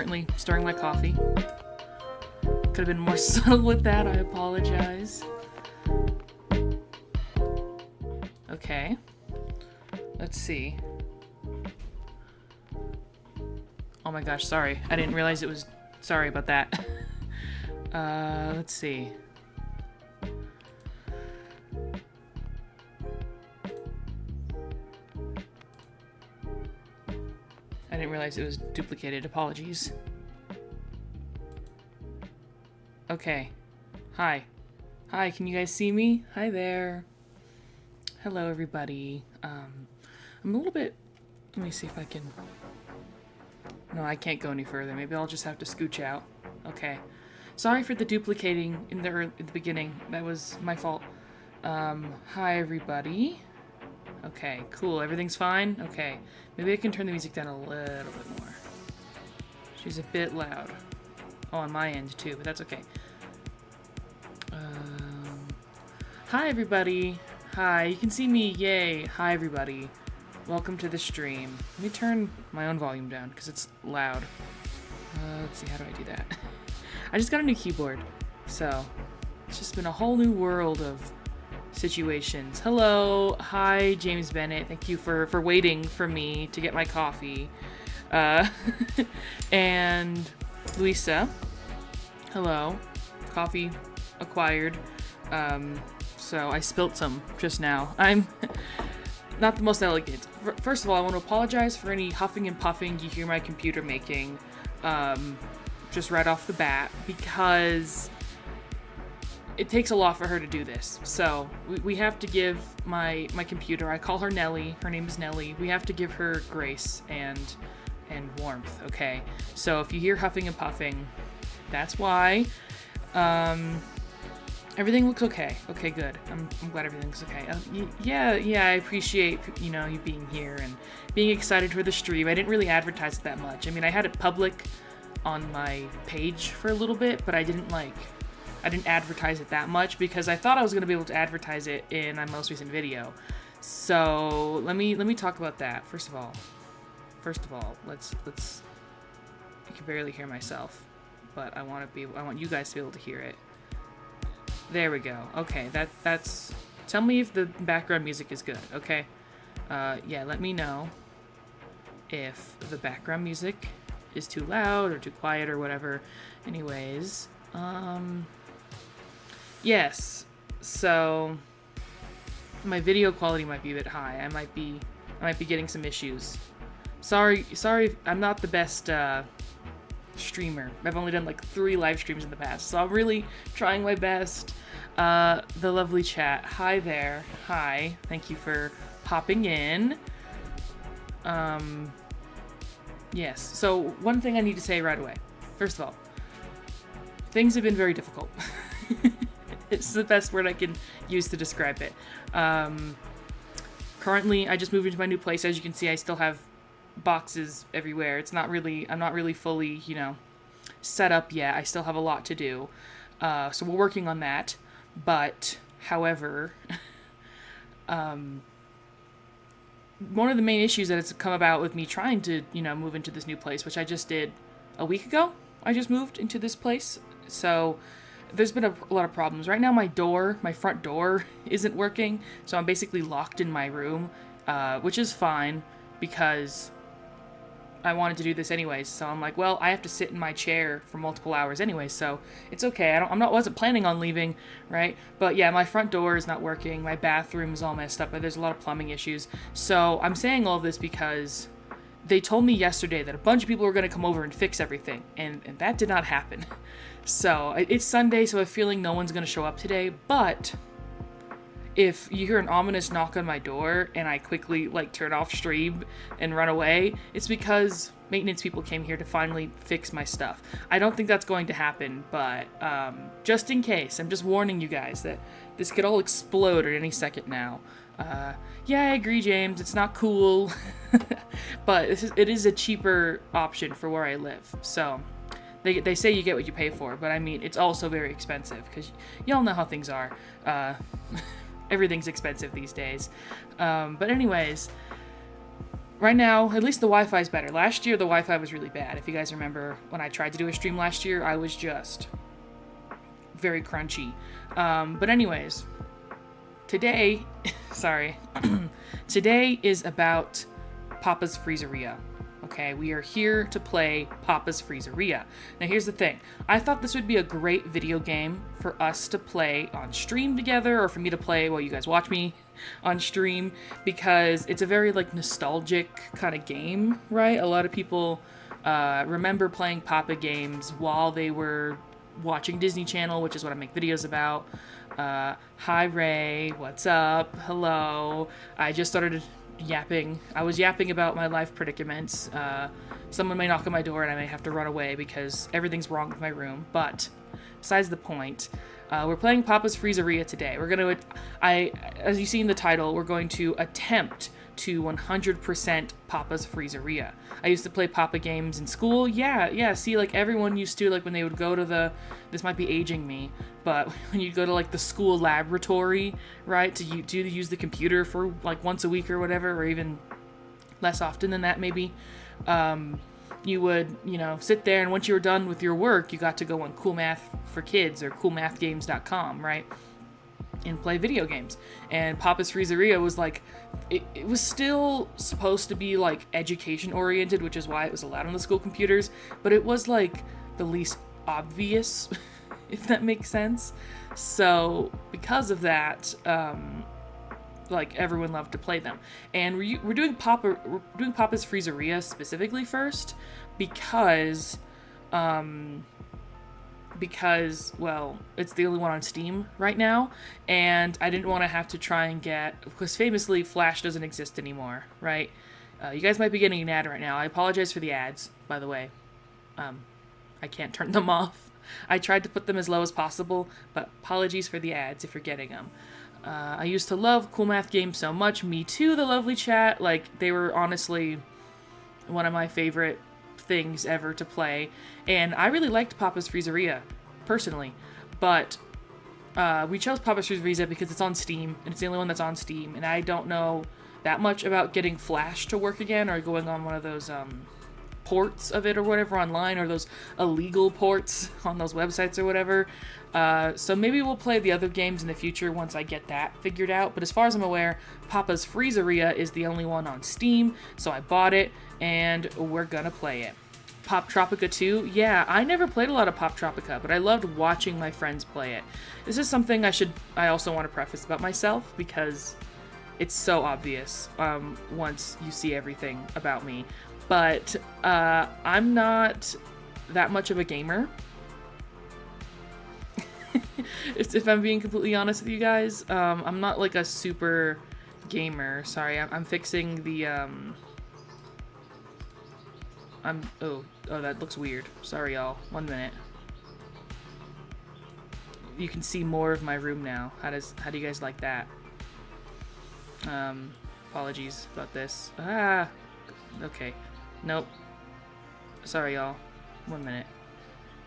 currently stirring my coffee. Could have been more subtle with that, I apologize. Okay. Let's see. Oh my gosh, sorry. I didn't realize it was... Sorry about that. Let's see. I didn't realize it was duplicated. Apologies. Okay. Hi. Hi, can you guys see me? Hi there. Hello, everybody. I'm a little bit... Let me see if I can... No, I can't go any further. Maybe I'll just have to scooch out. Okay. Sorry for the duplicating in the beginning. That was my fault. Hi, everybody. Okay, cool. Everything's fine? Okay. Maybe I can turn the music down a little bit more. She's a bit loud. Oh, on my end, too, but that's okay. Hi, everybody. Hi, you can see me. Yay. Hi, everybody. Welcome to the stream. Let me turn my own volume down, because it's loud. Let's see, how do I do that? I just got a new keyboard, so it's just been a whole new world of situations. Hello. Hi, James Bennett. Thank you for waiting for me to get my coffee. And Luisa. Hello. Coffee acquired. So I spilt some just now. I'm not the most elegant. First of all, I want to apologize for any huffing and puffing you hear my computer making, just right off the bat, because it takes a lot for her to do this. So we have to give my computer, I call her Nellie, her name is Nellie, we have to give her grace and warmth, okay? So if you hear huffing and puffing, that's why. Everything looks okay. Okay, good. I'm glad everything's okay. Yeah, I appreciate, you being here and being excited for the stream. I didn't really advertise it that much. I mean, I had it public on my page for a little bit, but I didn't advertise it that much because I thought I was going to be able to advertise it in my most recent video. So, let me talk about that. First of all, let's I can barely hear myself, but I want you guys to be able to hear it. There we go. Okay, that's... Tell me if the background music is good, okay? Yeah, let me know if the background music is too loud or too quiet or whatever. Anyways, yes. So, my video quality might be a bit high. I might be getting some issues. Sorry, I'm not the best, streamer. I've only done like 3 live streams in the past, so I'm really trying my best. The lovely chat. Hi there. Hi. Thank you for popping in. Yes. So one thing I need to say right away. First of all, things have been very difficult. It's the best word I can use to describe it. Currently, I just moved into my new place. As you can see, I still have boxes everywhere. I'm not really fully, set up yet. I still have a lot to do. So we're working on that. But, however, one of the main issues that has come about with me trying to, move into this new place, which I just did a week ago. I just moved into this place. So there's been a lot of problems. Right now my front door isn't working. So I'm basically locked in my room, which is fine because I wanted to do this anyways, so I'm like, well, I have to sit in my chair for multiple hours anyway, so it's okay. Wasn't planning on leaving, right? But yeah, my front door is not working. My bathroom is all messed up, but there's a lot of plumbing issues. So I'm saying all of this because they told me yesterday that a bunch of people were going to come over and fix everything, and that did not happen. So it's Sunday, so I have a feeling no one's going to show up today, but if you hear an ominous knock on my door and I quickly turn off stream and run away, it's because maintenance people came here to finally fix my stuff. I don't think that's going to happen, but just in case, I'm just warning you guys that this could all explode at any second now. Yeah, I agree, James. It's not cool, but it is a cheaper option for where I live. So they say you get what you pay for, but I mean, it's also very expensive because y'all know how things are. Everything's expensive these days. But anyways, right now, at least the Wi-Fi is better. Last year, the Wi-Fi was really bad. If you guys remember when I tried to do a stream last year, I was just very crunchy. But anyways, today, sorry, today is about Papa's Freezeria. Okay, we are here to play Papa's Freezeria. Now here's the thing. I thought this would be a great video game for us to play on stream together, or for me to play while you guys watch me on stream, because it's a very like nostalgic kind of game, right? A lot of people remember playing Papa games while they were watching Disney Channel, which is what I make videos about. Hi Ray, what's up? Hello. I just started yapping. I was yapping about my life predicaments. Someone may knock on my door and I may have to run away because everything's wrong with my room. But besides the point, we're playing Papa's Freezeria today. We're going to, as you see in the title, we're going to attempt to 100% Papa's Freezeria. I used to play Papa games in school. Yeah, see, like everyone used to, like when they would go to this might be aging me, but when you'd go to like the school laboratory, right, to use the computer for like once a week or whatever, or even less often than that maybe, you would, sit there, and once you were done with your work, you got to go on Cool Math for Kids or coolmathgames.com, right? And play video games. And Papa's Freezeria was like, it was still supposed to be like education oriented, which is why it was allowed on the school computers, but it was like the least obvious, if that makes sense. So because of that, like everyone loved to play them. And we're doing Papa's Freezeria specifically first because well, it's the only one on Steam right now, and I didn't want to have to try and because famously Flash doesn't exist anymore, right? You guys might be getting an ad right now. I apologize for the ads, by the way. I can't turn them off. I tried to put them as low as possible, but apologies for the ads if you're getting them. I used to love Cool Math games so much. Me too, the lovely chat. Like, they were honestly one of my favorite things ever to play, and I really liked Papa's Freezeria personally, but we chose Papa's Freezeria because it's on Steam, and it's the only one that's on Steam, and I don't know that much about getting Flash to work again, or going on one of those ports of it or whatever online, or those illegal ports on those websites or whatever. So maybe we'll play the other games in the future once I get that figured out, but as far as I'm aware, Papa's Freezeria is the only one on Steam, so I bought it, and we're gonna play it. Pop Tropica 2? Yeah, I never played a lot of Pop Tropica, but I loved watching my friends play it. This is something I also want to preface about myself, because it's so obvious once you see everything about me. But I'm not that much of a gamer. If I'm being completely honest with you guys, I'm not like a super gamer. Sorry, I'm fixing the oh, that looks weird. Sorry, y'all. 1 minute. You can see more of my room now. How do you guys like that? Apologies about this. Okay. Nope. Sorry, y'all. 1 minute.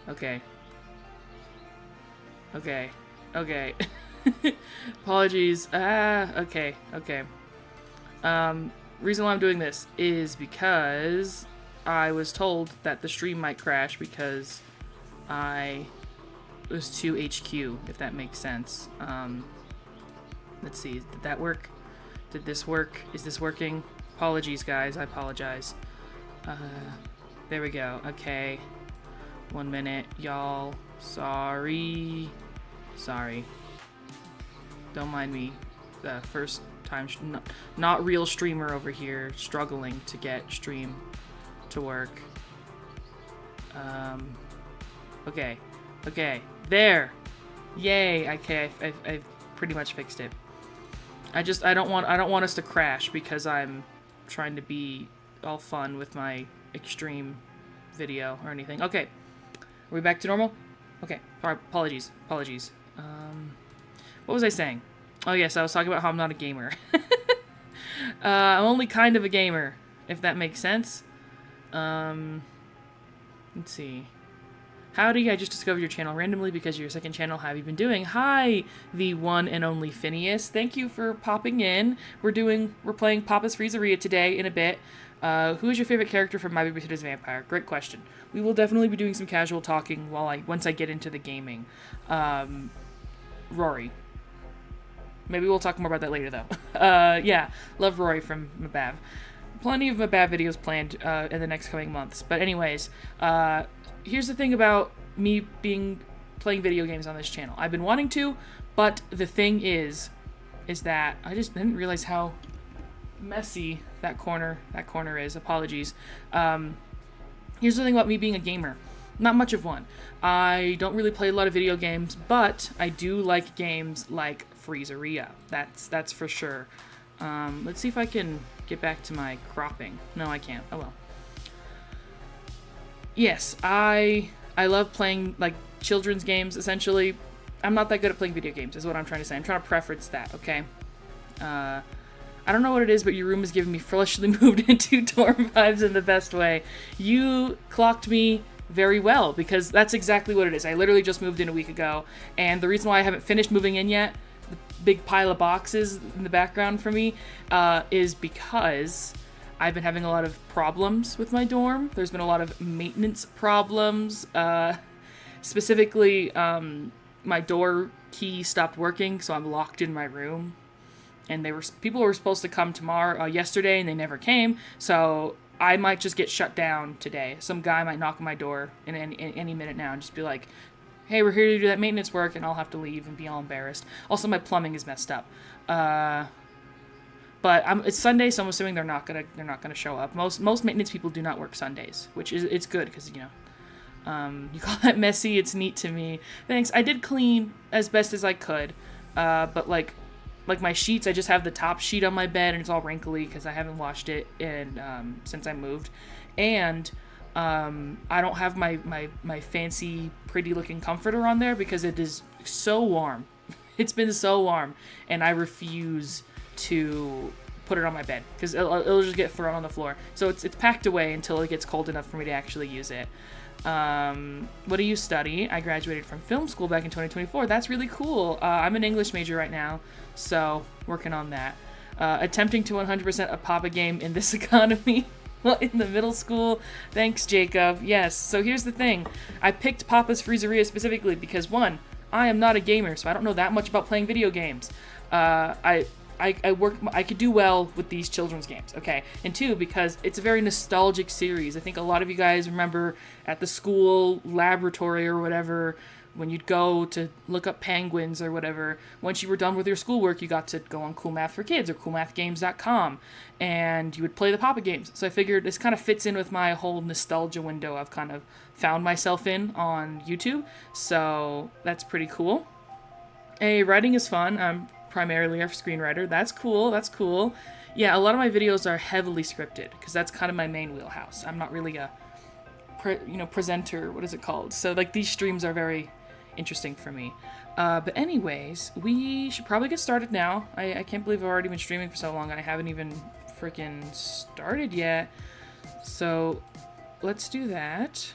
Okay. Apologies. Okay. Reason why I'm doing this is because I was told that the stream might crash because I was too HQ, if that makes sense. Let's see, did that work? Did this work? Is this working? Apologies, guys, I apologize. There we go, okay. 1 minute, y'all. Sorry. Don't mind me. The first time, not real streamer over here, struggling to get stream to work. Okay, there. Yay. Okay, I've pretty much fixed it. I don't want us to crash because I'm trying to be all fun with my extreme video or anything. Okay, are we back to normal? Okay, apologies. What was I saying? Oh yes, I was talking about how I'm not a gamer. I'm only kind of a gamer, if that makes sense. Let's see. Howdy, I just discovered your channel randomly because of your second channel. How have you been doing? Hi, the one and only Phineas. Thank you for popping in. We're playing Papa's Freezeria today in a bit. Who is your favorite character from My Babysitter's Vampire? Great question. We will definitely be doing some casual talking once I get into the gaming. Rory. Maybe we'll talk more about that later, though. Yeah, love Rory from Mabav. Plenty of Mabav videos planned in the next coming months. But anyways, here's the thing about me playing video games on this channel. I've been wanting to, but the thing is that I just didn't realize how messy that corner is. Apologies. Here's the thing about me being a gamer. Not much of one. I don't really play a lot of video games, but I do like games like Freezeria. That's for sure. Let's see if I can get back to my cropping. No, I can't. Oh well. Yes, I love playing like children's games, essentially. I'm not that good at playing video games, is what I'm trying to say. I'm trying to preference that, okay? I don't know what it is, but your room is giving me freshly moved into dorm vibes in the best way. You clocked me very well, because that's exactly what it is. I literally just moved in a week ago, and the reason why I haven't finished moving in yet, the big pile of boxes in the background for me, is because I've been having a lot of problems with my dorm. There's been a lot of maintenance problems. Specifically, my door key stopped working, so I'm locked in my room. And people were supposed to come yesterday, and they never came. So I might just get shut down today. Some guy might knock on my door in any minute now and just be like, "Hey, we're here to do that maintenance work," and I'll have to leave and be all embarrassed. Also, my plumbing is messed up. But it's Sunday, so I'm assuming they're not gonna show up. Most maintenance people do not work Sundays, which it's good because you call that messy. It's neat to me. Thanks. I did clean as best as I could, but like my sheets, I just have the top sheet on my bed and it's all wrinkly because I haven't washed it since I moved, and I don't have my fancy, pretty looking comforter on there because it is so warm. It's been so warm, and I refuse to put it on my bed because it'll just get thrown on the floor. So it's packed away until it gets cold enough for me to actually use it. What do you study? I graduated from film school back in 2024. That's really cool. I'm an English major right now, so working on that. Attempting to 100% a Papa game in this economy. Well, in the middle school. Thanks, Jacob. Yes, so here's the thing. I picked Papa's Freezeria specifically because, one, I am not a gamer, so I don't know that much about playing video games. I could do well with these children's games, okay? And two, because it's a very nostalgic series. I think a lot of you guys remember at the school laboratory or whatever, when you'd go to look up penguins or whatever, once you were done with your schoolwork, you got to go on Cool Math for Kids or coolmathgames.com, and you would play the Papa games. So I figured this kind of fits in with my whole nostalgia window I've kind of found myself in on YouTube, so that's pretty cool. Hey, writing is fun. I'm primarily a screenwriter. That's cool. Yeah, a lot of my videos are heavily scripted because that's kind of my main wheelhouse. I'm not really a presenter. What is it called? So like these streams are very interesting for me. But anyways, we should probably get started now. I can't believe I've already been streaming for so long and I haven't even freaking started yet. So let's do that.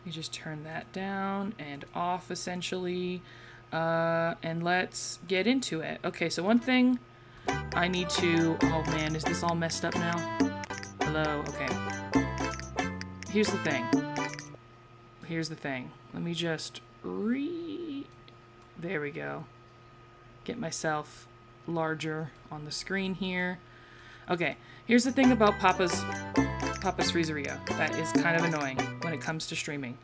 You just turn that down and off essentially. And let's get into it. Okay, so one thing I need to... Oh man, is this all messed up now? Hello? Okay. Here's the thing. Let me just There we go. Get myself larger on the screen here. Okay, here's the thing about Papa's Freezeria that is kind of annoying when it comes to streaming.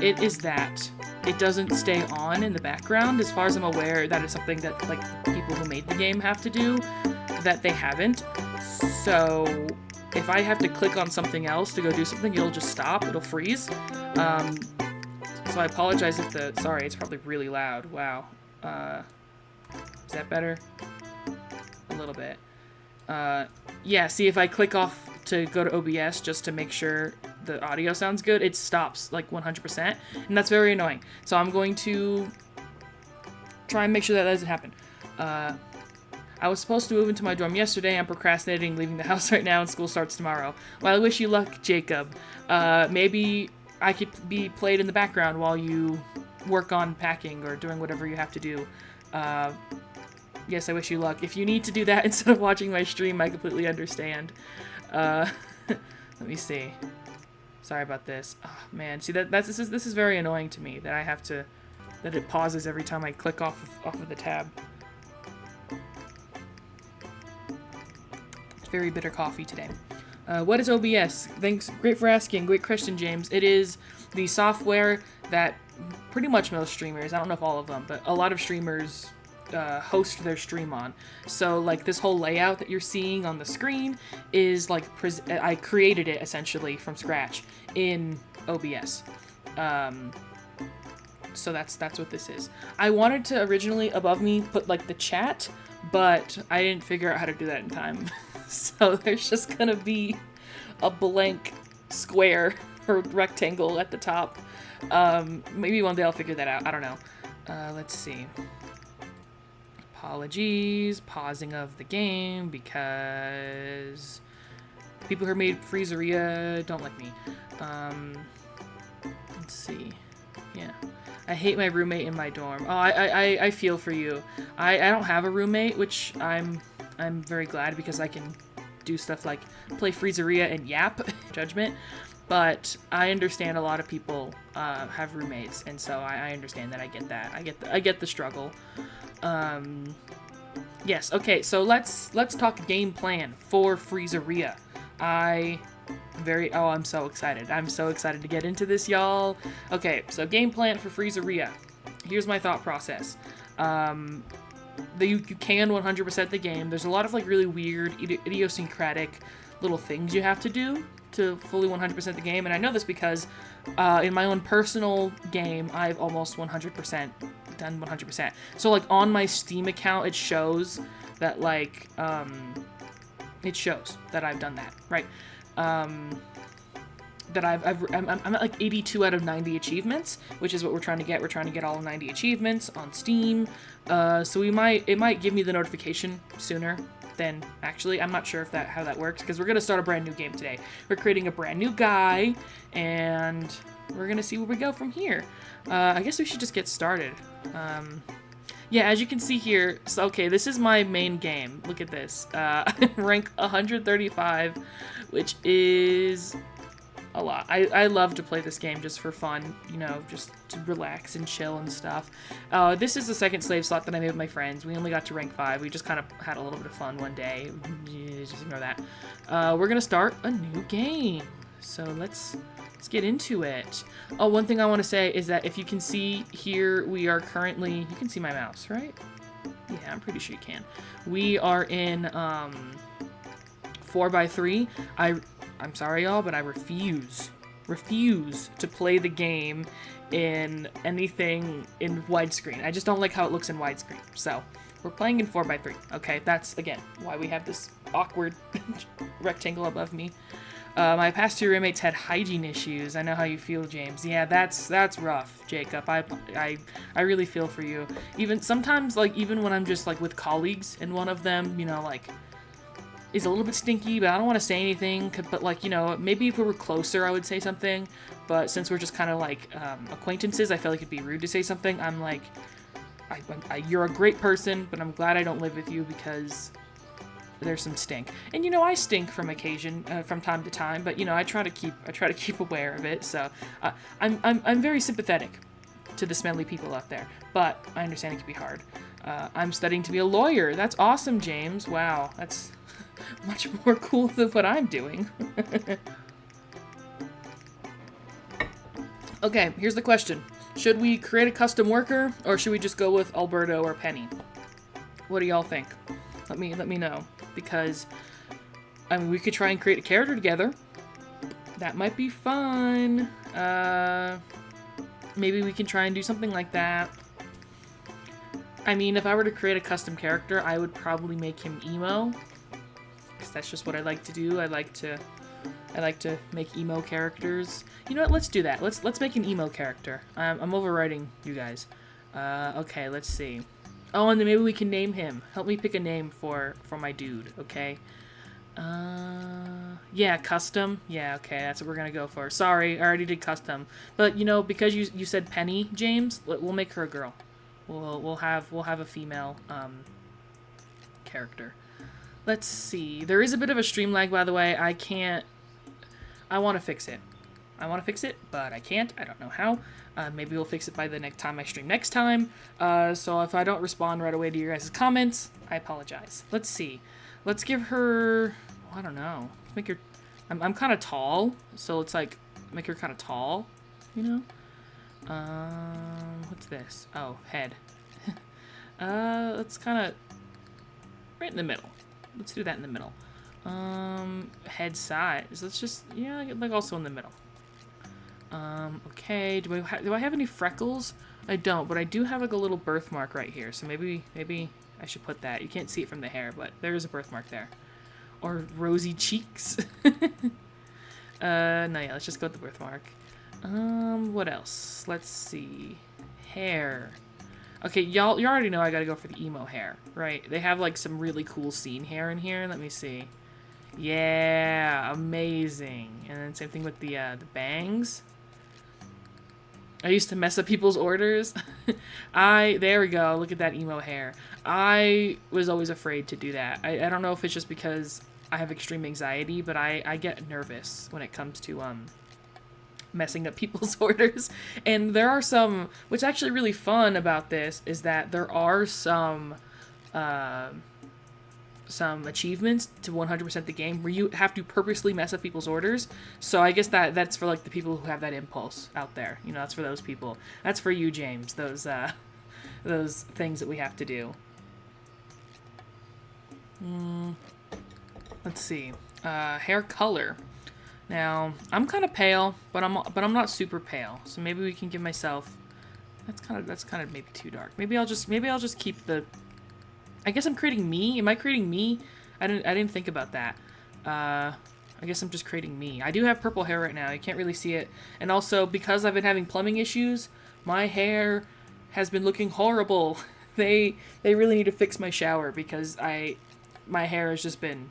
It is that it doesn't stay on in the background. As far as I'm aware, that is something that like people who made the game have to do, that they haven't. So if I have to click on something else to go do something, it'll just stop, it'll freeze. So I apologize if sorry, it's probably really loud. Wow. Is that better? A little bit. Yeah, see, if I click off to go to OBS just to make sure the audio sounds good, it stops like 100%, and that's very annoying. So I'm going to try and make sure that doesn't happen. I was supposed to move into my dorm yesterday. I'm procrastinating leaving the house right now and school starts tomorrow. Well, I wish you luck, Jacob. Maybe I could be played in the background while you work on packing or doing whatever you have to do. Yes, I wish you luck. If you need to do that instead of watching my stream, I completely understand. Let me see. Sorry about this. Oh, man, see this is very annoying to me that I have to that it pauses every time I click off of the tab. Very bitter coffee today. What is OBS? Thanks, great for asking. Great question, James. It is the software that pretty much most streamers, I don't know if all of them, but a lot of streamers host their stream on. So like this whole layout that you're seeing on the screen is like I created it essentially from scratch in OBS. So that's what this is. I wanted to originally above me put like the chat, but I didn't figure out how to do that in time. So there's just gonna be a blank square or rectangle at the top. Maybe one day I'll figure that out. I don't know. Let's see. Apologies, pausing of the game because people who made Freezeria don't like me. Let's see. Yeah. I hate my roommate in my dorm. Oh, I feel for you. I don't have a roommate, which I'm very glad because I can do stuff like play Freezeria and yap judgment. But I understand a lot of people have roommates, and so I understand that. I get that. I get the struggle. Yes. Okay. So let's talk game plan for Freezeria. I'm so excited. I'm so excited to get into this, y'all. Okay. So game plan for Freezeria. Here's my thought process. You can 100% the game. There's a lot of like really weird, idiosyncratic little things you have to do to fully 100% the game, and I know this because in my own personal game, I've almost 100% done 100%. So like on my Steam account, it shows that like it shows that I've done that, right? That I'm at like 82 out of 90 achievements, which is what we're trying to get. We're trying to get all 90 achievements on Steam. So it might give me the notification sooner than actually. I'm not sure if how that works because we're gonna start a brand new game today. We're creating a brand new guy, and we're gonna see where we go from here. I guess we should just get started. Yeah, as you can see here, so okay, this is my main game. Look at this. Rank 135, which is a lot. I love to play this game just for fun, you know, just to relax and chill and stuff. This is the second slave slot that I made with my friends. We only got to rank 5. We just kind of had a little bit of fun one day. Just ignore that. We're gonna start a new game. So let's get into it. Oh, one thing I want to say is that if you can see here, we are currently, you can see my mouse, right? Yeah, I'm pretty sure you can. We are in 4x3. I'm sorry, y'all, but I refuse to play the game in anything in widescreen. I just don't like how it looks in widescreen. So we're playing in 4x3. Okay, that's again why we have this awkward rectangle above me. My past 2 roommates had hygiene issues. I know how you feel, James. Yeah, that's rough, Jacob. I really feel for you. Even sometimes, like, even when I'm just like with colleagues and one of them, you know, like, is a little bit stinky, but I don't want to say anything. But like, you know, maybe if we were closer, I would say something. But since we're just kind of like acquaintances, I feel like it'd be rude to say something. I'm like, you're a great person, but I'm glad I don't live with you because there's some stink. And you know, I stink from time to time, but you know, I try to keep aware of it. So I'm very sympathetic to the smelly people out there, but I understand it can be hard. I'm studying to be a lawyer. That's awesome, James. Wow, that's much more cool than what I'm doing. Okay, here's the question. Should we create a custom worker, or should we just go with Alberto or Penny? What do y'all think? Let me know, because I mean, we could try and create a character together. That might be fun. Maybe we can try and do something like that. I mean, if I were to create a custom character, I would probably make him emo, because that's just what I like to do. I like to make emo characters. You know what? Let's do that. Let's make an emo character. I'm overwriting you guys. Okay, let's see. Oh, and then maybe we can name him. Help me pick a name for my dude, okay? Yeah, custom. Yeah, okay, that's what we're gonna go for. Sorry, I already did custom. But, you know, because you said Penny, James, we'll make her a girl. We'll have a female, character. Let's see. There is a bit of a stream lag, by the way. I want to fix it. I want to fix it, but I can't. I don't know how. Maybe we'll fix it by the next time I stream next time. So if I don't respond right away to your guys' comments, I apologize. Let's see. Let's give her... well, I don't know. Let's make her... I'm kind of tall, so let's, like, make her kind of tall, you know? What's this? Oh, head. Let's kind of... right in the middle. Let's do that in the middle. Head size. Let's just... yeah, like, also in the middle. Okay, do I have any freckles? I don't, but I do have like a little birthmark right here, so maybe I should put that. You can't see it from the hair, but there is a birthmark there. Or rosy cheeks. No, yeah, let's just go with the birthmark. What else? Let's see. Hair. Okay, you already know I gotta go for the emo hair, right? They have like some really cool scene hair in here. Let me see. Yeah, amazing. And then same thing with the bangs. I used to mess up people's orders. There we go. Look at that emo hair. I was always afraid to do that. I don't know if it's just because I have extreme anxiety, but I get nervous when it comes to messing up people's orders. And there are some, what's actually really fun about this is that there are some achievements to 100% the game where you have to purposely mess up people's orders. So I guess that's for like the people who have that impulse out there. You know, that's for those people. That's for you, James. Those things that we have to do. Let's see. Hair color. Now I'm kind of pale, but I'm not super pale. So maybe we can give myself. That's kind of maybe too dark. Maybe I'll just keep the. I guess I'm creating me. Am I creating me? I didn't think about that. I guess I'm just creating me. I do have purple hair right now. You can't really see it. And also, because I've been having plumbing issues, my hair has been looking horrible. They really need to fix my shower because my hair has just been...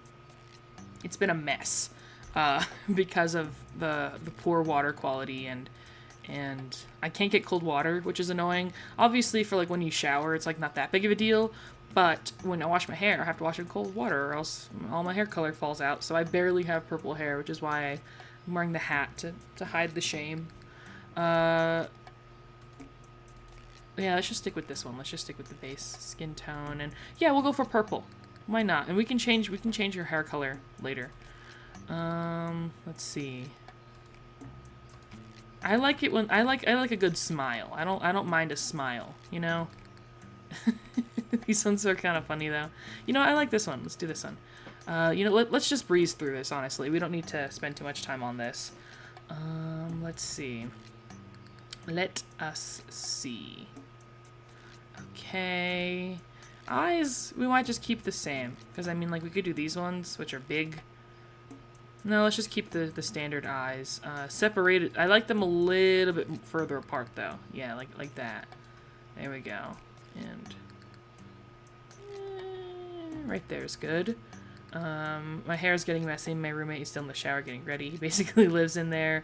it's been a mess. Because of the poor water quality and I can't get cold water, which is annoying. Obviously, for like when you shower, it's like not that big of a deal. But when I wash my hair, I have to wash it in cold water or else all my hair color falls out. So I barely have purple hair, which is why I'm wearing the hat to hide the shame. Yeah, let's just stick with this one. Let's just stick with the base skin tone. And yeah, we'll go for purple. Why not? And we can change your hair color later. Let's see. I like it when I like a good smile. I don't mind a smile, you know? These ones are kind of funny though. You know, I like this one. Let's do this one. You know, let's just breeze through this, honestly. We don't need to spend too much time on this. Let's see. Let us see. Okay. Eyes, we might just keep the same. Because, I mean, like, we could do these ones, which are big. No, let's just keep the standard eyes. Separated. I like them a little bit further apart, though. Yeah, like that. There we go. And right there is good. My hair is getting messy. My roommate is still in the shower getting ready. He basically lives in there.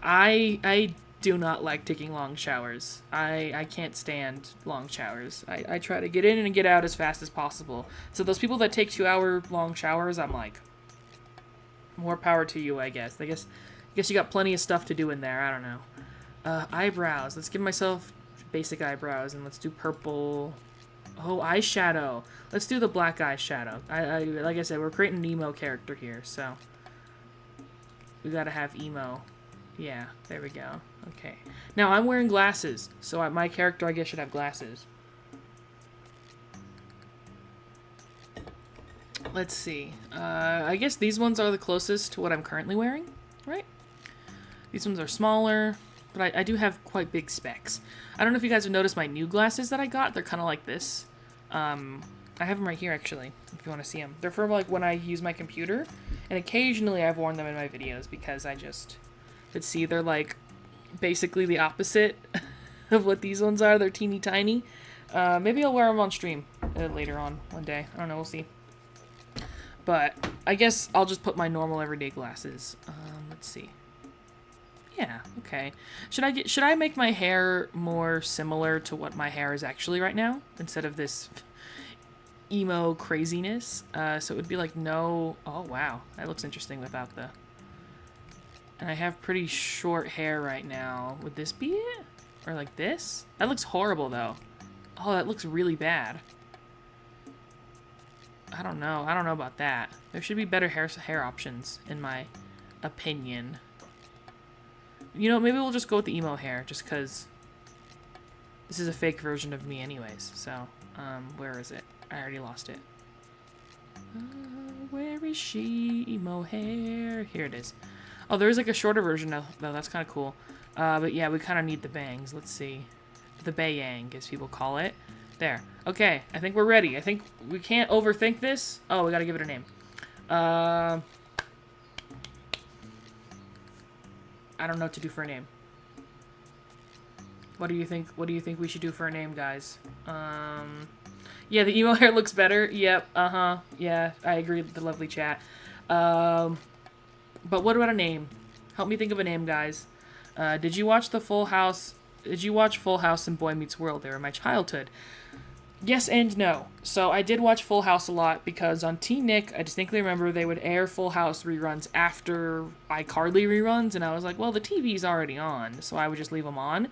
I do not like taking long showers. I can't stand long showers. I try to get in and get out as fast as possible. So those people that take 2-hour long showers, I'm like, more power to you, I guess. I guess you got plenty of stuff to do in there. I don't know. Eyebrows. Let's give myself basic eyebrows and let's do purple. Oh, eyeshadow. Let's do the black eyeshadow. Like I said, we're creating an emo character here, so we gotta have emo. Yeah, there we go. Okay. Now, I'm wearing glasses, so my character, I guess, should have glasses. Let's see. I guess these ones are the closest to what I'm currently wearing, right? These ones are smaller, but I do have quite big specs. I don't know if you guys have noticed my new glasses that I got. They're kind of like this. I have them right here, actually, if you want to see them. They're for, like, when I use my computer, and occasionally I've worn them in my videos because I just... But see, they're like basically the opposite of what these ones are. They're teeny tiny. Maybe I'll wear them on stream later on one day. I don't know. We'll see. But I guess I'll just put my normal everyday glasses. Let's see. Yeah, okay. Should I make my hair more similar to what my hair is actually right now instead of this emo craziness? So it would be like no. Oh wow, that looks interesting without the. And I have pretty short hair right now. Would this be it? Or like this? That looks horrible though. Oh, that looks really bad. I don't know. I don't know about that. There should be better hair options, in my opinion. You know, maybe we'll just go with the emo hair, just because this is a fake version of me anyways. So, where is it? I already lost it. Where is she? Emo hair. Here it is. Oh, there is like a shorter version though. That's kind of cool. But yeah, we kind of need the bangs. Let's see. The bayang, as people call it. There. Okay, I think we're ready. I think we can't overthink this. Oh, we gotta give it a name. I don't know what to do for a name. What do you think? What do you think we should do for a name, guys? Yeah, the emo hair looks better. Yep. Yeah, I agree with the lovely chat. But what about a name? Help me think of a name, guys. Did you watch the Full House? Did you watch Full House and Boy Meets World? They were my childhood. Yes and no. So I did watch Full House a lot because on T-Nick, I distinctly remember they would air Full House reruns after iCarly reruns, and I was like, well, the TV's already on, so I would just leave them on.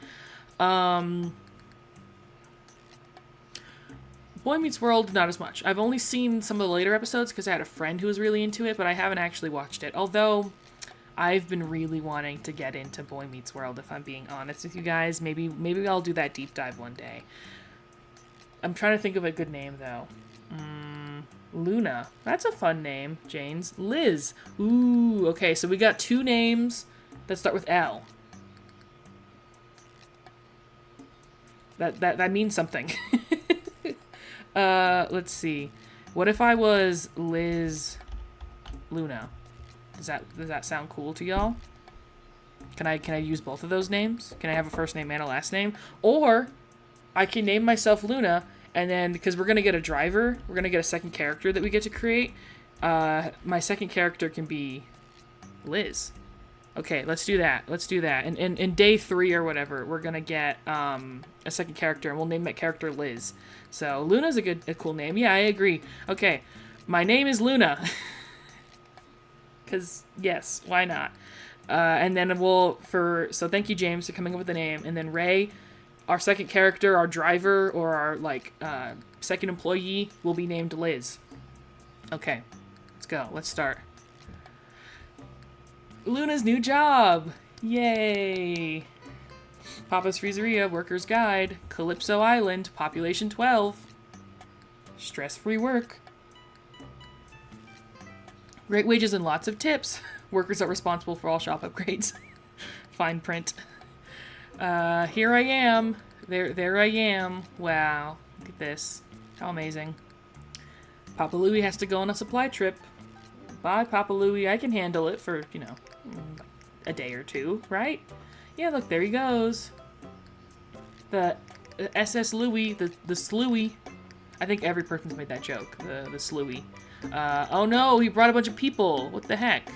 Boy Meets World, not as much. I've only seen some of the later episodes because I had a friend who was really into it, but I haven't actually watched it. Although, I've been really wanting to get into Boy Meets World, if I'm being honest with you guys. Maybe I'll do that deep dive one day. I'm trying to think of a good name, though. Luna. That's a fun name, Janes. Liz. Ooh, okay, so we got two names that start with L. That means something. Let's see. What if I was Liz Luna? Does that sound cool to y'all? Can I use both of those names? Can I have a first name and a last name? Or I can name myself Luna, and then, because we're going to get a driver, we're going to get a second character that we get to create. My second character can be Liz. Okay, let's do that. Let's do that. And in day 3 or whatever, we're going to get a second character, and we'll name that character Liz. So, Luna's a cool name. Yeah, I agree. Okay, my name is Luna. Because, yes, why not? And then so thank you, James, for coming up with the name. And then Ray, our second character, our driver, or our, second employee will be named Liz. Okay, let's go. Let's start. Luna's new job! Yay! Papa's Freezeria, Worker's Guide, Calypso Island, Population 12. Stress-free work. Great wages and lots of tips. Workers are responsible for all shop upgrades. Fine print. Here I am. There I am. Wow. Look at this. How amazing. Papa Louie has to go on a supply trip. Bye, Papa Louie. I can handle it for, a day or two, right? Yeah, look, there he goes. The SS Louie, the Slooey. I think every person's made that joke, the Slooey. Oh no, he brought a bunch of people. What the heck?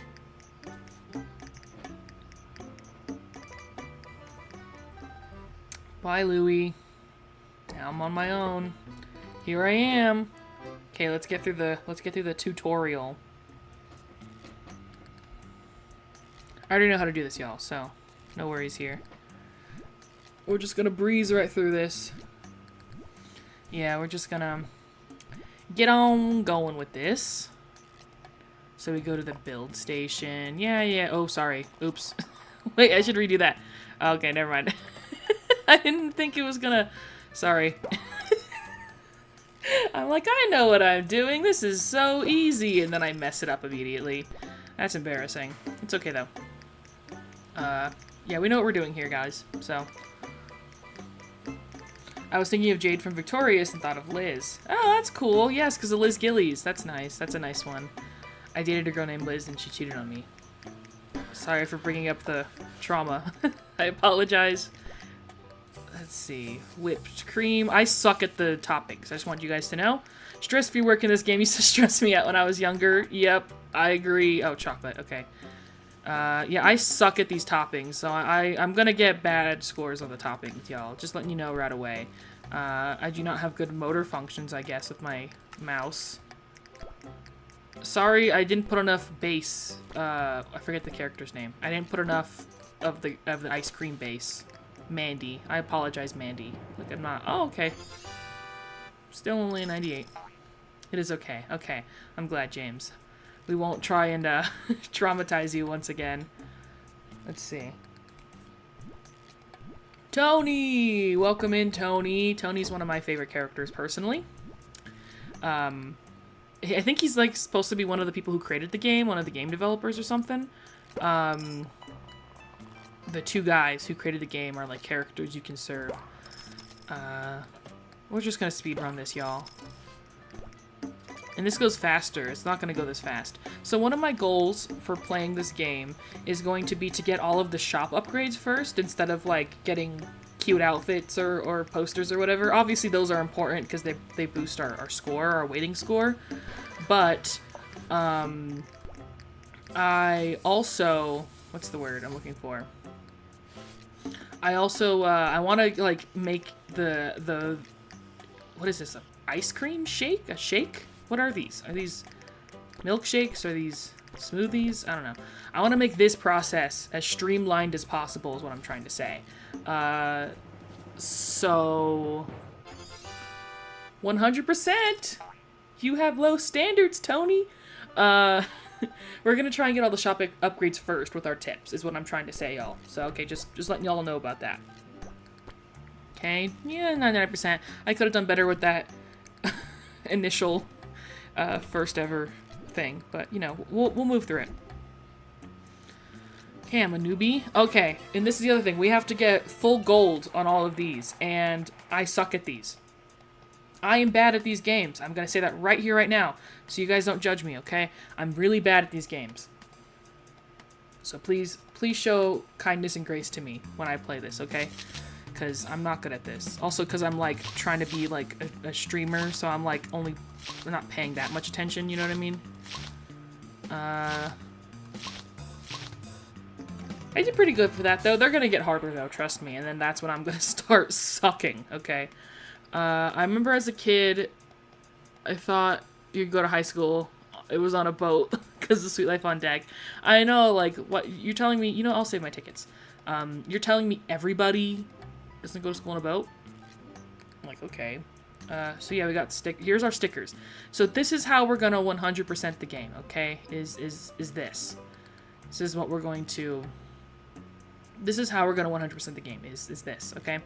Bye, Louie. Now I'm on my own. Here I am. Okay, let's get through the tutorial. I already know how to do this, y'all, so no worries here. We're just gonna breeze right through this. Yeah, we're just gonna get on going with this. So we go to the build station. Yeah. Oh, sorry. Oops. Wait, I should redo that. Okay, never mind. I didn't think it was gonna... Sorry. I'm like, I know what I'm doing. This is so easy. And then I mess it up immediately. That's embarrassing. It's okay, though. Yeah, we know what we're doing here, guys. So... I was thinking of Jade from Victorious and thought of Liz. Oh, that's cool. Yes, because of Liz Gillies. That's nice. That's a nice one. I dated a girl named Liz and she cheated on me. Sorry for bringing up the trauma. I apologize. let's see. Whipped cream. I suck at the toppings. I just want you guys to know. Stress-free work in this game used to stress me out when I was younger. Yep, I agree. Oh, chocolate. Okay. Yeah, I suck at these toppings, so I'm gonna get bad scores on the toppings, y'all. Just letting you know right away. I do not have good motor functions, I guess, with my mouse. Sorry, I didn't put enough base. I forget the character's name. I didn't put enough of the ice cream base. Mandy. I apologize, Mandy. Look, I'm not... Oh, okay. Still only a 98. It is okay. Okay. I'm glad, James. We won't try and traumatize you once again. Let's see. Tony! Welcome in, Tony. Tony's one of my favorite characters, personally. I think he's, like, supposed to be one of the people who created the game, one of the game developers or something. The two guys who created the game are, like, characters you can serve. We're just gonna speedrun this, y'all. And this goes faster. It's not going to go this fast. So one of my goals for playing this game is going to be to get all of the shop upgrades first, instead of, like, getting cute outfits or posters or whatever. Obviously, those are important because they boost our score, our waiting score. But, I also... What's the word I'm looking for? I also, I want to, like, make the... What is this? An ice cream shake? A shake? What are these? Are these milkshakes? Are these smoothies? I don't know. I want to make this process as streamlined as possible is what I'm trying to say. So... 100%! You have low standards, Tony! We're gonna try and get all the shop upgrades first with our tips, is what I'm trying to say, y'all. So, okay, just letting y'all know about that. Okay, yeah, 99%. I could have done better with that initial... first ever thing, but you know, we'll move through it. Okay, I'm a newbie. Okay, and this is the other thing. We have to get full gold on all of these, and I suck at these. I am bad at these games. I'm gonna say that right here, right now, so you guys don't judge me, okay? I'm really bad at these games. So please show kindness and grace to me when I play this, okay? Because I'm not good at this. Also, because I'm, like, trying to be, like, a streamer, so I'm, like, we're not paying that much attention, you know what I mean? I did pretty good for that, though. They're gonna get harder, though, trust me, and then that's when I'm gonna start sucking, okay? I remember as a kid, I thought you'd go to high school, it was on a boat, because of Sweet Life on Deck. I know, like, what, you're telling me, you know, I'll save my tickets. You're telling me everybody doesn't go to school on a boat? I'm like, okay. So yeah, we got here's our stickers. So this is how we're gonna 100% the game, okay? Is this. This is what we're going to... This is how we're gonna 100% the game, is this, okay?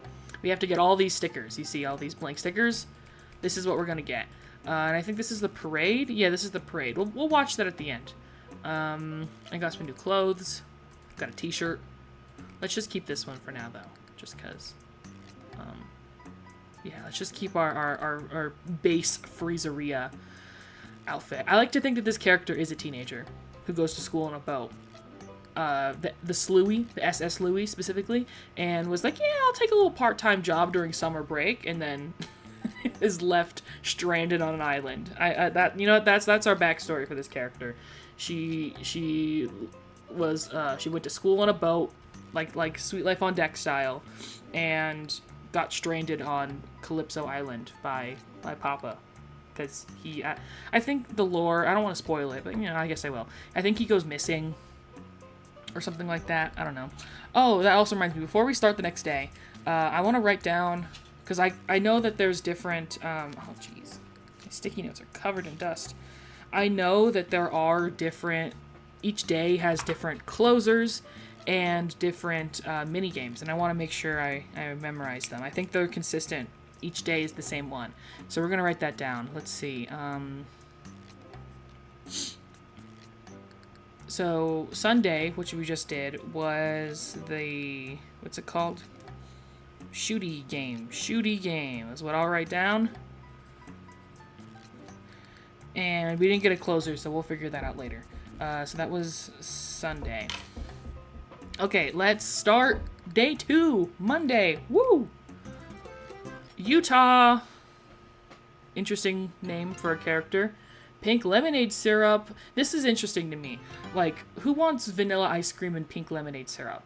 We have to get all these stickers. You see all these blank stickers? This is what we're gonna get. And I think this is the parade? Yeah, this is the parade. We'll watch that at the end. I got some new clothes. Got a t-shirt. Let's just keep this one for now, though. Just because... yeah, let's just keep our base Freezeria outfit. I like to think that this character is a teenager who goes to school on a boat. The Slooey, the SS Louie specifically, and was like, yeah, I'll take a little part-time job during summer break, and then is left stranded on an island. That, you know, that's our backstory for this character. She went to school on a boat, like Sweet Life on Deck style, and got stranded on Calypso Island by Papa, because I think the lore, I don't want to spoil it, but you know, I guess I will. I think he goes missing or something like that. I don't know. Oh, that also reminds me, before we start the next day, I want to write down, because I know that there's different, oh jeez, my sticky notes are covered in dust. I know that there are different, each day has different closers and different mini games, and I want to make sure I memorize them. I think they're consistent. Each day is the same one, so we're gonna write that down. Let's see. So Sunday, which we just did, was the, what's it called? Shooty game. Shooty game is what I'll write down. And we didn't get a closer, so we'll figure that out later. So that was Sunday. Okay, let's start day 2, Monday. Woo! Utah. Interesting name for a character. Pink lemonade syrup. This is interesting to me. Like, who wants vanilla ice cream and pink lemonade syrup?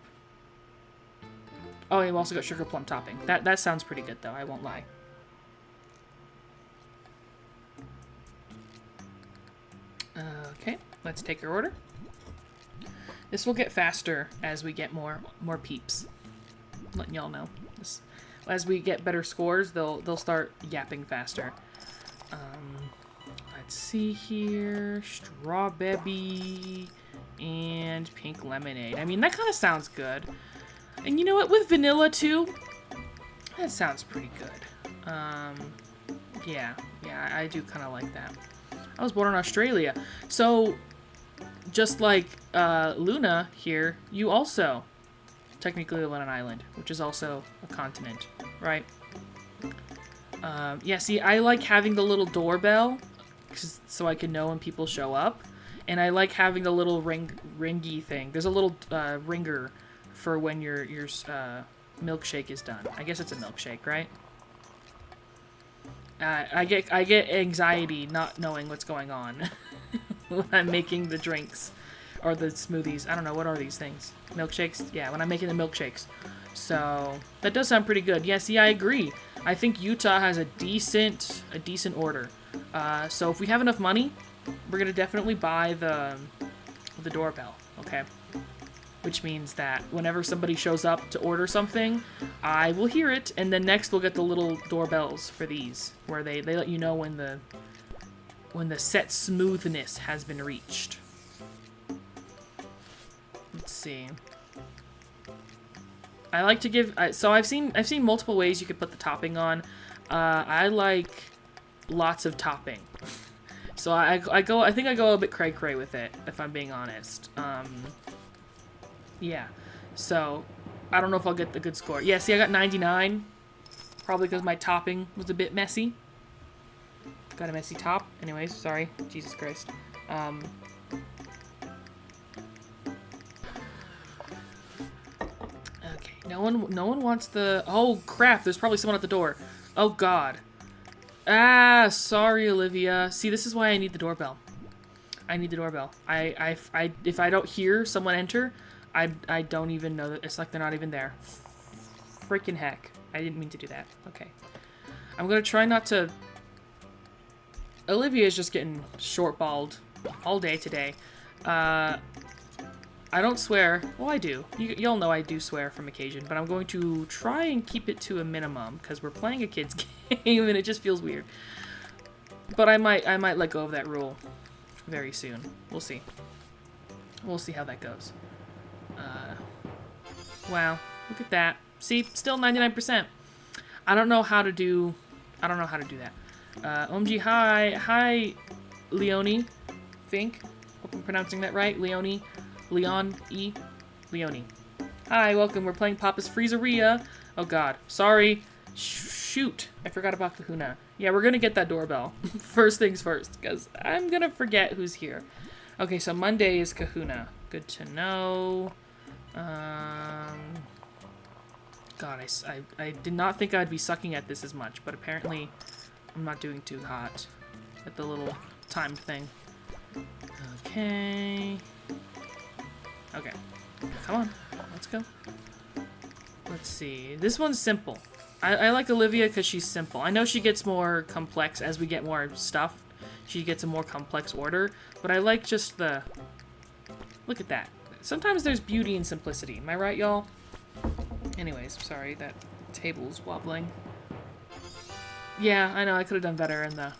Oh, and we also got sugar plum topping. That sounds pretty good, though. I won't lie. Okay, let's take our order. This will get faster as we get more peeps. I'm letting y'all know. As we get better scores, they'll start yapping faster. Let's see here. Strawberry and pink lemonade. I mean, that kind of sounds good. And you know what? With vanilla, too, that sounds pretty good. Yeah, I do kind of like that. I was born in Australia. So, just like Luna here, you also technically live on an island, which is also a continent, right? Yeah, see, I like having the little doorbell so I can know when people show up. And I like having the little ringy thing. There's a little ringer for when your milkshake is done. I guess it's a milkshake, right? I get anxiety not knowing what's going on when I'm making the drinks or the smoothies. I don't know, what are these things? Milkshakes? Yeah, when I'm making the milkshakes. So that does sound pretty good. Yeah, see, I agree. I think Utah has a decent order. So if we have enough money, we're gonna definitely buy the doorbell. Okay. Which means that whenever somebody shows up to order something, I will hear it, and then next we'll get the little doorbells for these, where they let you know when the set smoothness has been reached. Let's see. I like to give. So I've seen multiple ways you could put the topping on. I like lots of topping. So I think I go a bit cray-cray with it, if I'm being honest. Yeah, so I don't know if I'll get the good score. Yeah, see, I got 99, probably because my topping was a bit messy. Got a messy top. Anyways, sorry. Jesus Christ. Okay, no one wants the... Oh, crap, there's probably someone at the door. Oh, God. Ah, sorry, Olivia. See, this is why I need the doorbell. I need the doorbell. If I don't hear someone enter... I don't even know that. It's like they're not even there. Freaking heck. I didn't mean to do that. Okay. I'm gonna try not to... Olivia is just getting short-balled all day today. I don't swear. Well, I do. Y'all know I do swear from occasion, but I'm going to try and keep it to a minimum, because we're playing a kid's game, and it just feels weird. But I might let go of that rule very soon. We'll see. We'll see how that goes. Wow, look at that. See, still 99%. I don't know how to do that. OMG, hi, Leonie, think. Hope I'm pronouncing that right. Leonie, Leon, Leonie. Hi, welcome. We're playing Papa's Freezeria. Oh God, sorry. Shoot, I forgot about Kahuna. Yeah, we're gonna get that doorbell. First things first, because I'm gonna forget who's here. Okay, so Monday is Kahuna. Good to know. God, I did not think I'd be sucking at this as much, but apparently I'm not doing too hot at the little timed thing. Okay. Okay. Come on. Let's go. Let's see. This one's simple. I like Olivia because she's simple. I know she gets more complex as we get more stuff. She gets a more complex order, but I like just the... Look at that. Sometimes there's beauty in simplicity. Am I right, y'all? Anyways, sorry, that table's wobbling. Yeah, I know, I could have done better in the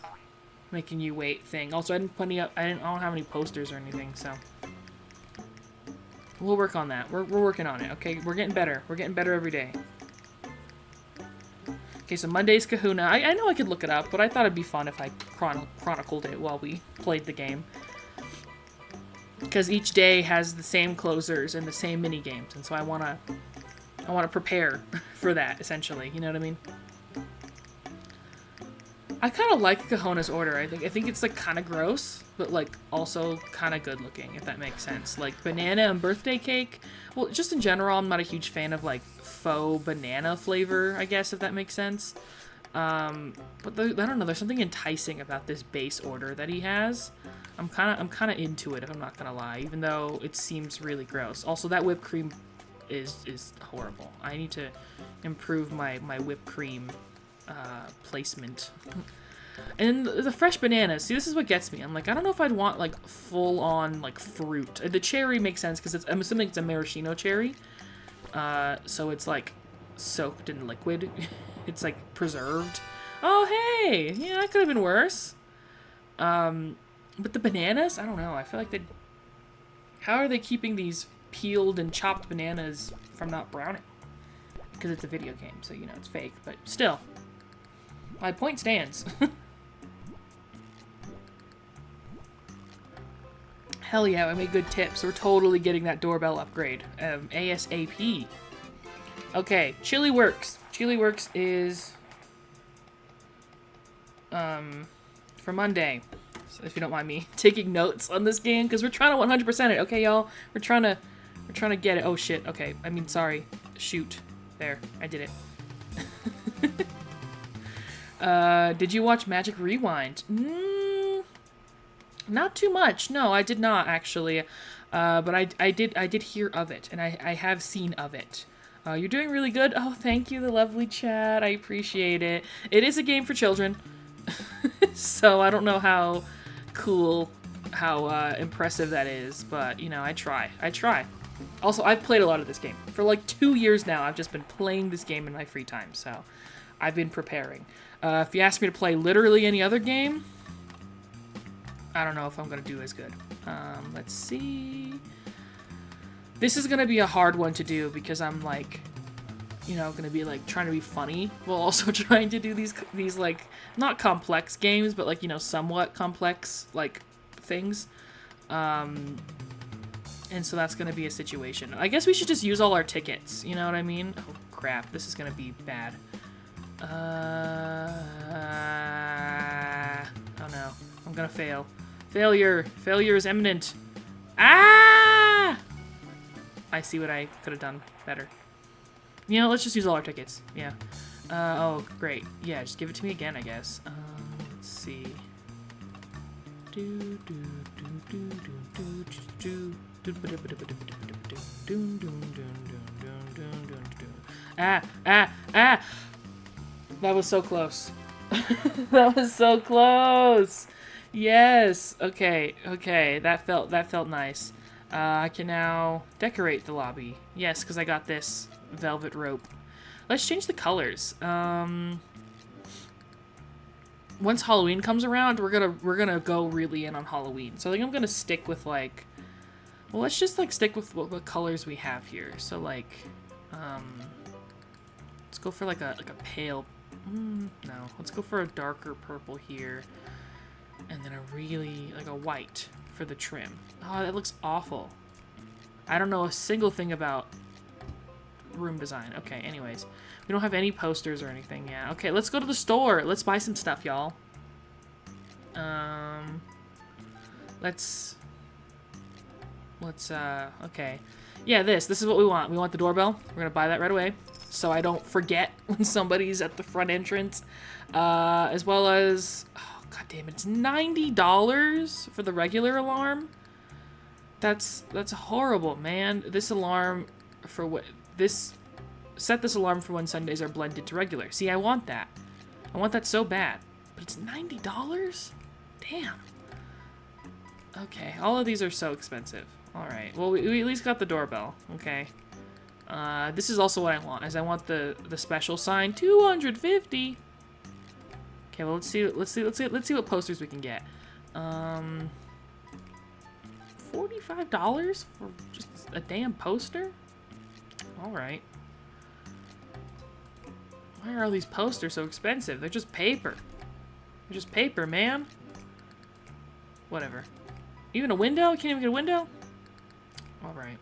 making you wait thing. Also, I don't have any posters or anything, so... We'll work on that. We're working on it, okay? We're getting better. We're getting better every day. Okay, so Monday's Kahuna. I know I could look it up, but I thought it'd be fun if I chronicled it while we played the game. Because each day has the same closers and the same mini games, and so I wanna prepare for that, essentially. You know what I mean? I kind of like Kahona's order. I think it's like kind of gross, but like also kind of good looking, if that makes sense. Like banana and birthday cake. Well, just in general, I'm not a huge fan of like faux banana flavor, I guess, if that makes sense. But I don't know, there's something enticing about this base order that he has. I'm kind of into it, if I'm not gonna lie, even though it seems really gross. Also, that whipped cream is horrible. I need to improve my whipped cream placement. And the fresh bananas, see, this is what gets me. I'm like, I don't know if I'd want, like, full-on, like, fruit. The cherry makes sense, because I'm assuming it's a maraschino cherry. So it's, like, soaked in liquid. It's, like, preserved. Oh, hey! Yeah, that could have been worse. But the bananas? I don't know. I feel like how are they keeping these peeled and chopped bananas from not browning? Because it's a video game, so, you know, it's fake. But still. My point stands. Hell yeah, I made good tips. We're totally getting that doorbell upgrade. ASAP. Okay, Chili Works. Chili Works is for Monday. So if you don't mind me taking notes on this game, because we're trying to 100% it. Okay, y'all. We're trying to get it. Oh shit. Okay. I mean, sorry. Shoot. There. I did it. Did you watch Magic Rewind? Not too much. No, I did not actually. But I did hear of it, and I have seen of it. You're doing really good. Oh, thank you, the lovely chat. I appreciate it. It is a game for children. So I don't know how cool, how impressive that is, but you know, I try. Also, I've played a lot of this game. For like 2 years now, I've just been playing this game in my free time, so I've been preparing. If you ask me to play literally any other game, I don't know if I'm going to do as good. Let's see. This is going to be a hard one to do because I'm like, you know, going to be like trying to be funny while also trying to do these like, not complex games, but like, you know, somewhat complex like things. And so that's going to be a situation. I guess we should just use all our tickets. You know what I mean? Oh crap, this is going to be bad. Oh no, I'm going to fail. Failure is imminent. Ah! I see what I could have done better. You know, let's just use all our tickets. Yeah. Oh, great. Yeah, just give it to me again, I guess. Let's see. Ah! That was so close. That was so close. Yes. Okay. That felt nice. I can now decorate the lobby. Yes, because I got this velvet rope. Let's change the colors. Once Halloween comes around, we're gonna go really in on Halloween. So I think I'm gonna stick with like, well, let's just like stick with what colors we have here. So like, let's go for like a pale. No, let's go for a darker purple here. And then a really, like a white for the trim. Oh, that looks awful. I don't know a single thing about room design. Okay, anyways. We don't have any posters or anything. Yeah, okay, let's go to the store. Let's buy some stuff, y'all. Okay. Yeah, this is what we want. We want the doorbell. We're gonna buy that right away, so I don't forget when somebody's at the front entrance. As well as, oh, god damn it, it's $90 for the regular alarm. That's horrible, man. This alarm for what set this alarm for when Sundays are blended to regular. See, I want that. I want that so bad. But it's $90? Damn. Okay, all of these are so expensive. Alright, well, we at least got the doorbell. Okay. This is also what I want, is I want the special sign. $250. Okay, well, let's see what posters we can get. $45 for just a damn poster? Alright. Why are all these posters so expensive? They're just paper. They're just paper, man. Whatever. Even a window? I can't even get a window? Alright.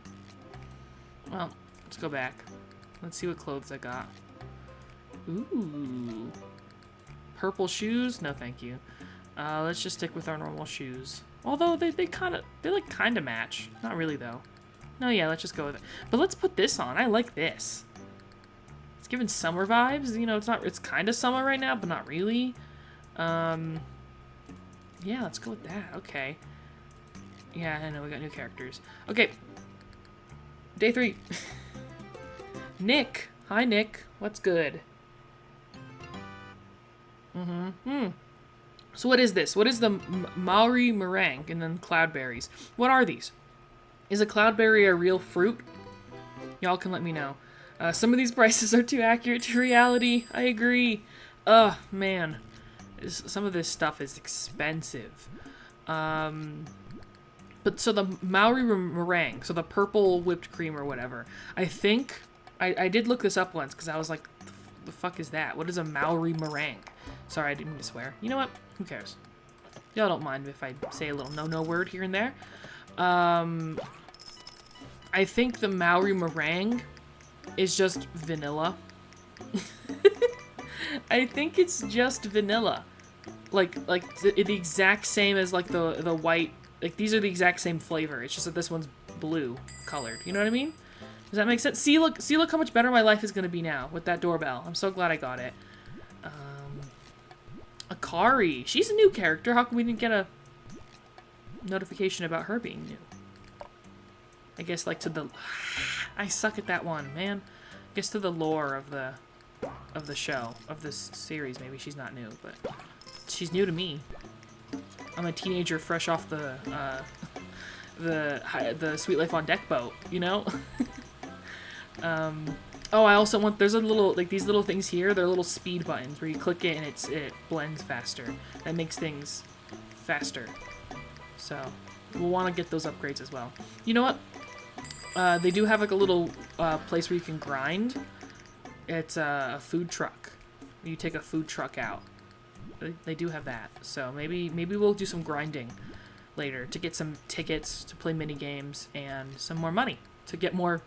Well, let's go back. Let's see what clothes I got. Ooh. Purple shoes? No, thank you. Let's just stick with our normal shoes. Although they kind of match. Not really though. No, yeah, let's just go with it. But let's put this on. I like this. giving summer vibes. You know, it's kind of summer right now, but not really. Yeah, let's go with that. Okay. Yeah, I know we got new characters. Okay. Day 3. Nick. Hi, Nick. What's good? So what is this? What is the Maori meringue and then cloudberries? What are these? Is a cloudberry a real fruit? Y'all can let me know. Some of these prices are too accurate to reality. I agree. Ugh, man. Some of this stuff is expensive. But so the Maori meringue, so the purple whipped cream or whatever, I think, I did look this up once because I was like, the fuck is that? What is a Maori meringue? Sorry, I didn't mean to swear. You know what? Who cares? Y'all don't mind if I say a little no word here and there. I think the Maori meringue is just vanilla. I think it's just vanilla. Like the exact same as like the white, like these are the exact same flavor. It's just that this one's blue colored. You know what I mean? Does that make sense? See look how much better my life is gonna be now with that doorbell. I'm so glad I got it. Akari. She's a new character. How come we didn't get a notification about her being new? I guess like to the I suck at that one, man. I guess to the lore of the show, of this series, maybe she's not new, but she's new to me. I'm a teenager fresh off the Sweet Life on Deck boat, you know? Oh, I also want, there's a little, like these little things here, they're little speed buttons where you click it and it blends faster. That makes things faster. So, we'll want to get those upgrades as well. You know what? They do have like a little place where you can grind. It's a food truck. You take a food truck out. They do have that. So maybe we'll do some grinding later to get some tickets to play mini games and some more money to get more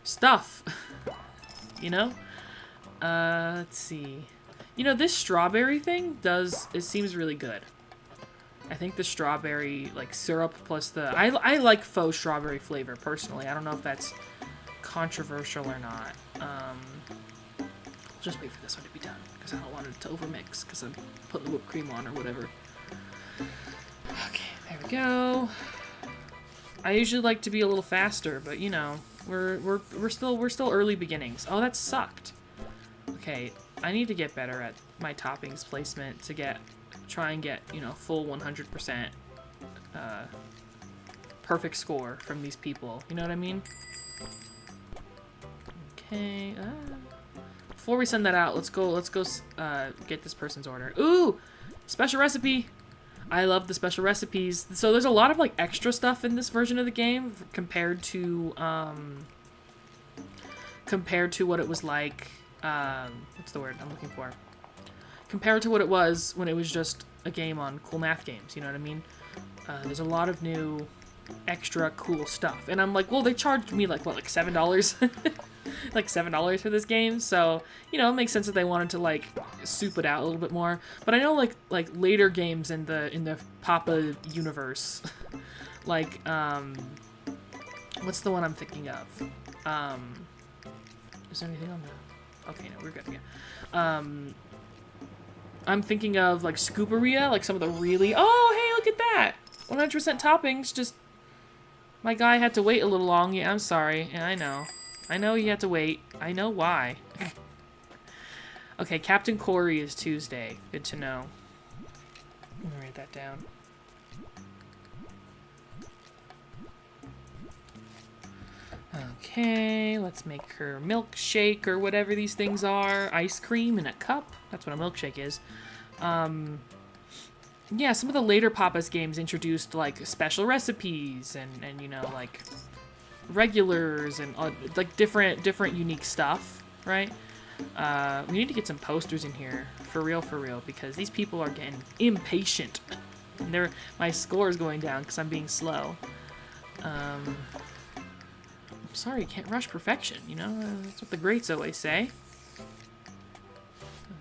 stuff. You know? Let's see. You know, this strawberry thing it seems really good. I think the strawberry, like, syrup plus the... I like faux strawberry flavor, personally. I don't know if that's controversial or not. Just wait for this one to be done, because I don't want it to overmix, because I'm putting the whipped cream on or whatever. Okay, there we go. I usually like to be a little faster, but, you know, we're still early beginnings. Oh, that sucked. Okay, I need to get better at my toppings placement to try and get, you know, full 100% perfect score from these people. You know what I mean? Okay. Before we send that out, let's go get this person's order. Ooh, special recipe. I love the special recipes. So there's a lot of like extra stuff in this version of the game compared to what it was like. What's the word I'm looking for? Compared to what it was when it was just a game on Cool Math Games, you know what I mean? There's a lot of new, extra cool stuff. And I'm like, well, they charged me like, what, like $7? Like $7 for this game, so, you know, it makes sense that they wanted to, like, soup it out a little bit more. But I know, like later games in the Papa universe, like, what's the one I'm thinking of? Is there anything on the... Okay, no, we're good, yeah. I'm thinking of, like, Scooperia, like some of the really... Oh, hey, look at that! 100% toppings, just... My guy had to wait a little long. Yeah, I'm sorry. Yeah, I know. I know he had to wait. I know why. Okay, Captain Corey is Tuesday. Good to know. Let me write that down. Okay, let's make her milkshake or whatever these things are. Ice cream in a cup. That's what a milkshake is. Yeah, some of the later Papa's games introduced, like, special recipes and you know, like, regulars and, like, different unique stuff, right? We need to get some posters in here, for real, because these people are getting impatient. And my score is going down because I'm being slow. I'm sorry, you can't rush perfection, you know? That's what the greats always say.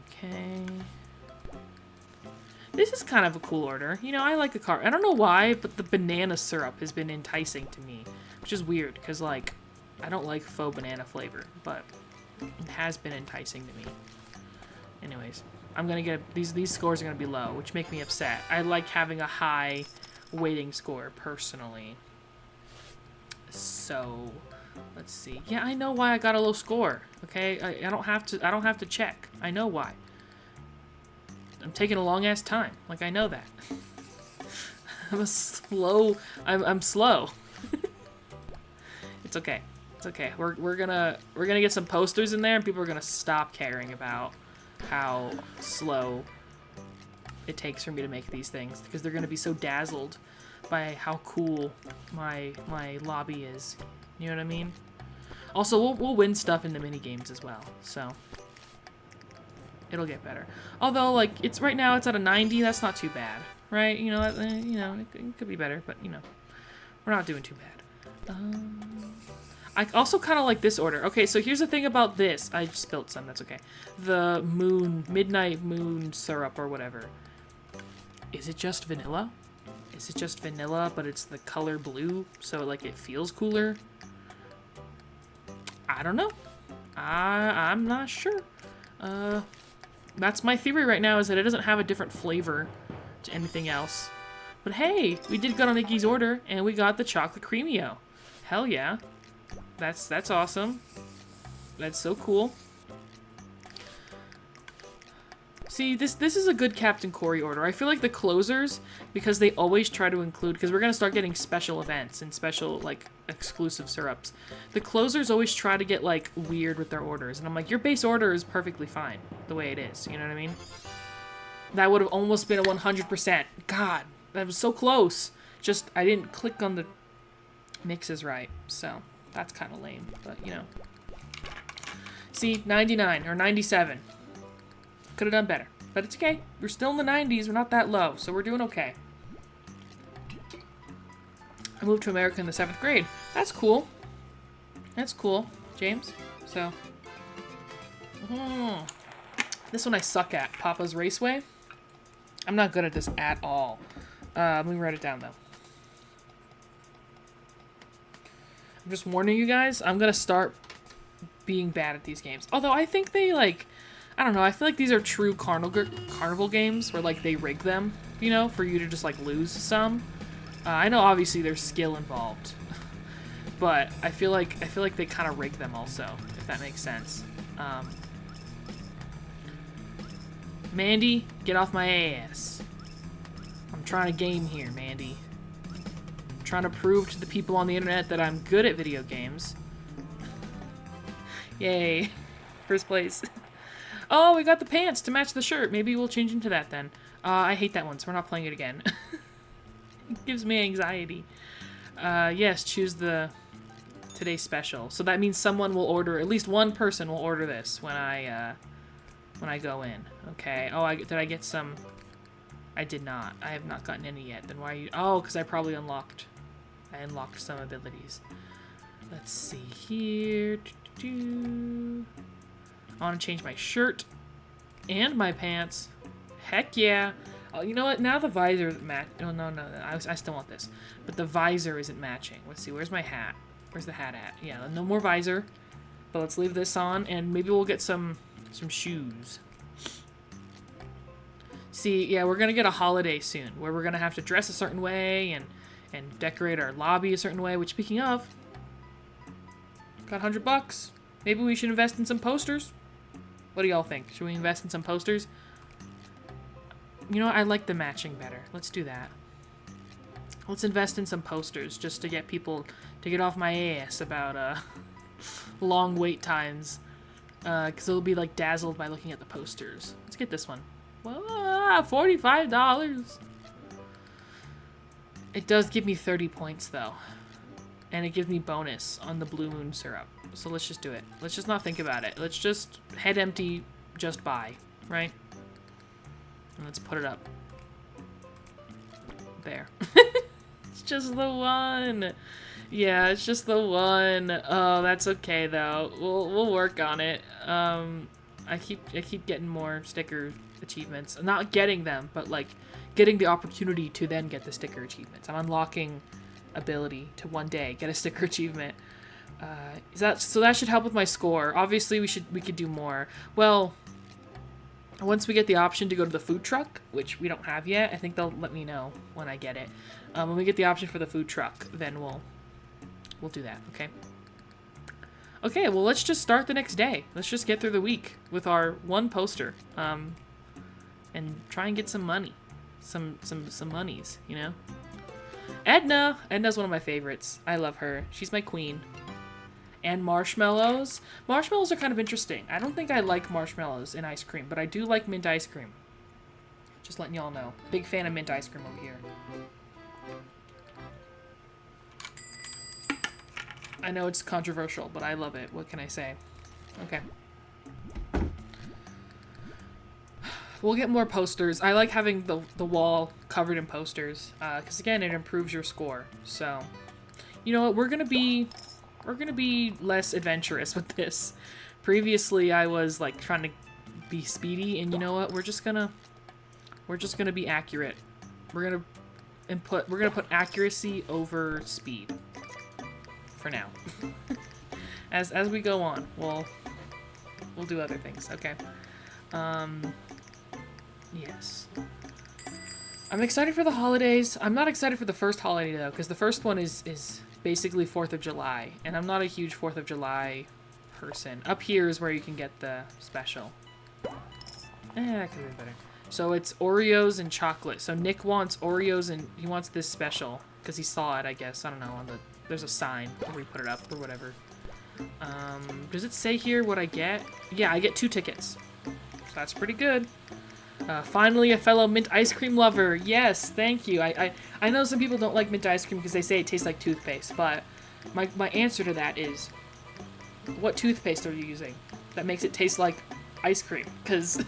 Okay... This is kind of a cool order. You know, I like the car. I don't know why, but the banana syrup has been enticing to me. Which is weird, because, like, I don't like faux banana flavor. But It has been enticing to me. Anyways, I'm gonna get these scores are gonna be low, which make me upset. I like having a high weighting score personally. So let's see. Yeah, I know why I got a low score. Okay, I don't have to check. I know why. I'm taking a long ass time. Like, I know that. I'm slow. It's okay. It's okay. We're gonna get some posters in there, and people are gonna stop caring about how slow it takes for me to make these things, because they're gonna be so dazzled by how cool my lobby is. You know what I mean? Also, we'll win stuff in the mini games as well, so it'll get better. Although, like, it's right now it's at a 90. That's not too bad, right? You know, it could be better, but you know, we're not doing too bad. I also kind of like this order. Okay, so here's the thing about this. I spilled some. That's okay. The midnight moon syrup or whatever. Is it just vanilla? Is it just vanilla, but it's the color blue, so like it feels cooler? I don't know. I'm not sure. That's my theory right now, is that it doesn't have a different flavor to anything else. But hey, we did good on Iggy's order, and we got the chocolate creamio. Hell yeah. That's awesome. That's so cool. See, this is a good Captain Corey order. I feel like the closers, because they always try to include, because we're going to start getting special events and special, like, exclusive syrups. The closers always try to get, like, weird with their orders. And I'm like, your base order is perfectly fine the way it is. You know what I mean? That would have almost been a 100%. God, that was so close. Just, I didn't click on the mixes right. So, that's kind of lame. But, you know. See, 99 or 97. Could have done better, but it's okay. We're still in the 90s. We're not that low, so we're doing okay. I moved to America in the 7th grade. That's cool. That's cool, James. So, this one I suck at. Papa's Raceway. I'm not good at this at all. Let me write it down, though. I'm just warning you guys. I'm going to start being bad at these games. Although I think they, like... I don't know, I feel like these are true carnival games where, like, they rig them, you know, for you to just, like, lose some. I know obviously there's skill involved, but I feel like they kind of rig them also, if that makes sense. Mandy, get off my ass. I'm trying to game here, Mandy. I'm trying to prove to the people on the internet that I'm good at video games. Yay. First place. Oh, we got the pants to match the shirt. Maybe we'll change into that then. I hate that one, so we're not playing it again. It gives me anxiety. Yes, choose the today's special. So that means someone will order, at least one person will order this when I go in. Okay. Oh, did I get some? I did not. I have not gotten any yet. Then why are you? Oh, because I probably unlocked. I unlocked some abilities. Let's see here. I want to change my shirt and my pants. Heck yeah. Oh, you know what? Now the visor isn't no. I still want this. But the visor isn't matching. Let's see. Where's my hat? Where's the hat at? Yeah, no more visor. But let's leave this on, and maybe we'll get some shoes. See, yeah, we're going to get a holiday soon, where we're going to have to dress a certain way and decorate our lobby a certain way, which, speaking of, got $100. Maybe we should invest in some posters. What do y'all think? Should we invest in some posters? You know, I like the matching better. Let's do that. Let's invest in some posters just to get people to get off my ass about long wait times. Because they'll be like dazzled by looking at the posters. Let's get this one. Well, $45. It does give me 30 points though. And it gives me bonus on the Blue Moon syrup. So let's just do it. Let's just not think about it. Let's just head empty, just buy, right? And let's put it up. There. It's just the one. Yeah, it's just the one. Oh, that's okay though. We'll work on it. I keep getting more sticker achievements. I'm not getting them, but like getting the opportunity to then get the sticker achievements. I'm unlocking ability to one day get a sticker achievement. So that should help with my score. Obviously, we could do more. Well, once we get the option to go to the food truck, which we don't have yet, I think they'll let me know when I get it. When we get the option for the food truck, then we'll do that, okay? Okay, well, let's just start the next day. Let's just get through the week with our one poster, and try and get some money. Some monies, you know? Edna! Edna's one of my favorites. I love her. She's my queen. And marshmallows. Marshmallows are kind of interesting. I don't think I like marshmallows in ice cream, but I do like mint ice cream. Just letting y'all know. Big fan of mint ice cream over here. I know it's controversial, but I love it. What can I say? Okay. We'll get more posters. I like having the wall covered in posters, because again, it improves your score. So, you know what? We're gonna be less adventurous with this. Previously, I was like trying to be speedy, and you know what? We're just gonna be accurate. We're gonna put accuracy over speed for now. as we go on, we'll do other things. Okay. Yes. I'm excited for the holidays. I'm not excited for the first holiday though, because the first one is basically 4th of July, and I'm not a huge 4th of July person. Up here is where you can get the special. That could be better. So it's Oreos and chocolate. So Nick wants Oreos and he wants this special because he saw it, I guess. I don't know. There's a sign where we put it up or whatever. Does it say here what I get? Yeah, I get 2 tickets. So that's pretty good. Finally, a fellow mint ice cream lover. Yes, thank you. I know some people don't like mint ice cream because they say it tastes like toothpaste, but my answer to that is, what toothpaste are you using that makes it taste like ice cream? Because,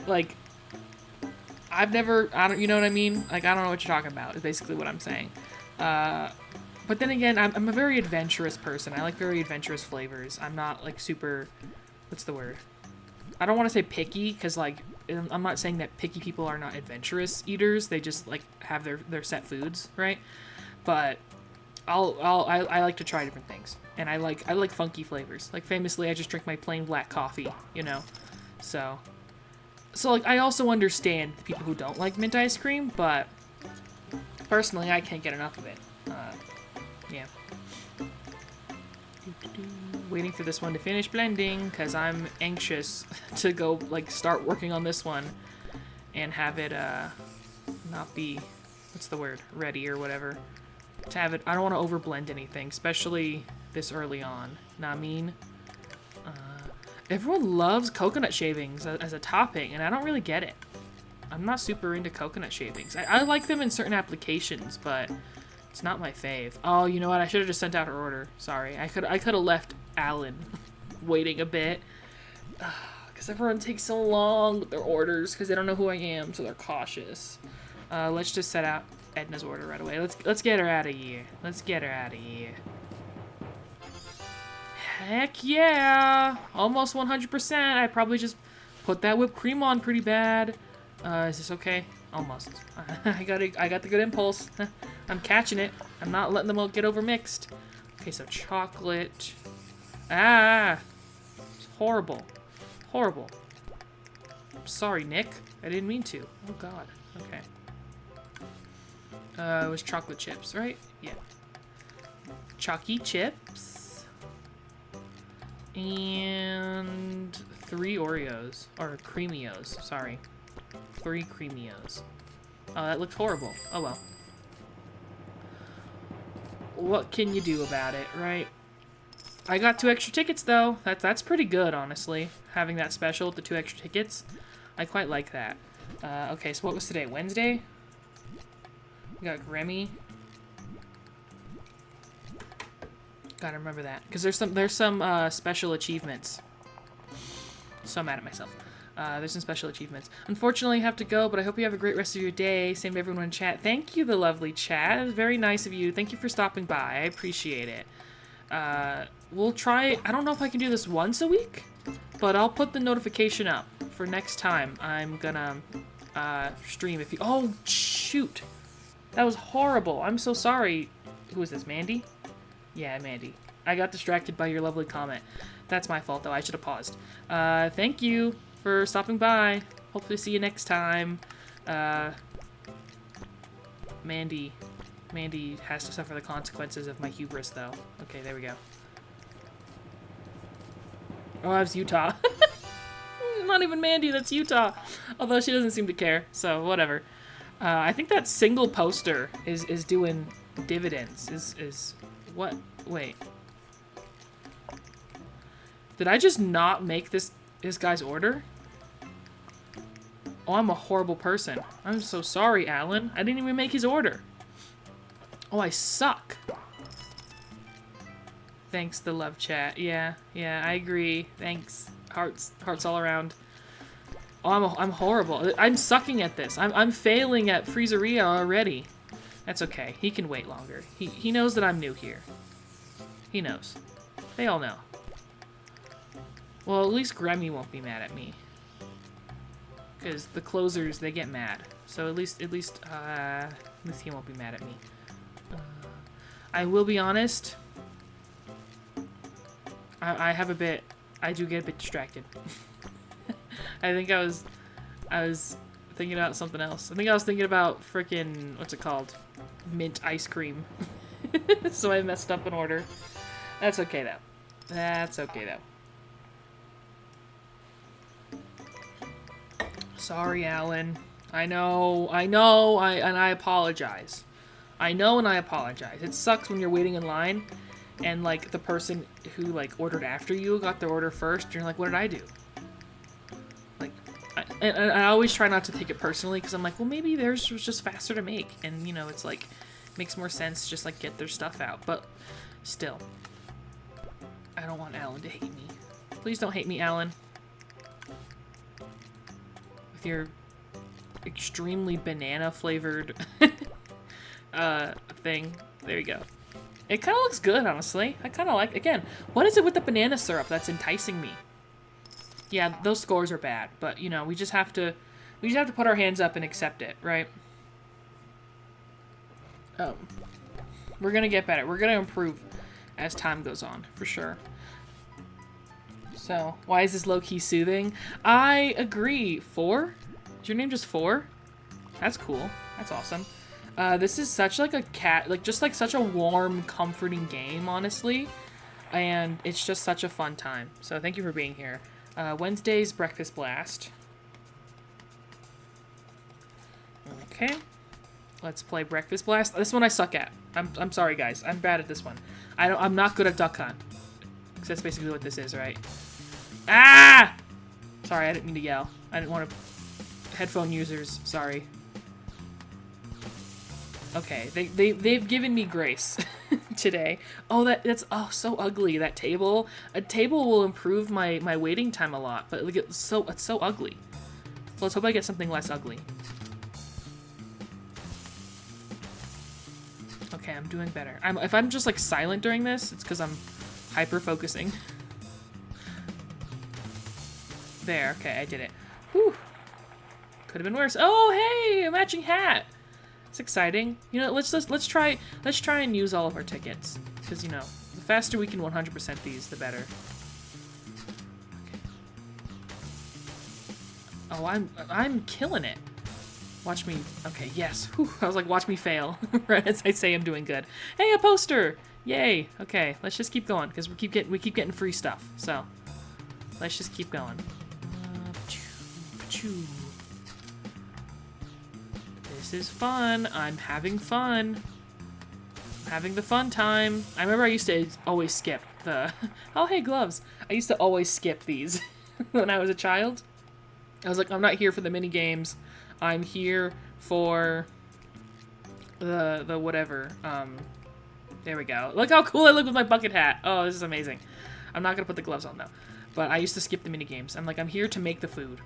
like, you know what I mean? Like, I don't know what you're talking about, is basically what I'm saying. But then again, I'm a very adventurous person. I like very adventurous flavors. I'm not, like, super, what's the word? I don't want to say picky, because, like, I'm not saying that picky people are not adventurous eaters. They just, like, have their set foods, right? But I like to try different things. And I like funky flavors. Like, famously, I just drink my plain black coffee, you know? So like, I also understand the people who don't like mint ice cream, but personally, I can't get enough of it. Yeah. Waiting for this one to finish blending, because I'm anxious to go, like, start working on this one and have it, not be, what's the word, ready or whatever. To have it, I don't want to over-blend anything, especially this early on. Know what I mean? Everyone loves coconut shavings as a topping, and I don't really get it. I'm not super into coconut shavings. I like them in certain applications, but it's not my fave. Oh, you know what? I should have just sent out her order. Sorry. I could have left Alan waiting a bit. Because everyone takes so long with their orders because they don't know who I am, so they're cautious. Let's just set out Edna's order right away. Let's get her out of here. Let's get her out of here. Heck yeah! Almost 100%. I probably just put that whipped cream on pretty bad. Is this okay? Almost. I got the good impulse. I'm catching it. I'm not letting them all get overmixed. Okay, so chocolate. Ah! It's horrible. Horrible. I'm sorry, Nick. I didn't mean to. Oh, God. Okay. It was chocolate chips, right? Yeah. Chalky chips. And 3 Oreos. Or Creamios. Sorry. 3 Creamios. Oh, that looks horrible. Oh, well. What can you do about it, right? I got 2 extra tickets, though. That's pretty good, honestly. Having that special with the 2 extra tickets. I quite like that. Okay, so what was today? Wednesday? We got Grammy. Gotta remember that. Because there's some special achievements. So mad at myself. There's some special achievements. Unfortunately, I have to go, but I hope you have a great rest of your day. Same to everyone in chat. Thank you, the lovely chat. It was very nice of you. Thank you for stopping by. I appreciate it. We'll try... I don't know if I can do this once a week, but I'll put the notification up for next time I'm gonna stream. If you... Oh, shoot. That was horrible. I'm so sorry. Who is this, Mandy? Yeah, Mandy. I got distracted by your lovely comment. That's my fault, though. I should have paused. Thank you for stopping by. Hopefully see you next time. Mandy has to suffer the consequences of my hubris, though. Okay, there we go. Oh, that's Utah. Not even Mandy, that's Utah. Although she doesn't seem to care, so whatever. I think that single poster is doing dividends. Is what? Wait. Did I just not make this guy's order? Oh, I'm a horrible person. I'm so sorry, Alan. I didn't even make his order. Oh, I suck. Thanks, the love chat. Yeah, I agree. Thanks. Hearts all around. Oh, I'm horrible. I'm sucking at this. I'm failing at Freezeria already. That's okay. He can wait longer. He knows that I'm new here. He knows. They all know. Well, at least Grammy won't be mad at me. Because the closers, they get mad. So at least he won't be mad at me. I will be honest. I do get a bit distracted. I think I was thinking about something else. I think I was thinking about frickin', what's it called? Mint ice cream. So I messed up an order. That's okay though. That's okay though. Sorry, Alan. I know, and I apologize. I know and I apologize. It sucks when you're waiting in line and, like, the person who, like, ordered after you got their order first, and you're like, what did I do? Like, I always try not to take it personally, because I'm like, well, maybe theirs was just faster to make, and, you know, it's like, makes more sense to just, like, get their stuff out, but still. I don't want Alan to hate me. Please don't hate me, Alan. With your extremely banana-flavored thing. There you go. It kind of looks good, honestly. I kind of like... Again, what is it with the banana syrup that's enticing me? Yeah, those scores are bad, but, you know, we just have to put our hands up and accept it, right? We're gonna get better. We're gonna improve as time goes on, for sure. So, why is this low-key soothing? I agree. 4? Is your name just 4? That's cool. That's awesome. This is such like a just like such a warm, comforting game, honestly. And it's just such a fun time. So thank you for being here. Wednesday's Breakfast Blast. Okay. Let's play Breakfast Blast. This one I suck at. I'm sorry, guys. I'm bad at this one. I'm not good at Duck Hunt. Because that's basically what this is, right? Ah! Sorry, I didn't mean to yell. I didn't want to... Headphone users, sorry. Okay, they've given me grace today. Oh, that's so ugly, that table. A table will improve my waiting time a lot, but like, it's so ugly. So let's hope I get something less ugly. Okay, I'm doing better. If I'm just like silent during this, it's because I'm hyper-focusing. There, okay, I did it. Whew. Could have been worse. Oh, hey, a matching hat. It's exciting. You know, let's try and use all of our tickets, because, you know, the faster we can 100% these, the better. Okay. Oh, I'm killing it. Watch me. Okay, yes. Whew, I was like, watch me fail right as I say I'm doing good. Hey, a poster. Yay. Okay, let's just keep going because we keep getting free stuff. So let's just keep going. This is fun. I'm having fun. I'm having the fun time. I remember I used to always skip the... Oh, hey, gloves. I used to always skip these when I was a child. I was like, I'm not here for the mini games. I'm here for the whatever. There we go. Look how cool I look with my bucket hat. Oh, this is amazing. I'm not going to put the gloves on, though. But I used to skip the mini games. I'm like, I'm here to make the food.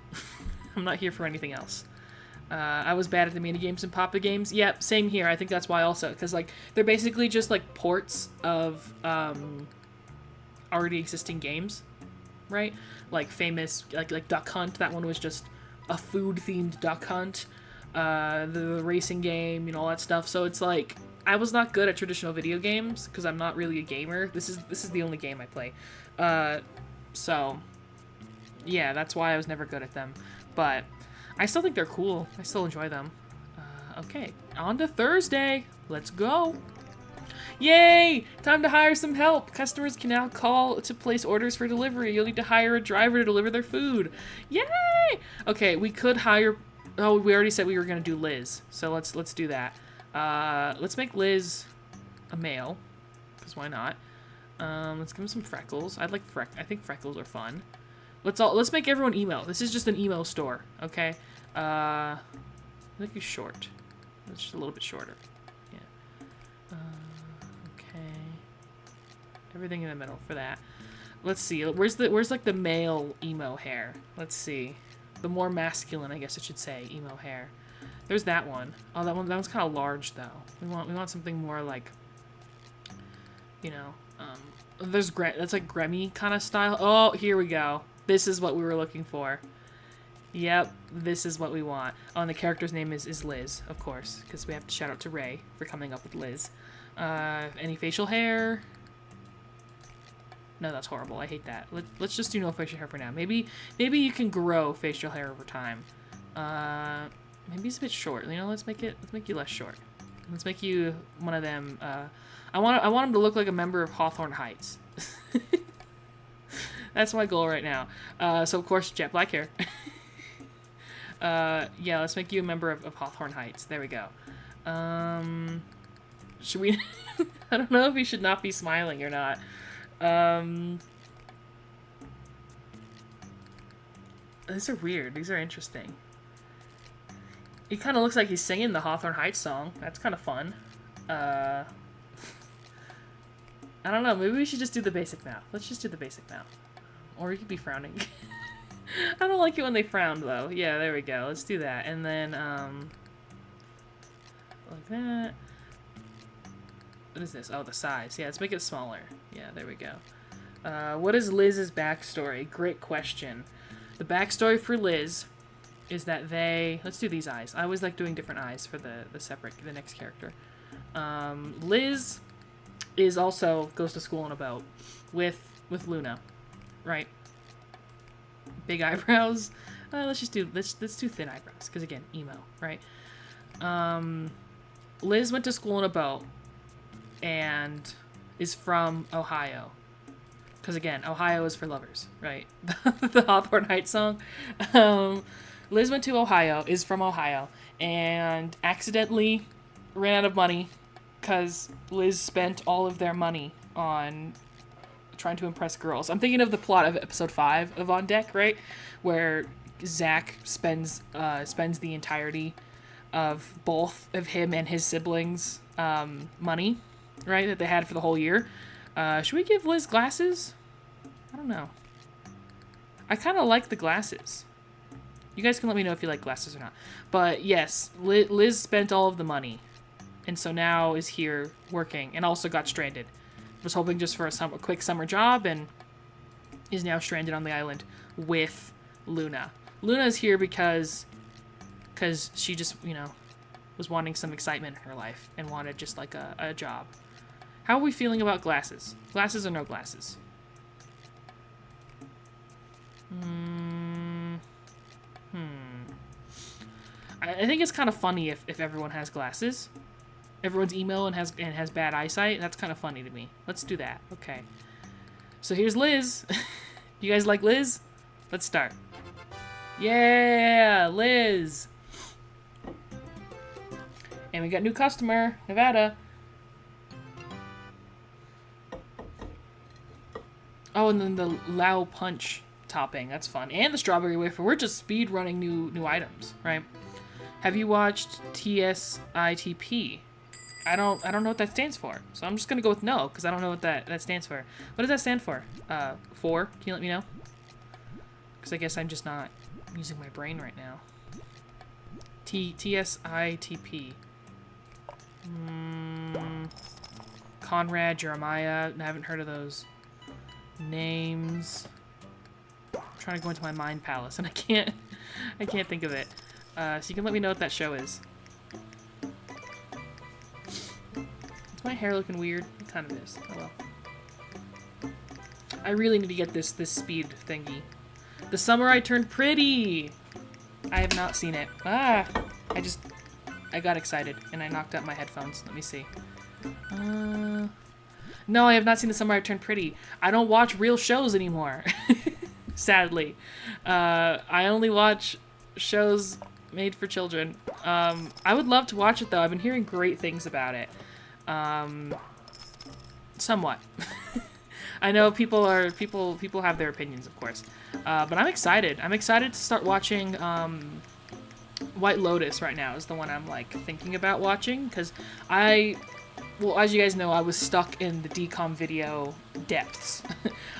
I'm not here for anything else. I was bad at the mini games and Papa games. Yep, same here. I think that's why also. Because, like, they're basically just, like, ports of already existing games. Right? Like, famous, like Duck Hunt. That one was just a food-themed Duck Hunt. The racing game, you know, all that stuff. So it's like, I was not good at traditional video games because I'm not really a gamer. This is the only game I play. So yeah, that's why I was never good at them. But I still think they're cool. I still enjoy them. Okay, on to Thursday. Let's go. Yay! Time to hire some help. Customers can now call to place orders for delivery. You'll need to hire a driver to deliver their food. Yay! Okay, we could hire... Oh, we already said we were going to do Liz. So let's do that. Let's make Liz a male. Because why not? Let's give him some freckles. I think freckles are fun. Let's make everyone emo. This is just an emo store, okay? Make you short. It's just a little bit shorter. Yeah. Okay. Everything in the middle for that. Let's see. Where's like the male emo hair? Let's see. The more masculine, I guess I should say, emo hair. There's that one. Oh, that one's kind of large though. We want something more like, you know, that's like Grammy kind of style. Oh, here we go. This is what we were looking for. Yep, this is what we want. Oh, and the character's name is Liz, of course, because we have to shout out to Ray for coming up with Liz. Any facial hair? No, that's horrible. I hate that. Let's just do no facial hair for now. Maybe you can grow facial hair over time. Maybe it's a bit short. You know, let's make you less short. Let's make you one of them. I want him to look like a member of Hawthorne Heights. That's my goal right now. So of course, jet black hair. Yeah, let's make you a member of Hawthorne Heights. There we go. Should we... I don't know if he should not be smiling or not. These are weird. These are interesting. He kind of looks like he's singing the Hawthorne Heights song. That's kind of fun. I don't know. Maybe we should just do the basic mouth. Let's just do the basic mouth. Or he could be frowning. I don't like it when they frown, though. Yeah, there we go. Let's do that. And then, like that. What is this? Oh, the size. Yeah, let's make it smaller. Yeah, there we go. What is Liz's backstory? Great question. The backstory for Liz is that they... Let's do these eyes. I always like doing different eyes for the next character. Liz is also goes to school on a boat with Luna, right? Big eyebrows. Let's do thin eyebrows because again, emo, right? Liz went to school on a boat and is from Ohio. Because again, Ohio is for lovers, right? The Hawthorne Heights song. Liz went to Ohio, is from Ohio, and accidentally ran out of money because Liz spent all of their money on trying to impress girls. I'm thinking of the plot of episode 5 of On Deck, right? Where Zach spends the entirety of both of him and his siblings' money, right? That they had for the whole year. Should we give Liz glasses? I don't know. I kind of like the glasses. You guys can let me know if you like glasses or not. But yes, Liz spent all of the money. And so now is here working and also got stranded. Was hoping just for a quick summer job and is now stranded on the island with Luna. Luna's here because she just, you know, was wanting some excitement in her life and wanted just like a job. How are we feeling about glasses? Glasses or no glasses? I think it's kind of funny if everyone has glasses. Everyone's emo and has bad eyesight. That's kind of funny to me. Let's do that. Okay. So here's Liz. You guys like Liz? Let's start. Yeah, Liz. And we got new customer, Nevada. Oh, and then the Lao Punch topping. That's fun. And the strawberry wafer. We're just speed running new items, right? Have you watched TSITP? I don't know what that stands for. So I'm just gonna go with no, because I don't know what that stands for. What does that stand for? 4? Can you let me know? Because I guess I'm just not using my brain right now. TSITP. Conrad, Jeremiah. I haven't heard of those names. I'm trying to go into my mind palace and I can't think of it. So you can let me know what that show is. my hair looking weird? It kind of is. Oh well. I really need to get this speed thingy. The Summer I Turned Pretty! I have not seen it. Ah! I got excited and I knocked out my headphones. Let me see. No, I have not seen The Summer I Turned Pretty. I don't watch real shows anymore. Sadly. I only watch shows made for children. I would love to watch it though. I've been hearing great things about it. Somewhat. I know people have their opinions, of course. But I'm excited. I'm excited to start watching White Lotus right now is the one I'm like thinking about watching because well, as you guys know, I was stuck in the DCOM video depths.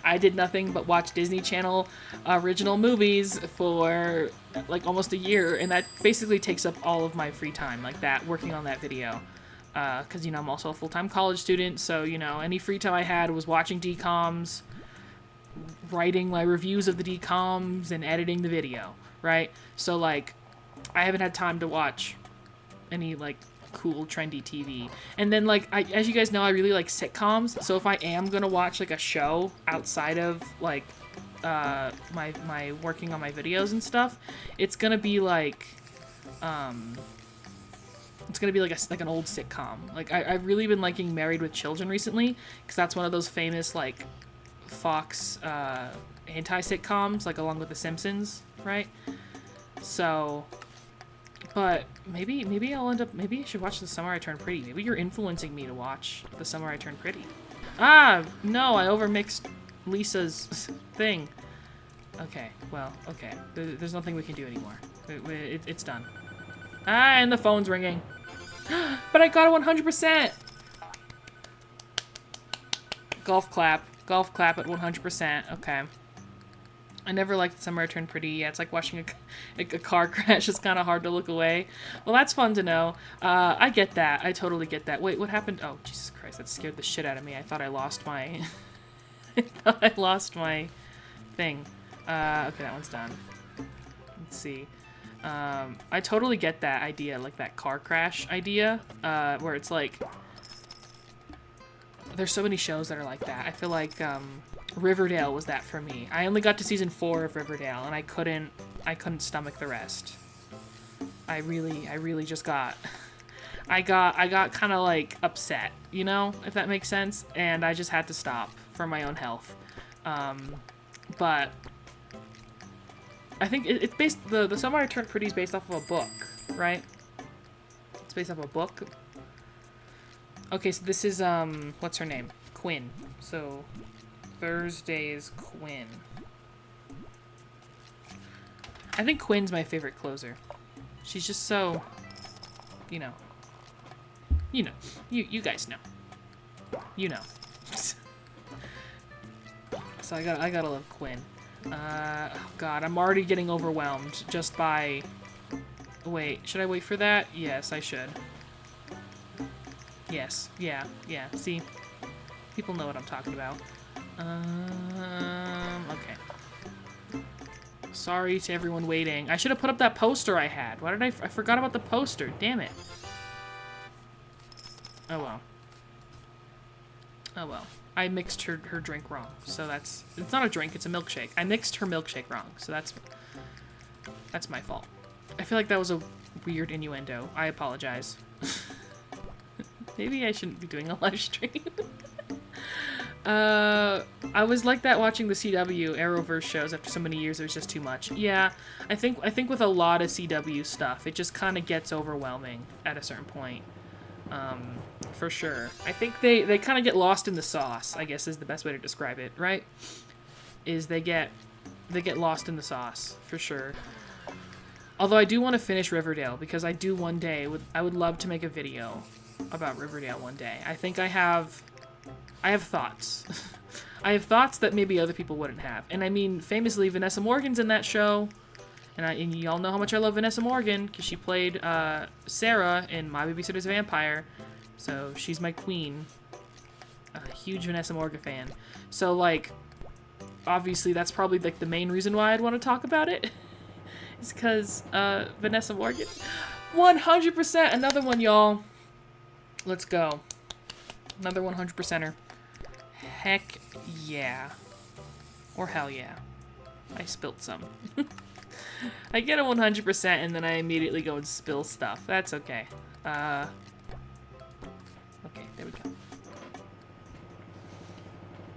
I did nothing but watch Disney Channel original movies for like almost a year, and that basically takes up all of my free time, like that, working on that video. Because, you know, I'm also a full-time college student, so, you know, any free time I had was watching DCOMs, writing my reviews of the DCOMs, and editing the video, right? So, like, I haven't had time to watch any, like, cool, trendy TV. And then, like, as you guys know, I really like sitcoms, so if I am gonna watch, like, a show outside of, like, my working on my videos and stuff, it's gonna be, like, it's gonna be like an old sitcom. Like, I've really been liking Married with Children recently, because that's one of those famous, like, Fox, anti-sitcoms, like, along with The Simpsons, right? So, but maybe I'll end up, maybe I should watch The Summer I Turned Pretty. Maybe you're influencing me to watch The Summer I Turned Pretty. Ah, no, I overmixed Lisa's thing. Okay, well, okay. There's nothing we can do anymore. It's done. Ah, and the phone's ringing. But I got a 100%! Golf clap. Golf clap at 100%. Okay. I never liked Summer I Turned Pretty. Yeah, it's like watching a car crash. It's kind of hard to look away. Well, that's fun to know. I get that. I totally get that. Wait, what happened? Oh, Jesus Christ. That scared the shit out of me. I thought I lost my... I thought I lost my thing. Okay, that one's done. Let's see. I totally get that idea, like that car crash idea, where it's like, there's so many shows that are like that. I feel like, Riverdale was that for me. I only got to season 4 of Riverdale, and I couldn't stomach the rest. I really just got, I got kind of like upset, you know, if that makes sense, and I just had to stop for my own health. But I think it's based, the Summer I Turned Pretty is based off of a book, right? It's based off of a book. Okay, so this is, what's her name? Quinn. So, Thursday's Quinn. I think Quinn's my favorite closer. She's just so, you know. You know. You guys know. You know. So I gotta love Quinn. Oh god, I'm already getting overwhelmed just by... Wait, should I wait for that? Yes, I should. Yes, yeah, see? People know what I'm talking about. Okay. Sorry to everyone waiting. I should have put up that poster I had. Why did I forgot about the poster, damn it. Oh well. Oh well. I mixed her drink wrong, so that's... It's not a drink, it's a milkshake. I mixed her milkshake wrong, so that's my fault. I feel like that was a weird innuendo. I apologize. Maybe I shouldn't be doing a live stream. I was like that watching the CW Arrowverse shows after so many years. It was just too much. Yeah, I think with a lot of CW stuff, it just kind of gets overwhelming at a certain point. For sure. I think they kind of get lost in the sauce, I guess is the best way to describe it, right? Is they get lost in the sauce, for sure. Although I do want to finish Riverdale, because I do one day, I would love to make a video about Riverdale one day. I think I have thoughts. I have thoughts that maybe other people wouldn't have. And I mean, famously, Vanessa Morgan's in that show. And y'all know how much I love Vanessa Morgan, because she played Sarah in My Babysitter's Vampire. So she's my queen. A huge Vanessa Morgan fan. So, like, obviously that's probably, like, the main reason why I'd want to talk about it. Is because Vanessa Morgan. 100%! Another one, y'all. Let's go. Another 100%er. Heck yeah. Or hell yeah. I spilled some. I get a 100% and then I immediately go and spill stuff. That's okay. Okay, there we go.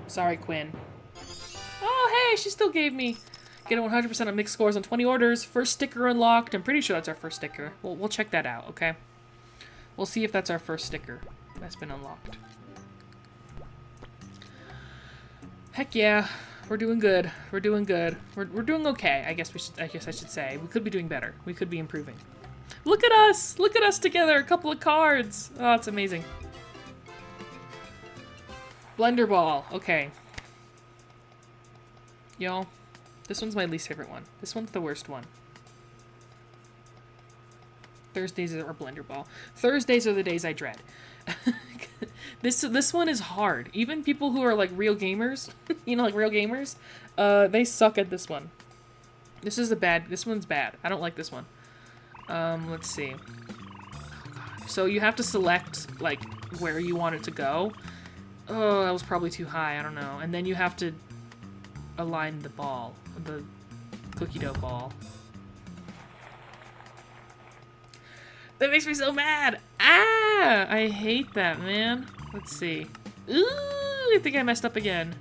Sorry, Quinn. Oh, hey, she still gave me... Get a 100% on mixed scores on 20 orders. First sticker unlocked. I'm pretty sure that's our first sticker. We'll check that out, okay? We'll see if that's our first sticker that's been unlocked. Heck yeah. We're doing good. We're doing good. We're doing okay, I guess I should say. We could be doing better. We could be improving. Look at us! Look at us together! A couple of cards! Oh, it's amazing. Blender ball. Okay. Y'all, this one's my least favorite one. This one's the worst one. Thursdays are blender ball. Thursdays are the days I dread. This one is hard. Even people who are like real gamers, you know, like real gamers, they suck at this one. This one's bad. I don't like this one. Let's see. So you have to select like where you want it to go. Oh, that was probably too high. I don't know. And then you have to align the ball, the cookie dough ball. That makes me so mad. Ah! I hate that, man. Let's see. Ooh, I think I messed up again.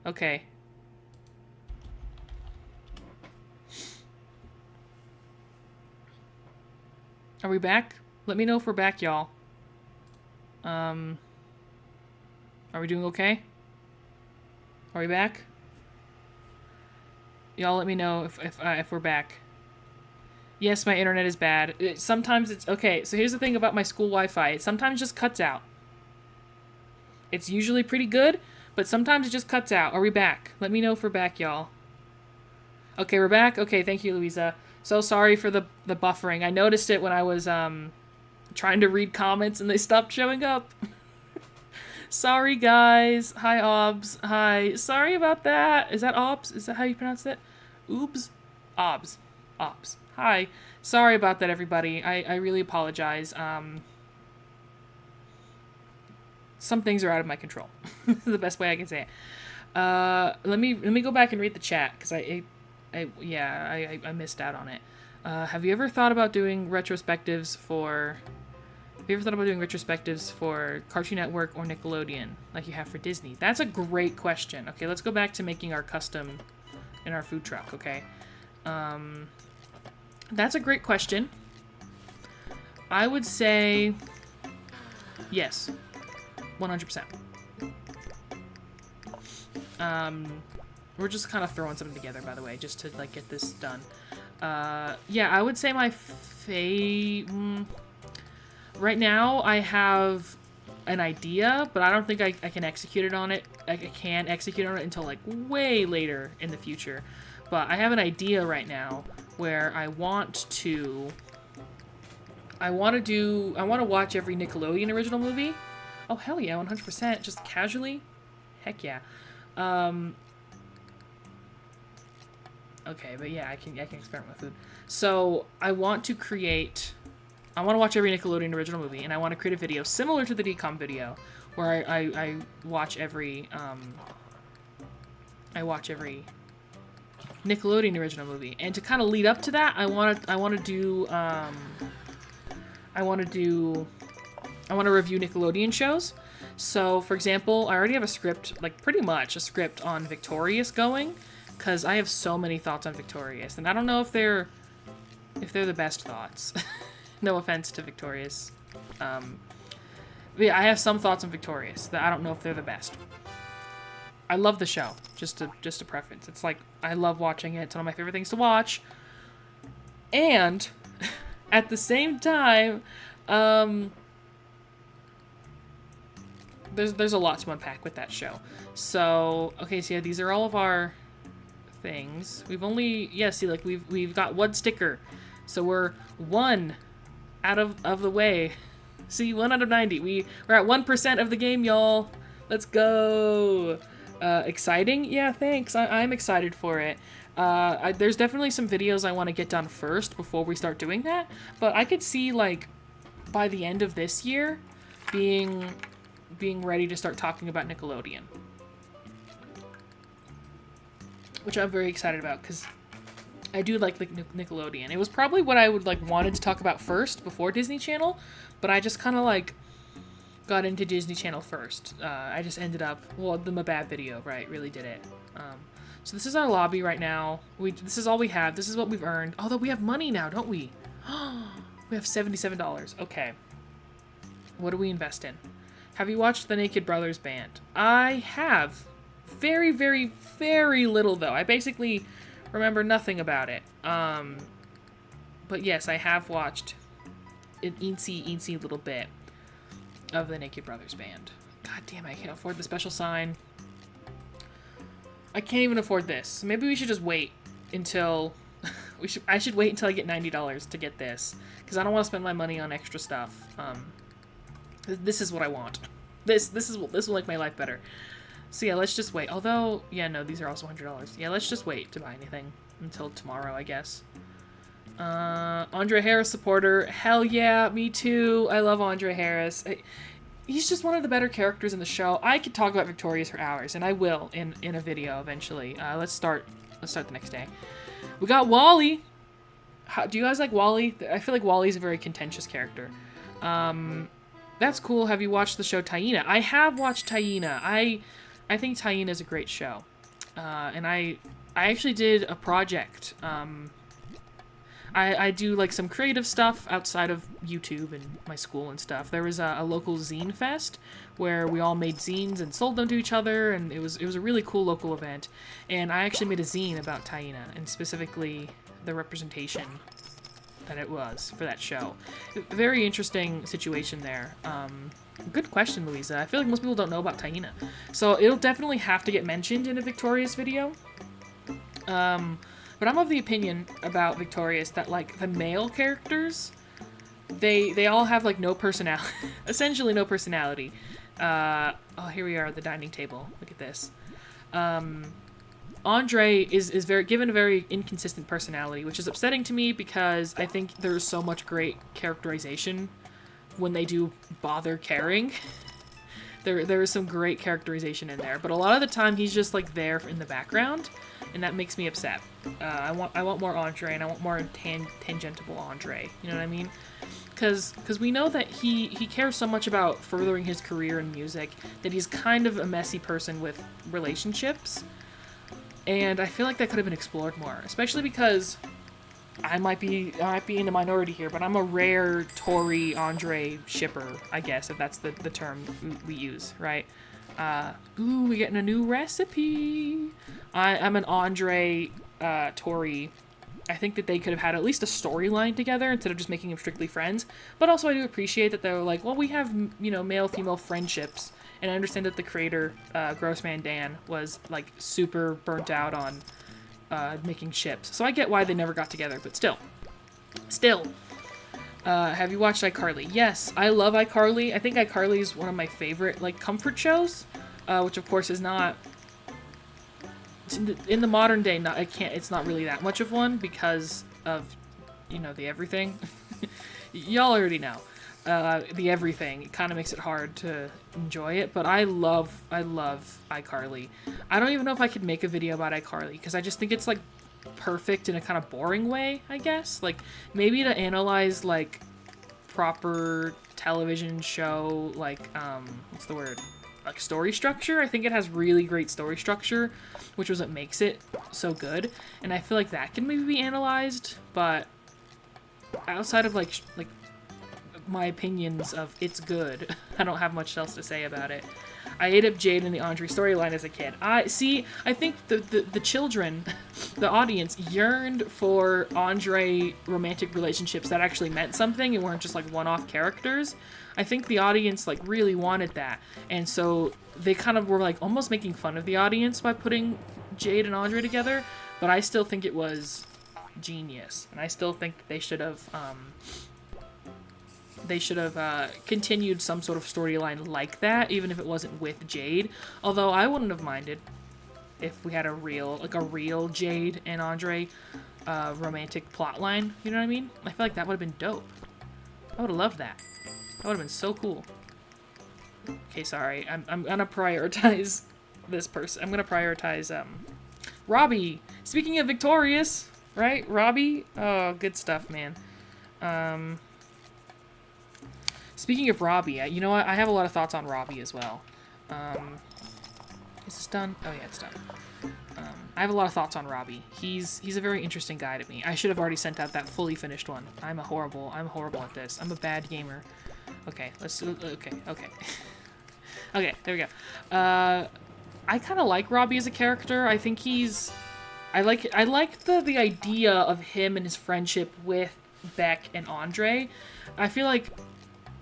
Okay. Are we back? Let me know if we're back, y'all. Are we doing okay? Are we back? Y'all let me know if we're back. Yes, my internet is bad. Sometimes it's... Okay, so here's the thing about my school Wi-Fi. It sometimes just cuts out. It's usually pretty good, but sometimes it just cuts out. Are we back? Let me know if we're back, y'all. Okay, we're back? Okay, thank you, Louisa. So sorry for the buffering. I noticed it when I was trying to read comments and they stopped showing up. Sorry, guys. Hi, Obs. Hi. Sorry about that. Is that Obs? Is that how you pronounce it? Oobs? Obs. Obs. Hi. Sorry about that, everybody. I really apologize. Some things are out of my control. The best way I can say it. Let me go back and read the chat, because I missed out on it. Have you ever thought about doing retrospectives for... Have you ever thought about doing retrospectives for Cartoon Network or Nickelodeon, like you have for Disney? That's a great question. Okay, let's go back to making our custom in our food truck, okay? That's a great question. I would say yes, 100%. We're just kind of throwing something together, by the way, just to like get this done. Yeah, I would say my right now I have an idea, but I don't think I can execute it on it. I can't execute on it until like way later in the future. But I have an idea right now where I want to watch every Nickelodeon original movie. Oh hell yeah, 100%, just casually. Heck yeah. Okay, but yeah, I can experiment with food. So I want to watch every Nickelodeon original movie, and I want to create a video similar to the DCOM video, where I watch every Nickelodeon original movie. And to kind of lead up to that, I want to review Nickelodeon shows. So, for example, I already have a script, like pretty much a script on Victorious going, because I have so many thoughts on Victorious, and I don't know if they're the best thoughts. No offense to Victorious. But yeah, I have some thoughts on Victorious that I don't know if they're the best. I love the show, just a preference. It's like, I love watching it. It's one of my favorite things to watch. And at the same time, there's a lot to unpack with that show. So, okay, so yeah, these are all of our things. We've only, yeah, see, like, we've got one sticker. So we're one out of the way. See, 1 out of 90. We're at 1% of the game, y'all. Let's go. Exciting? Yeah, thanks. I'm excited for it. There's definitely some videos I want to get done first before we start doing that. But I could see, like, by the end of this year, being ready to start talking about Nickelodeon, which I'm very excited about because I do like Nickelodeon. It was probably what I would like wanted to talk about first before Disney Channel, but I just kind of like got into Disney Channel first. I just ended up, well, the Mabab video, right, really did it. So this is our lobby right now. This is all we have. This is what we've earned. Although we have money now, don't we? We have $77. Okay. What do we invest in? Have you watched the Naked Brothers Band? I have. Very, very, very little, though. I basically remember nothing about it. But yes, I have watched an eensy little bit of the Naked Brothers Band. God damn, I can't afford the special sign. I can't even afford this. Maybe we should just wait until... I should wait until I get $90 to get this. Because I don't want to spend my money on extra stuff. This is what I want. This will make my life better. So yeah, let's just wait. Although, yeah, no, these are also $100. Yeah, let's just wait to buy anything until tomorrow, I guess. Andre Harris supporter. Hell yeah, me too. I love Andre Harris. He's just one of the better characters in the show. I could talk about Victorious for hours, and I will in a video eventually. Let's start the next day. We got Wally. Do you guys like Wally? I feel like Wally's a very contentious character. That's cool. Have you watched the show Taina? I have watched Taina. I think Taina is a great show. And I actually did a project. I do like some creative stuff outside of YouTube and my school and stuff. There was a local zine fest where we all made zines and sold them to each other, and it was a really cool local event. And I actually made a zine about Taina, and specifically the representation that it was for that show. Very interesting situation there. Good question, Louisa. I feel like most people don't know about Taina. So it'll definitely have to get mentioned in a Victorious video. But I'm of the opinion about Victorious that, like, the male characters, they all have, like, no personality. Essentially no personality. Oh, here we are at the dining table. Look at this. Andre is given a very inconsistent personality, which is upsetting to me because I think there's so much great characterization when they do bother caring. There is some great characterization in there, but a lot of the time he's just like there in the background, and that makes me upset. I want more Andre, and I want more tangential Andre. You know what I mean? Because we know that he cares so much about furthering his career in music that he's kind of a messy person with relationships, and I feel like that could have been explored more, especially because I might be in the minority here, but I'm a rare Tori Andre shipper, I guess, if that's the term we use, right? Ooh, we're getting a new recipe. I'm an Andre Tori. I think that they could have had at least a storyline together instead of just making them strictly friends. But also I do appreciate that they were like, well, we have, you know, male-female friendships. And I understand that the creator, Grossman Dan, was like super burnt out on making ships. So I get why they never got together, but still. Have you watched iCarly? Yes, I love iCarly. I think iCarly is one of my favorite, like, comfort shows, which of course is not, in the modern day, it's not really that much of one because of, you know, the everything. Y'all already know. The everything. It kind of makes it hard to enjoy it, but I love iCarly. I don't even know if I could make a video about iCarly, because I just think it's, like, perfect in a kind of boring way, I guess. Like, maybe to analyze, like, proper television show, like, what's the word? Like, story structure. I think it has really great story structure, which was what makes it so good, and I feel like that can maybe be analyzed, but outside of, like my opinions of it's good, I don't have much else to say about it. I ate up Jade in the Andre storyline as a kid. I think the children, the audience, yearned for Andre romantic relationships that actually meant something and weren't just like one-off characters. I think the audience like really wanted that, and so they kind of were like almost making fun of the audience by putting Jade and Andre together, but I still think it was genius, and I still think that they should have continued some sort of storyline like that, even if it wasn't with Jade. Although I wouldn't have minded if we had a real Jade and Andre romantic plotline. You know what I mean? I feel like that would have been dope. I would have loved that. That would have been so cool. Okay, sorry. I'm gonna prioritize this person. I'm gonna prioritize Robbie. Speaking of victorious, right? Robbie. Oh, good stuff, man. Speaking of Robbie, you know what? I have a lot of thoughts on Robbie as well. Is this done? Oh yeah, it's done. I have a lot of thoughts on Robbie. He's a very interesting guy to me. I should have already sent out that fully finished one. I'm horrible at this. I'm a bad gamer. Okay, okay. Okay, there we go. I kind of like Robbie as a character. I think I like the idea of him and his friendship with Beck and Andre. I feel like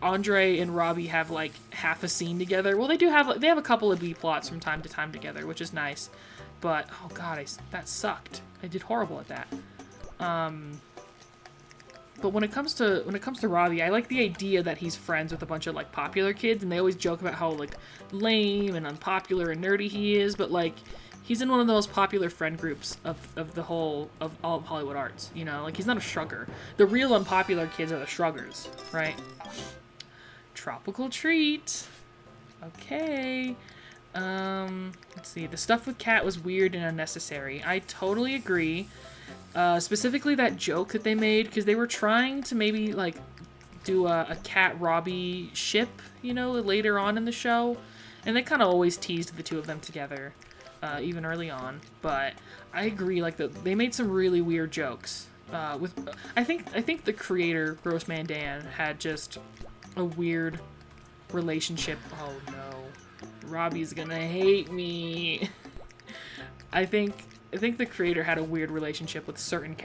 Andre and Robbie have like half a scene together. Well, they have a couple of B plots from time to time together, which is nice. But oh god, that sucked. I did horrible at that. But when it comes to Robbie, I like the idea that he's friends with a bunch of like popular kids, and they always joke about how like lame and unpopular and nerdy he is. But like, he's in one of the most popular friend groups of all of Hollywood arts. You know, like he's not a shrugger. The real unpopular kids are the shruggers, right? Tropical treat. Okay. Let's see. The stuff with Cat was weird and unnecessary. I totally agree. Specifically that joke that they made, because they were trying to maybe, like, do a Cat-Robbie ship, you know, later on in the show. And they kind of always teased the two of them together, even early on. But I agree, like, they made some really weird jokes. I think the creator, Grossman Dan, had just a weird relationship. Oh no. Robbie's gonna hate me. I think the creator had a weird relationship with certain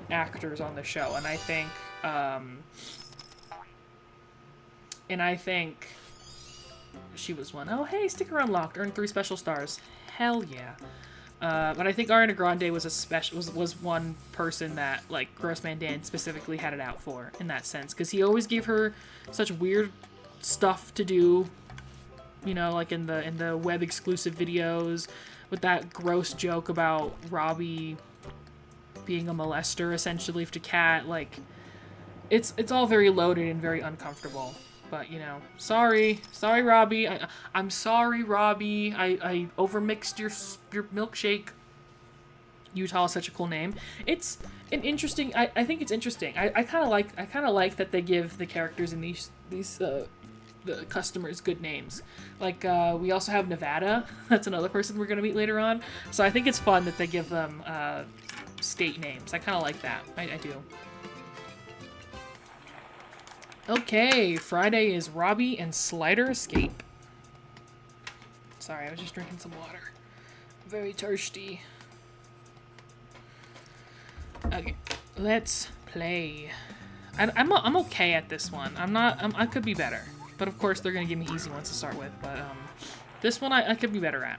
actors on the show, and I think she was one. Oh hey, sticker unlocked, earned 3 special stars. Hell yeah. But I think Ariana Grande was one person that like Grossman Dan specifically had it out for in that sense, because he always gave her such weird stuff to do. You know, like in the web exclusive videos, with that gross joke about Robbie being a molester essentially to Cat. Like, it's all very loaded and very uncomfortable. But you know, sorry Robbie. I'm sorry, Robbie. I overmixed your milkshake. Utah is such a cool name. It's an interesting. I think it's interesting. I kind of like that they give the characters in these the customers good names. Like, we also have Nevada. That's another person we're going to meet later on. So I think it's fun that they give them state names. I kind of like that. I do. Okay, Friday is Robbie and Slider Escape. Sorry, I was just drinking some water. Very thirsty. Okay, let's play. I'm okay at this one. I could be better. But of course, they're going to give me easy ones to start with. But this one I could be better at.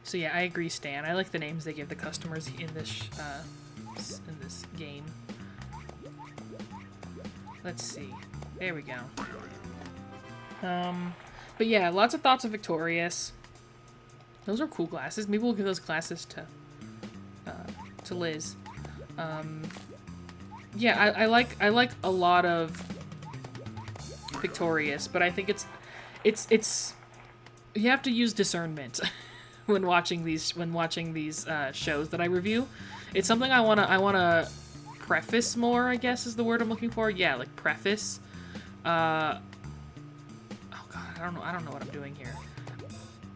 So yeah, I agree, Stan. I like the names they give the customers in this game. Let's see. There we go. But yeah, lots of thoughts of Victorious. Those are cool glasses. Maybe we'll give those glasses to Liz. Yeah, I like a lot of Victorious, but I think it's you have to use discernment when watching these shows that I review. It's something I wanna preface more, I guess is the word I'm looking for. Yeah, like preface. Oh god, I don't know what I'm doing here.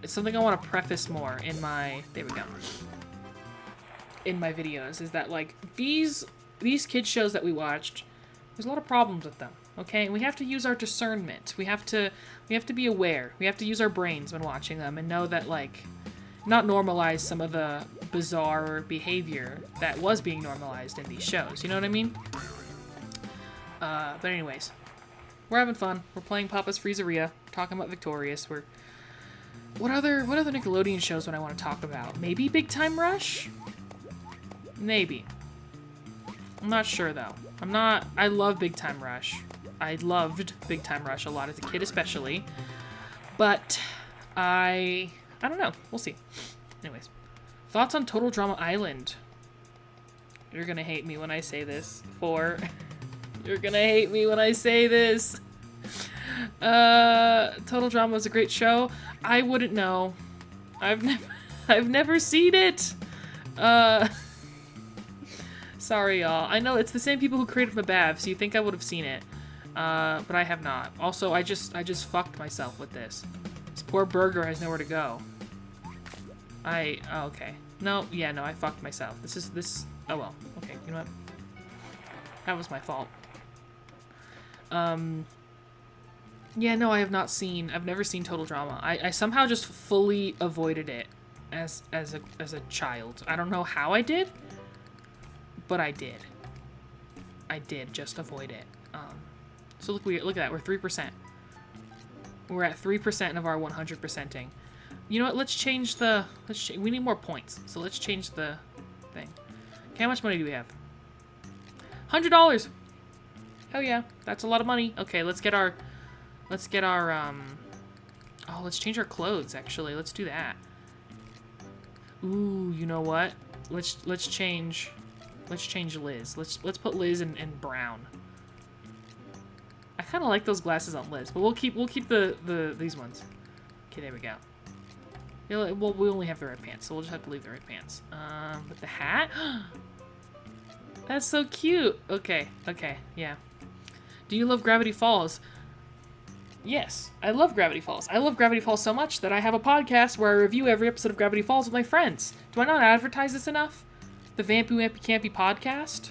It's something I want to preface more in my in my videos, is that like these kids shows that we watched, there's a lot of problems with them. Okay, and we have to use our discernment. We have to be aware. We have to use our brains when watching them and know that, like, not normalize some of the bizarre behavior that was being normalized in these shows. You know what I mean? But anyways, we're having fun. We're playing Papa's Freezeria, talking about Victorious. What other Nickelodeon shows would I want to talk about? Maybe Big Time Rush? Maybe. I'm not sure though. I love Big Time Rush. I loved Big Time Rush a lot as a kid especially. But I don't know. We'll see. Anyways. Thoughts on Total Drama Island? You're gonna hate me when I say this. You're gonna hate me when I say this. Total Drama is a great show. I wouldn't know. I've never seen it. Sorry, y'all. I know it's the same people who created Mabav, so you think I would have seen it. But I have not. Also, I just fucked myself with this. This poor burger has nowhere to go. Oh, okay. No, yeah, no, I fucked myself. Oh well. Okay, you know what? That was my fault. Yeah, no, I've never seen Total Drama. I somehow just fully avoided it as a child. I don't know how I did, but I did. I did just avoid it. So look at that. We're 3%. We're at 3% of our 100%ing. You know what? Let's change the. We need more points, so let's change the thing. Okay, how much money do we have? $100. Hell yeah, that's a lot of money. Okay, let's get our. Oh, let's change our clothes. Actually, let's do that. Ooh, you know what? Let's change Liz. Let's put Liz in brown. I kind of like those glasses on Liz, but we'll keep these ones. Okay, there we go. Well, we only have the red pants, so we'll just have to leave the red pants. With the hat? That's so cute. Okay, yeah. Do you love Gravity Falls? Yes, I love Gravity Falls. I love Gravity Falls so much that I have a podcast where I review every episode of Gravity Falls with my friends. Do I not advertise this enough? The Vampy Wampy Campy podcast?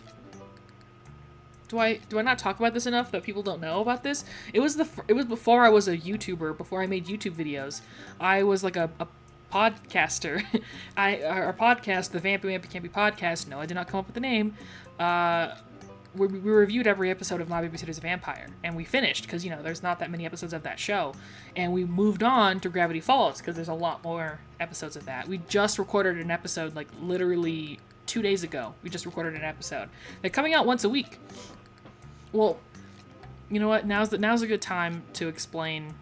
Do I not talk about this enough that people don't know about this? It was before I was a YouTuber, before I made YouTube videos. I was like a podcaster. Our podcast, the Vampy Wampy Campy podcast, no, I did not come up with the name. We reviewed every episode of My Babysitter's a Vampire, and we finished, because, there's not that many episodes of that show, and we moved on to Gravity Falls, because there's a lot more episodes of that. We just recorded an episode, like, literally 2 days ago. We just recorded an episode. They're coming out once a week. Well, you know what, now's a good time to explain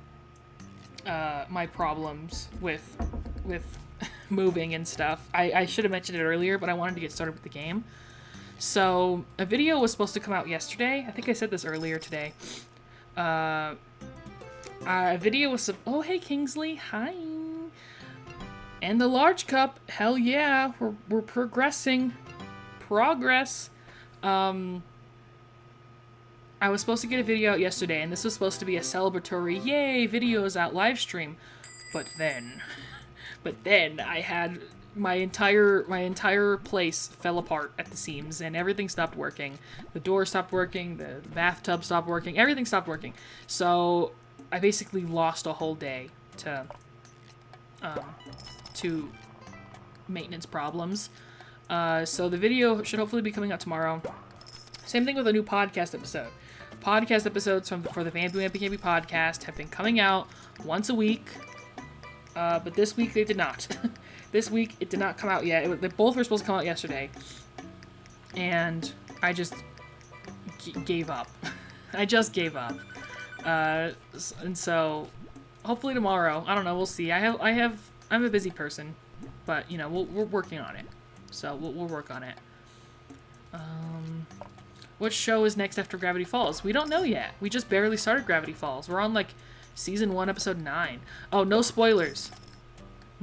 my problems with moving and stuff. I should have mentioned it earlier, but I wanted to get started with the game. So, a video was supposed to come out yesterday. I think I said this earlier today. A video was... Oh, hey, Kingsley. Hi. And the large cup. Hell yeah. We're progressing. Progress. I was supposed to get a video out yesterday, and this was supposed to be a celebratory, yay, videos out live stream. But then I had... My entire place fell apart at the seams, and everything stopped working. The door stopped working, the bathtub stopped working, everything stopped working. So I basically lost a whole day to maintenance problems. So the video should hopefully be coming out tomorrow. Same thing with a new podcast episode. Podcast episodes for the Vampy Wampy Campy podcast have been coming out once a week, but this week they did not. This week, it did not come out yet. They both were supposed to come out yesterday. And I just gave up. I just gave up. And so, hopefully tomorrow. I don't know. We'll see. I'm a busy person. But, we're working on it. So, we'll work on it. What show is next after Gravity Falls? We don't know yet. We just barely started Gravity Falls. We're on, Season 1, Episode 9. Oh, no spoilers.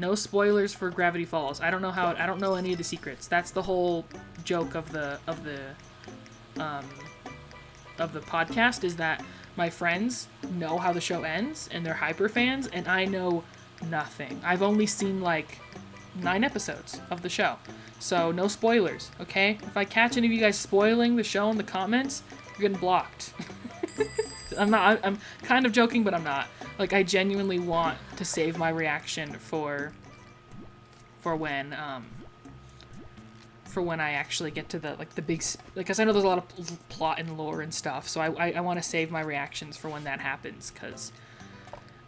No spoilers for Gravity Falls. I don't know any of the secrets. That's the whole joke of the podcast, is that my friends know how the show ends and they're hyper fans, and I know nothing. I've only seen 9 episodes of the show. So no spoilers, okay? If I catch any of you guys spoiling the show in the comments, you're getting blocked. I'm kind of joking, but I'm not. I genuinely want to save my reaction for when I actually get to the big, because I know there's a lot of plot and lore and stuff, so I want to save my reactions for when that happens, because,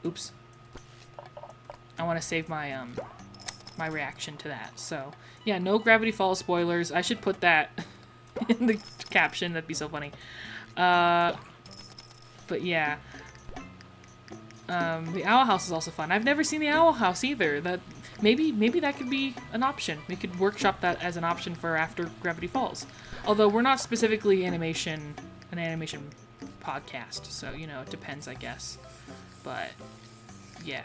oops, I want to save my my reaction to that. So yeah, no Gravity Falls spoilers. I should put that in the caption. That'd be so funny. But yeah. The Owl House is also fun. I've never seen the Owl House either. That maybe that could be an option. We could workshop that as an option for after Gravity Falls. Although we're not specifically an animation podcast, so it depends, I guess. But yeah.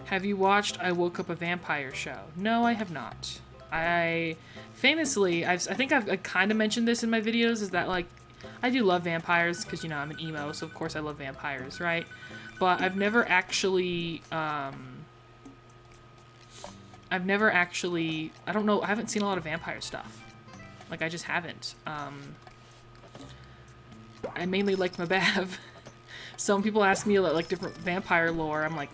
Have you watched I Woke Up a Vampire Show? No, I have not. I famously, I think I've kind of mentioned this in my videos, is that like, I do love vampires because, you know, I'm an emo, so of course I love vampires, right? But I've never actually, I don't know, I haven't seen a lot of vampire stuff. Like, I just haven't. I mainly like Mabav. Some people ask me like different vampire lore. I'm like,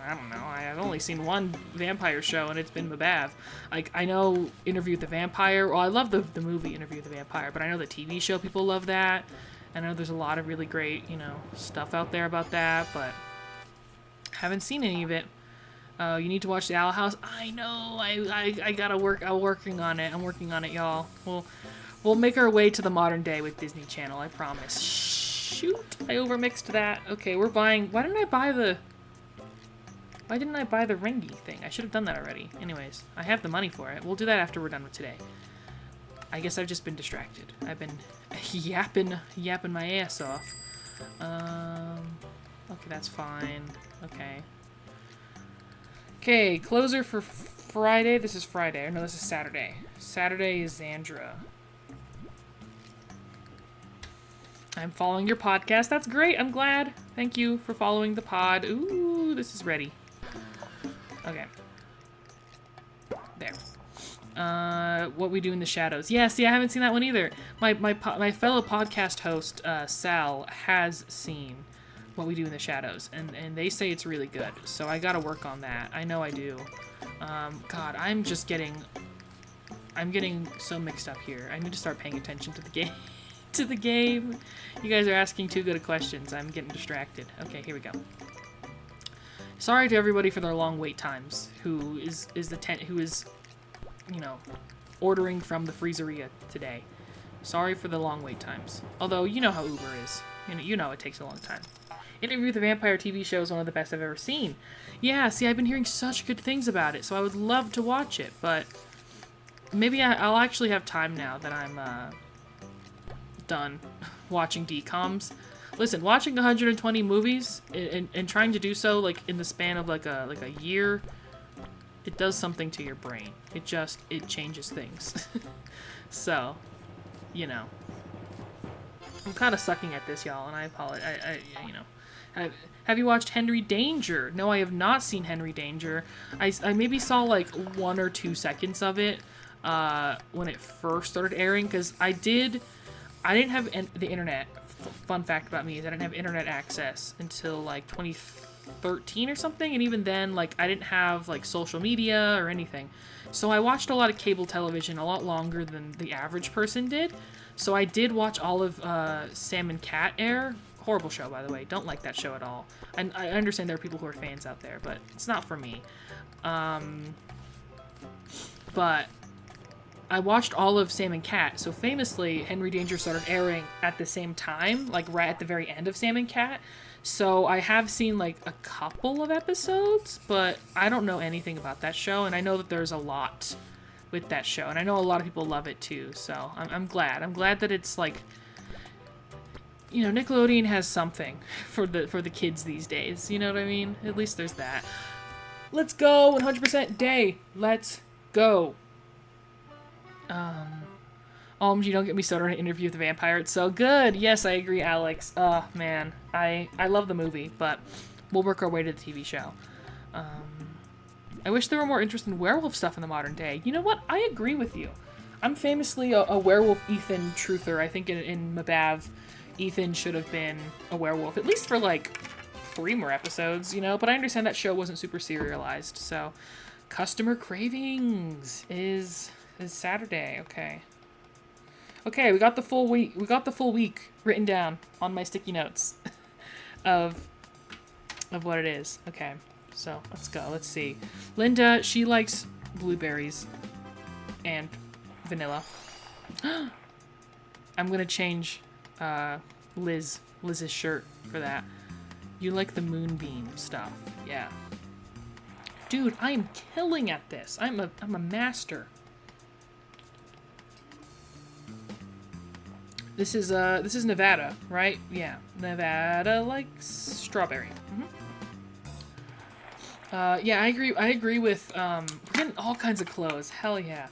I don't know. I've only seen one vampire show, and it's been Mabav. Like, I know Interview with the Vampire. Well, I love the movie Interview with the Vampire, but I know the TV show, people love that. I know there's a lot of really great, you know, stuff out there about that, but haven't seen any of it. You need to watch The Owl House. I know. I gotta work. I'm working on it. I'm working on it, y'all. We'll make our way to the modern day with Disney Channel. I promise. Shoot! I overmixed that. Okay, we're buying. Why didn't I buy the ringy thing? I should have done that already. Anyways, I have the money for it. We'll do that after we're done with today. I guess I've just been distracted. I've been yapping my ass off. Okay, that's fine. Okay. Okay, closer for Friday. This is Friday. Or no, this is Saturday. Saturday is Xandra. I'm following your podcast. That's great. I'm glad. Thank you for following the pod. Ooh, this is ready. Okay. There. What We Do in the Shadows. Yeah, see, I haven't seen that one either. My fellow podcast host, Sal, has seen What We Do in the Shadows, and they say it's really good. So I gotta work on that. I know I do. God, I'm getting so mixed up here. I need to start paying attention to the game. To the game. You guys are asking too good of questions. I'm getting distracted. Okay, here we go. Sorry to everybody for their long wait times. Who is you know, ordering from the Freezeria today. Sorry for the long wait times. Although you know how Uber is. You know it takes a long time. Interview with the Vampire TV show is one of the best I've ever seen. Yeah, see, I've been hearing such good things about it, so I would love to watch it, but maybe I'll actually have time now that I'm done watching DComs. Listen, watching 120 movies and trying to do so like in the span of like a year, it does something to your brain. It changes things. So, you know, I'm kind of sucking at this, y'all, and I apologize. You know, have you watched Henry Danger? No, I have not seen Henry Danger. I maybe saw like 1 or 2 seconds of it when it first started airing, because I didn't have the internet. Fun fact about me is I didn't have internet access until like 2013 or something, and even then, like, I didn't have like social media or anything. So I watched a lot of cable television a lot longer than the average person did. So I did watch all of Sam and Cat air. Horrible show, by the way. Don't like that show at all. I understand there are people who are fans out there, but it's not for me. But I watched all of Sam and Cat. So famously, Henry Danger started airing at the same time, like right at the very end of Sam and Cat. So I have seen like a couple of episodes, but I don't know anything about that show, and I know that there's a lot with that show, and I know a lot of people love it too. So I'm glad. I'm glad that it's like, you know, Nickelodeon has something for the kids these days. You know what I mean? At least there's that. Let's go 100% day. Let's go. You don't get me started on an Interview with the Vampire. It's so good. Yes, I agree, Alex. Oh, man. I love the movie, but we'll work our way to the TV show. I wish there were more interest in werewolf stuff in the modern day. You know what? I agree with you. I'm famously a werewolf Ethan truther. I think in Mabav, Ethan should have been a werewolf, at least for like 3 more episodes, you know? But I understand that show wasn't super serialized, so Customer Cravings is Saturday. Okay, we got the full week. We got the full week written down on my sticky notes of what it is. Okay, so let's go. Let's see. Linda, she likes blueberries and vanilla. I'm gonna change Liz's shirt for that. You like the moonbeam stuff, yeah. Dude, I am killing at this. I'm a master. This is Nevada, right? Yeah, Nevada likes strawberry. Yeah, I agree. I agree with we're getting all kinds of clothes. Hell yeah.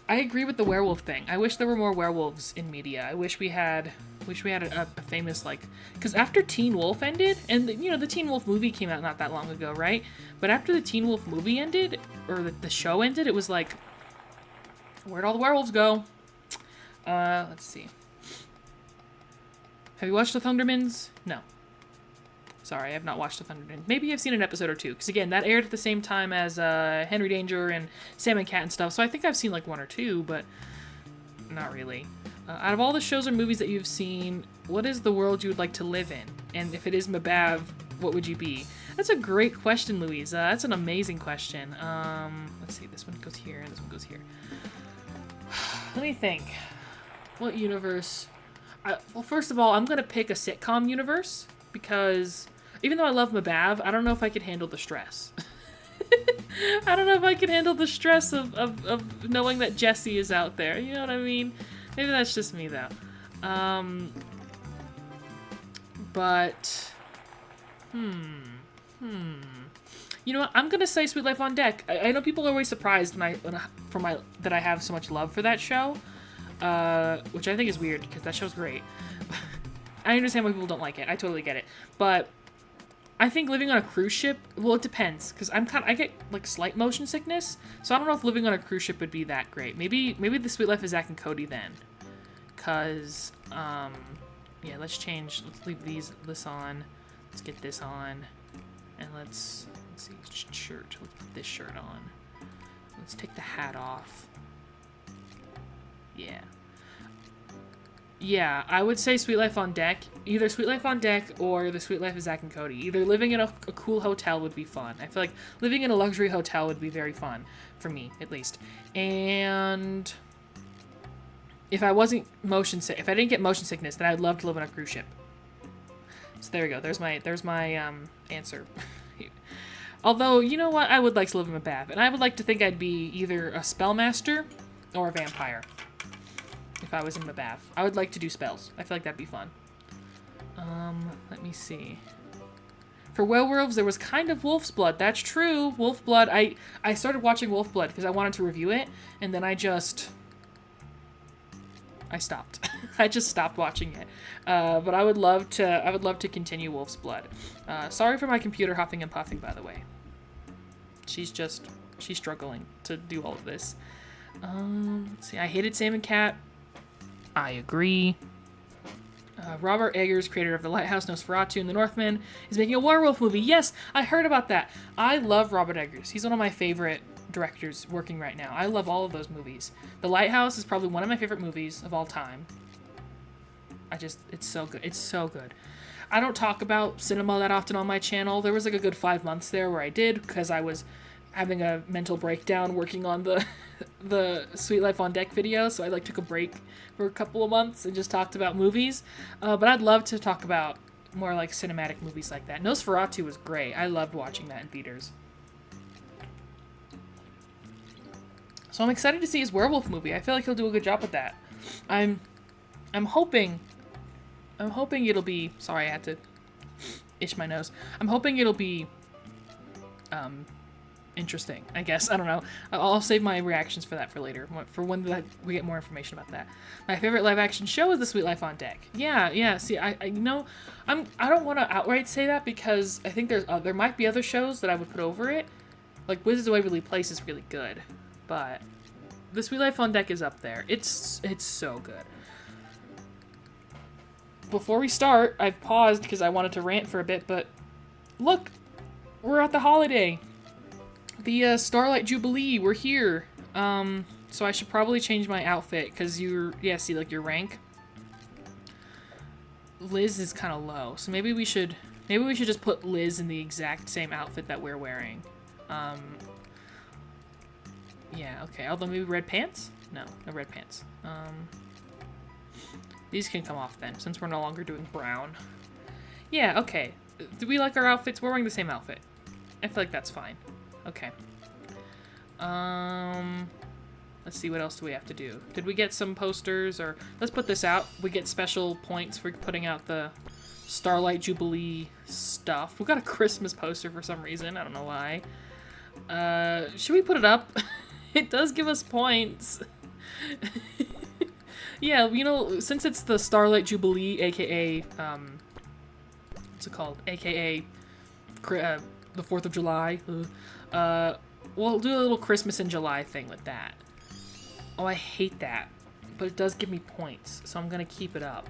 I agree with the werewolf thing. I wish there were more werewolves in media. I wish we had a famous, like, because after Teen Wolf ended, and the Teen Wolf movie came out not that long ago, right? But after the Teen Wolf movie ended, or the show ended, it was like, where'd all the werewolves go? Let's see. Have you watched the Thundermans? No. Sorry, I have not watched the Thundermans. Maybe I've seen an episode or two, because again, that aired at the same time as Henry Danger and Sam and Cat and stuff, so I think I've seen like one or two, but not really. Out of all the shows or movies that you've seen, what is the world you would like to live in? And if it is Mabav, what would you be? That's a great question, Louise. That's an amazing question. Let's see, this one goes here, and this one goes here. Let me think. What universe? Well, first of all, I'm going to pick a sitcom universe, because even though I love Mabav, I don't know if I could handle the stress. I don't know if I could handle the stress of knowing that Jesse is out there. You know what I mean? Maybe that's just me, though. But... You know what? I'm gonna say Sweet Life on Deck. I know people are always surprised that I have so much love for that show, which I think is weird, because that show's great. I understand why people don't like it. I totally get it. But I think living on a cruise ship, well, it depends, because I get like slight motion sickness, so I don't know if living on a cruise ship would be that great. Maybe the Sweet Life of Zack and Cody then, because yeah, let's leave this on, let's get this on, and let's see, shirt. Let's put this shirt on. Let's take the hat off. Yeah. Yeah, I would say Sweet Life on Deck. Either Sweet Life on Deck or the Sweet Life of Zack and Cody. Either living in a cool hotel would be fun. I feel like living in a luxury hotel would be very fun. For me, at least. And if I wasn't if I didn't get motion sickness, then I'd love to live on a cruise ship. So there we go. There's my answer. Although, you know what? I would like to live in a bath. And I would like to think I'd be either a spellmaster or a vampire. If I was in the bath. I would like to do spells. I feel like that'd be fun. Let me see. For werewolves, there was kind of Wolf's Blood. That's true. Wolf Blood. I started watching Wolf Blood because I wanted to review it, and then I stopped. I just stopped watching it. But I would love to continue Wolf's Blood. Sorry for my computer huffing and puffing, by the way. She's struggling to do all of this. Let's see. I hated Sam and Cat. I agree. Robert Eggers, creator of The Lighthouse, Nosferatu, and The Northman, is making a werewolf movie. Yes, I heard about that. I love Robert Eggers. He's one of my favorite directors working right now. I love all of those movies. The Lighthouse is probably one of my favorite movies of all time. It's so good. It's so good. I don't talk about cinema that often on my channel. There was like a good 5 months there where I did, because I was having a mental breakdown working on the Sweet Life on Deck video, so I like took a break for a couple of months and just talked about movies. But I'd love to talk about more like cinematic movies like that. Nosferatu was great. I loved watching that in theaters. So I'm excited to see his werewolf movie. I feel like he'll do a good job with that. I'm hoping it'll be, sorry, I had to itch my nose. I'm hoping it'll be interesting, I guess. I don't know. I'll save my reactions for that for later, for when we get more information about that. My favorite live action show is The Sweet Life on Deck. Yeah. See, I don't want to outright say that, because I think there might be other shows that I would put over it. Like Wizards of Waverly Place is really good, but The Sweet Life on Deck is up there. It's so good. Before we start, I've paused because I wanted to rant for a bit, but look, we're at the holiday. The Starlight Jubilee, we're here. So I should probably change my outfit, because see, like, your rank. Liz is kind of low, so maybe we should just put Liz in the exact same outfit that we're wearing. Yeah, okay, although maybe red pants? No red pants. These can come off then, since we're no longer doing brown. Yeah, okay. Do we like our outfits? We're wearing the same outfit. I feel like that's fine. Okay. Let's see, what else do we have to do? Did we get some posters? Or let's put this out. We get special points for putting out the Starlight Jubilee stuff. We got a Christmas poster for some reason. I don't know why. Should we put it up? It does give us points. Yeah, you know, since it's the Starlight Jubilee, aka, what's it called? AKA, the 4th of July. We'll do a little Christmas in July thing with that. Oh, I hate that. But it does give me points, so I'm gonna keep it up.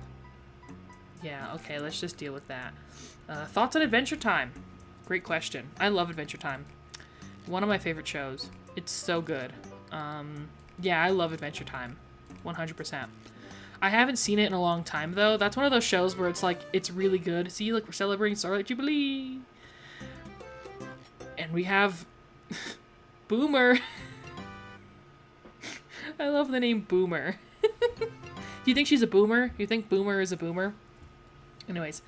Yeah, okay, let's just deal with that. Thoughts on Adventure Time? Great question. I love Adventure Time. One of my favorite shows. It's so good. Yeah, I love Adventure Time. 100%. I haven't seen it in a long time, though. That's one of those shows where it's like, it's really good. See, like, we're celebrating Starlight Jubilee. And we have Boomer. I love the name Boomer. Do you think she's a boomer? You think Boomer is a boomer? Anyways.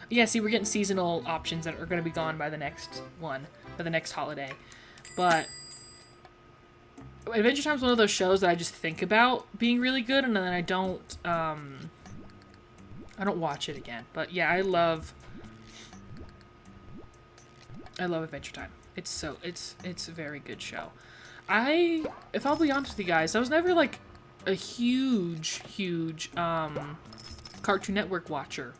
Yeah, see, we're getting seasonal options that are going to be gone by the next one. By the next holiday. But Adventure Time is one of those shows that I just think about being really good, and then I don't watch it again. But yeah, I love Adventure Time. It's a very good show. If I'll be honest with you guys, I was never like a huge Cartoon Network watcher.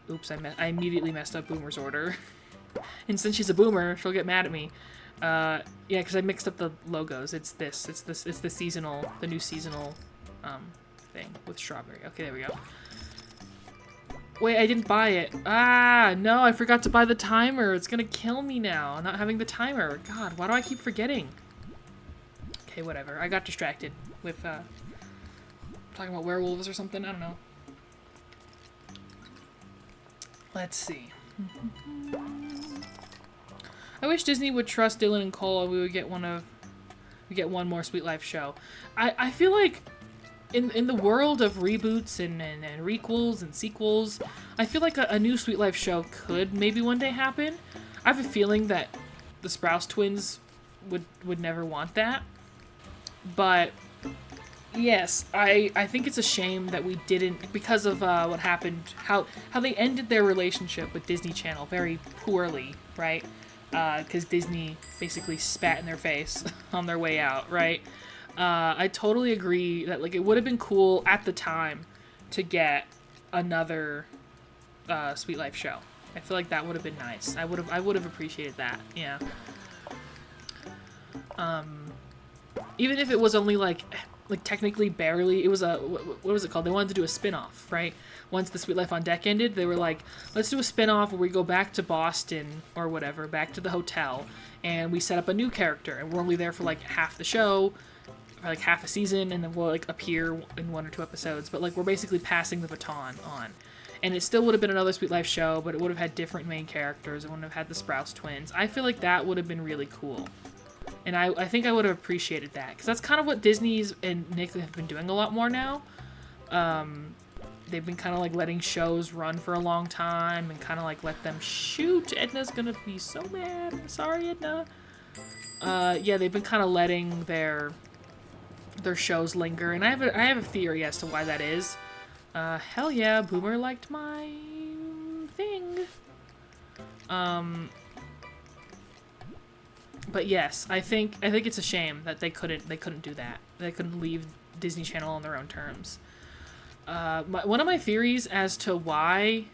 Oops, I immediately messed up Boomer's order. And since she's a boomer, she'll get mad at me. Yeah, because I mixed up the logos. It's the new seasonal thing with strawberry. Okay, there we go. Wait, I didn't buy it. Ah, no, I forgot to buy the timer. It's gonna kill me now, not having the timer. God, why do I keep forgetting? Okay, whatever. I got distracted with talking about werewolves or something. I don't know. Let's see. I wish Disney would trust Dylan and Cole and we get one more Sweet Life show. I feel like in the world of reboots and requels and sequels, I feel like a new Sweet Life show could maybe one day happen. I have a feeling that the Sprouse twins would never want that. But yes, I think it's a shame that we didn't, because of what happened, how they ended their relationship with Disney Channel very poorly, right? Because Disney basically spat in their face on their way out, right? I totally agree that like it would have been cool at the time to get another Sweet Life show. I feel like that would have been nice. I would have appreciated that. Yeah. Even if it was only like technically barely, it was what was it called? They wanted to do a spin-off, right? Once the Sweet Life on Deck ended, they were like, let's do a spin-off where we go back to Boston or whatever, back to the hotel, and we set up a new character, and we're only there for like half the show, or like half a season, and then we'll like appear in 1 or 2 episodes, but like we're basically passing the baton on. And it still would have been another Sweet Life show, but it would have had different main characters. It wouldn't have had the Sprouse twins. I feel like that would have been really cool. And I think I would have appreciated that. Because that's kind of what Disney's and Nick have been doing a lot more now. They've been kind of like letting shows run for a long time and kind of like let them shoot. Edna's gonna be so mad. I'm sorry, Edna. Yeah, they've been kind of letting their shows linger. And I have a theory as to why that is. Hell yeah, Boomer liked my thing. But yes, I think it's a shame that they couldn't do that. They couldn't leave Disney Channel on their own terms. One of my theories as to why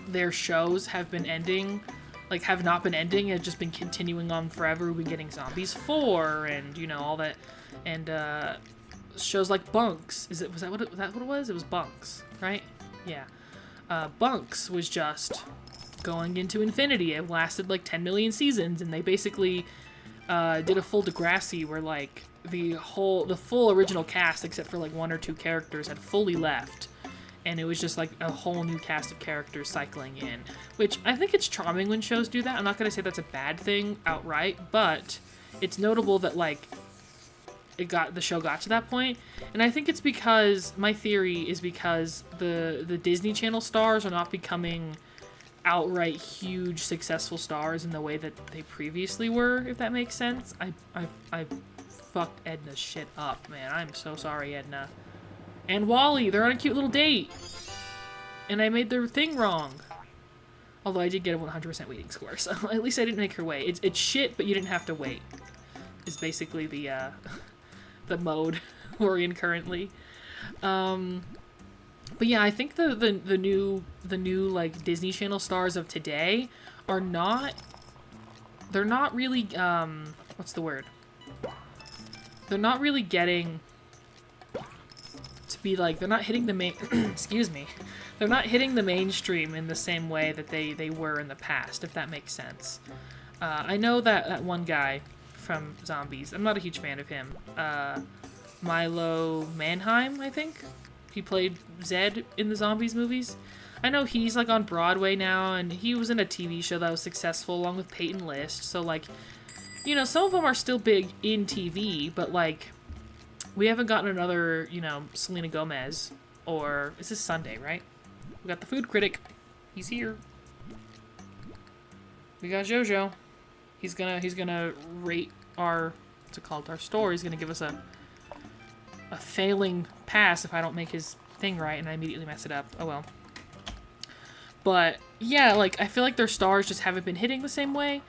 their shows have been ending, like have not been ending, have just been continuing on forever. We've been getting Zombies 4 and you know all that, and shows like Bunks. Was that what it was? It was Bunks, right? Yeah. Bunks was just going into infinity. It lasted like 10 million seasons, and they basically did a full Degrassi where like the full original cast, except for like 1 or 2 characters, had fully left, and it was just like a whole new cast of characters cycling in, which I think it's charming when shows do that. I'm not gonna say that's a bad thing outright, but it's notable that like the show got to that point. And I think it's because, my theory is because the Disney Channel stars are not becoming outright huge successful stars in the way that they previously were, if that makes sense. I fucked Edna's shit up, man. I'm so sorry, Edna. And Wally, they're on a cute little date. And I made their thing wrong. Although I did get a 100% waiting score, so at least I didn't make her wait. It's shit, but you didn't have to wait. Is basically the the mode we're in currently. But yeah, I think the new like Disney Channel stars of today are not. They're not really what's the word? They're not really getting to be like, they're not hitting the main excuse me. They're not hitting the mainstream in the same way that they were in the past, if that makes sense. I know that one guy from Zombies, I'm not a huge fan of him. Milo Manheim, I think? He played Zed in the Zombies movies. I know he's like on Broadway now, and he was in a TV show that was successful along with Peyton List, so like, you know, some of them are still big in TV, but like, we haven't gotten another, you know, Selena Gomez, or, is this Sunday, right? We got the food critic. He's here. We got JoJo. He's gonna rate our, what's it called, our store. He's gonna give us a failing pass if I don't make his thing right and I immediately mess it up. Oh well. But yeah, like, I feel like their stars just haven't been hitting the same way.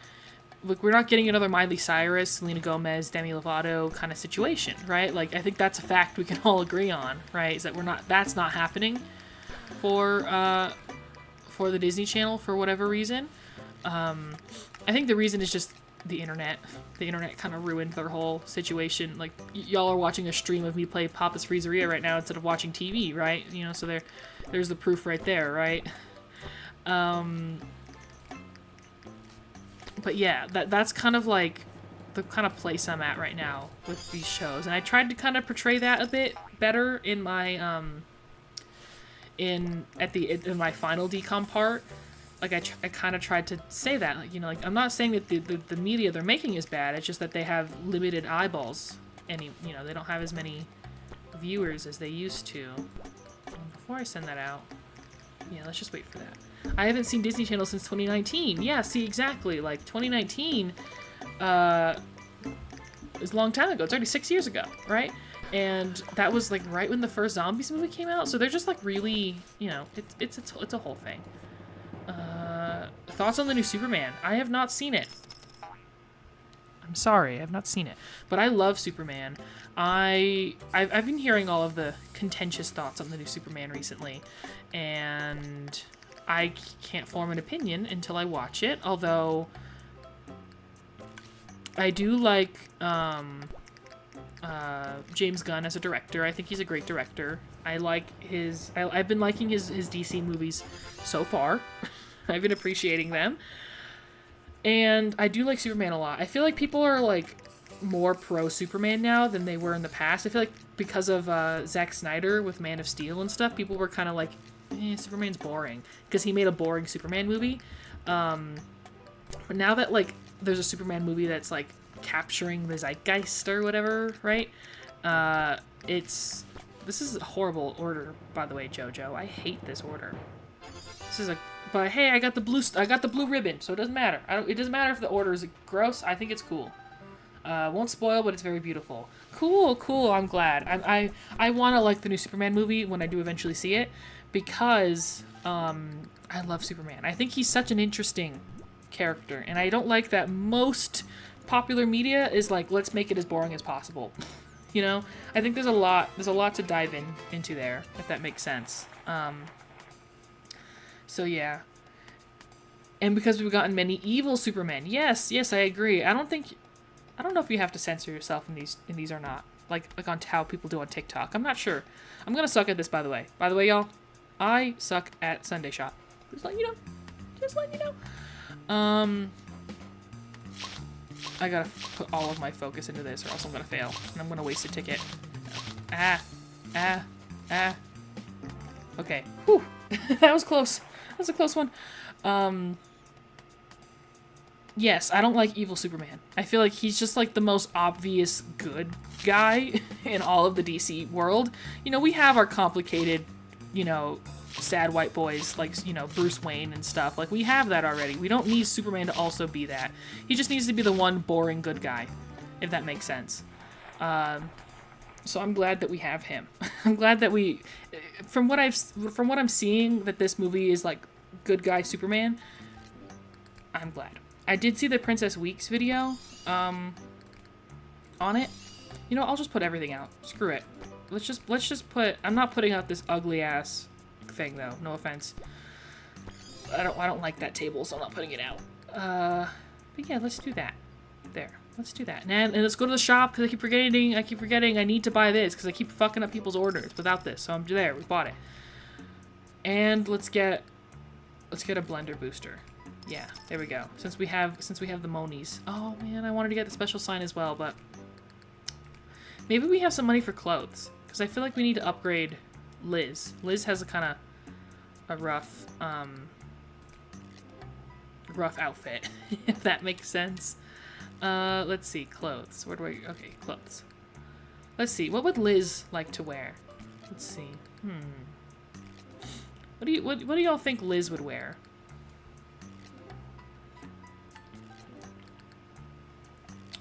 Like, we're not getting another Miley Cyrus, Selena Gomez, Demi Lovato kind of situation, right? Like, I think that's a fact we can all agree on, right? Is that that's not happening for the Disney Channel for whatever reason. I think the reason is just the internet. The internet kind of ruined their whole situation. Like, y'all are watching a stream of me play Papa's Freezeria right now instead of watching TV, right? You know, so there's the proof right there, right? But yeah, that's kind of like the kind of place I'm at right now with these shows. And I tried to kind of portray that a bit better in my, in my final decom part. Like, I kind of tried to say that, like, you know, like, I'm not saying that the media they're making is bad, it's just that they have limited eyeballs. You know, they don't have as many viewers as they used to. And before I send that out, yeah, let's just wait for that. I haven't seen Disney Channel since 2019. Yeah, see, exactly. Like, 2019 is a long time ago. It's already 6 years ago, right? And that was, like, right when the first Zombies movie came out. So they're just, like, really, you know, it's a whole thing. Thoughts on the new Superman? I have not seen it. I'm sorry, I've not seen it. But I love Superman. I've been hearing all of the contentious thoughts on the new Superman recently. And I can't form an opinion until I watch it. Although, I do like James Gunn as a director. I think he's a great director. I like I've been liking his DC movies so far. I've been appreciating them. And I do like Superman a lot. I feel like people are, like, more pro-Superman now than they were in the past. I feel like because of Zack Snyder with Man of Steel and stuff, people were kind of like, Superman's boring. Because he made a boring Superman movie. But now that, like, there's a Superman movie that's, like, capturing the zeitgeist or whatever, right? This is a horrible order, by the way, JoJo. I hate this order. But hey, I got the blue ribbon, so it doesn't matter. It doesn't matter if the order is gross. I think it's cool. Won't spoil, but it's very beautiful. Cool. I'm glad. I want to like the new Superman movie when I do eventually see it, because I love Superman. I think he's such an interesting character, and I don't like that most popular media is like, let's make it as boring as possible. You know, I think there's a lot to dive into there, if that makes sense. So yeah. And because we've gotten many evil Supermen. Yes, I agree. I don't know if you have to censor yourself in these or not. Like on how people do on TikTok. I'm not sure. I'm gonna suck at this, by the way. By the way, y'all, I suck at Sunday Shop. Just letting you know. I gotta put all of my focus into this, or else I'm gonna fail. And I'm gonna waste a ticket. Okay. Whew. That was close. That was a close one. Yes, I don't like evil Superman. I feel like he's just like the most obvious good guy in all of the DC world. You know, we have our complicated, you know, sad white boys like, you know, Bruce Wayne and stuff. Like, we have that already. We don't need Superman to also be that. He just needs to be the one boring good guy, if that makes sense. So I'm glad that we have him. I'm glad that we, from what I'm seeing, that this movie is like good guy Superman. I'm glad. I did see the Princess Weeks video on it. You know, I'll just put everything out. Screw it. Let's just put. I'm not putting out this ugly ass thing though. No offense. I don't like that table, so I'm not putting it out. But yeah, let's do that. There. Let's do that. And let's go to the shop because I keep forgetting I need to buy this because I keep fucking up people's orders without this. So I'm there. We bought it. And let's get a blender booster. Yeah, there we go. Since we have the Monies. Oh man, I wanted to get the special sign as well, but maybe we have some money for clothes because I feel like we need to upgrade Liz. Liz has a kind of a rough outfit, if that makes sense. Let's see, clothes. Where do I... Okay, clothes. Let's see, what would Liz like to wear? Let's see. What do y'all think Liz would wear?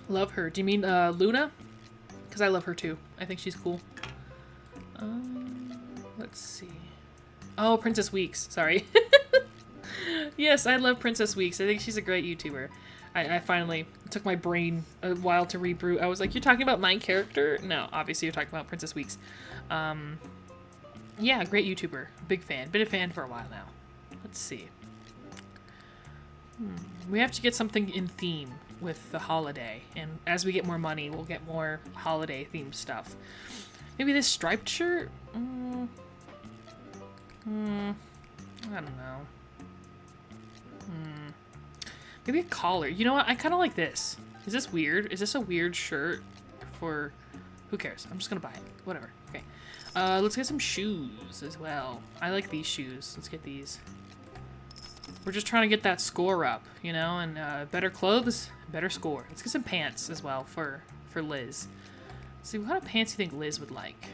Love her. Do you mean, Luna? Because I love her too. I think she's cool. Let's see. Oh, Princess Weeks. Sorry. Yes, I love Princess Weeks. I think she's a great YouTuber. I finally, it took my brain a while to reboot. I was like, you're talking about my character? No, obviously you're talking about Princess Weeks. Yeah, great YouTuber. Big fan. Been a fan for a while now. Let's see. We have to get something in theme with the holiday. And as we get more money, we'll get more holiday themed stuff. Maybe this striped shirt? I don't know. Maybe a collar. You know what? I kind of like this. Is this weird? Is this a weird shirt for... Who cares? I'm just gonna buy it. Whatever. Okay. Let's get some shoes as well. I like these shoes. Let's get these. We're just trying to get that score up, you know? And better clothes, better score. Let's get some pants as well for Liz. Let's see, what kind of pants do you think Liz would like?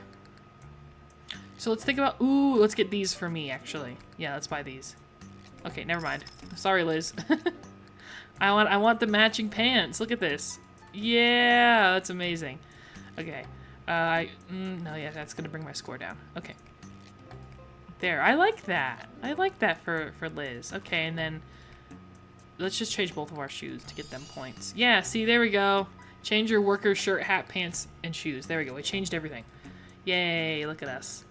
So let's think about... Ooh, let's get these for me, actually. Yeah, let's buy these. Okay, never mind. Sorry, Liz. I want the matching pants. Look at this. Yeah, that's amazing. Okay. No, yeah, that's gonna bring my score down. Okay. There, I like that. I like that for Liz. Okay, and then let's just change both of our shoes to get them points. Yeah, see, there we go. Change your worker shirt, hat, pants, and shoes. There we go. We changed everything. Yay, look at us.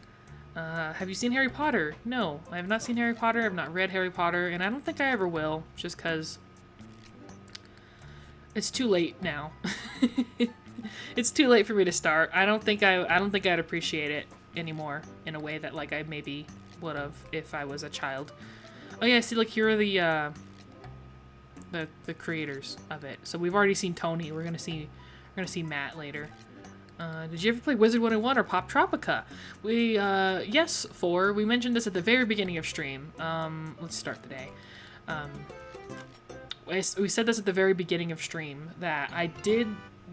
Have you seen Harry Potter? No, I have not seen Harry Potter. I've not read Harry Potter, and I don't think I ever will, just because it's too late now. It's too late for me to start. I don't think I'd appreciate it anymore in a way that like I maybe would have if I was a child. Oh yeah, see, like here are the creators of it. So we've already seen Tony. We're gonna see Matt later. Did you ever play Wizard 101 or Pop Tropica? Yes, we mentioned this at the very beginning of stream. Let's start the day. We said this at the very beginning of stream, that I did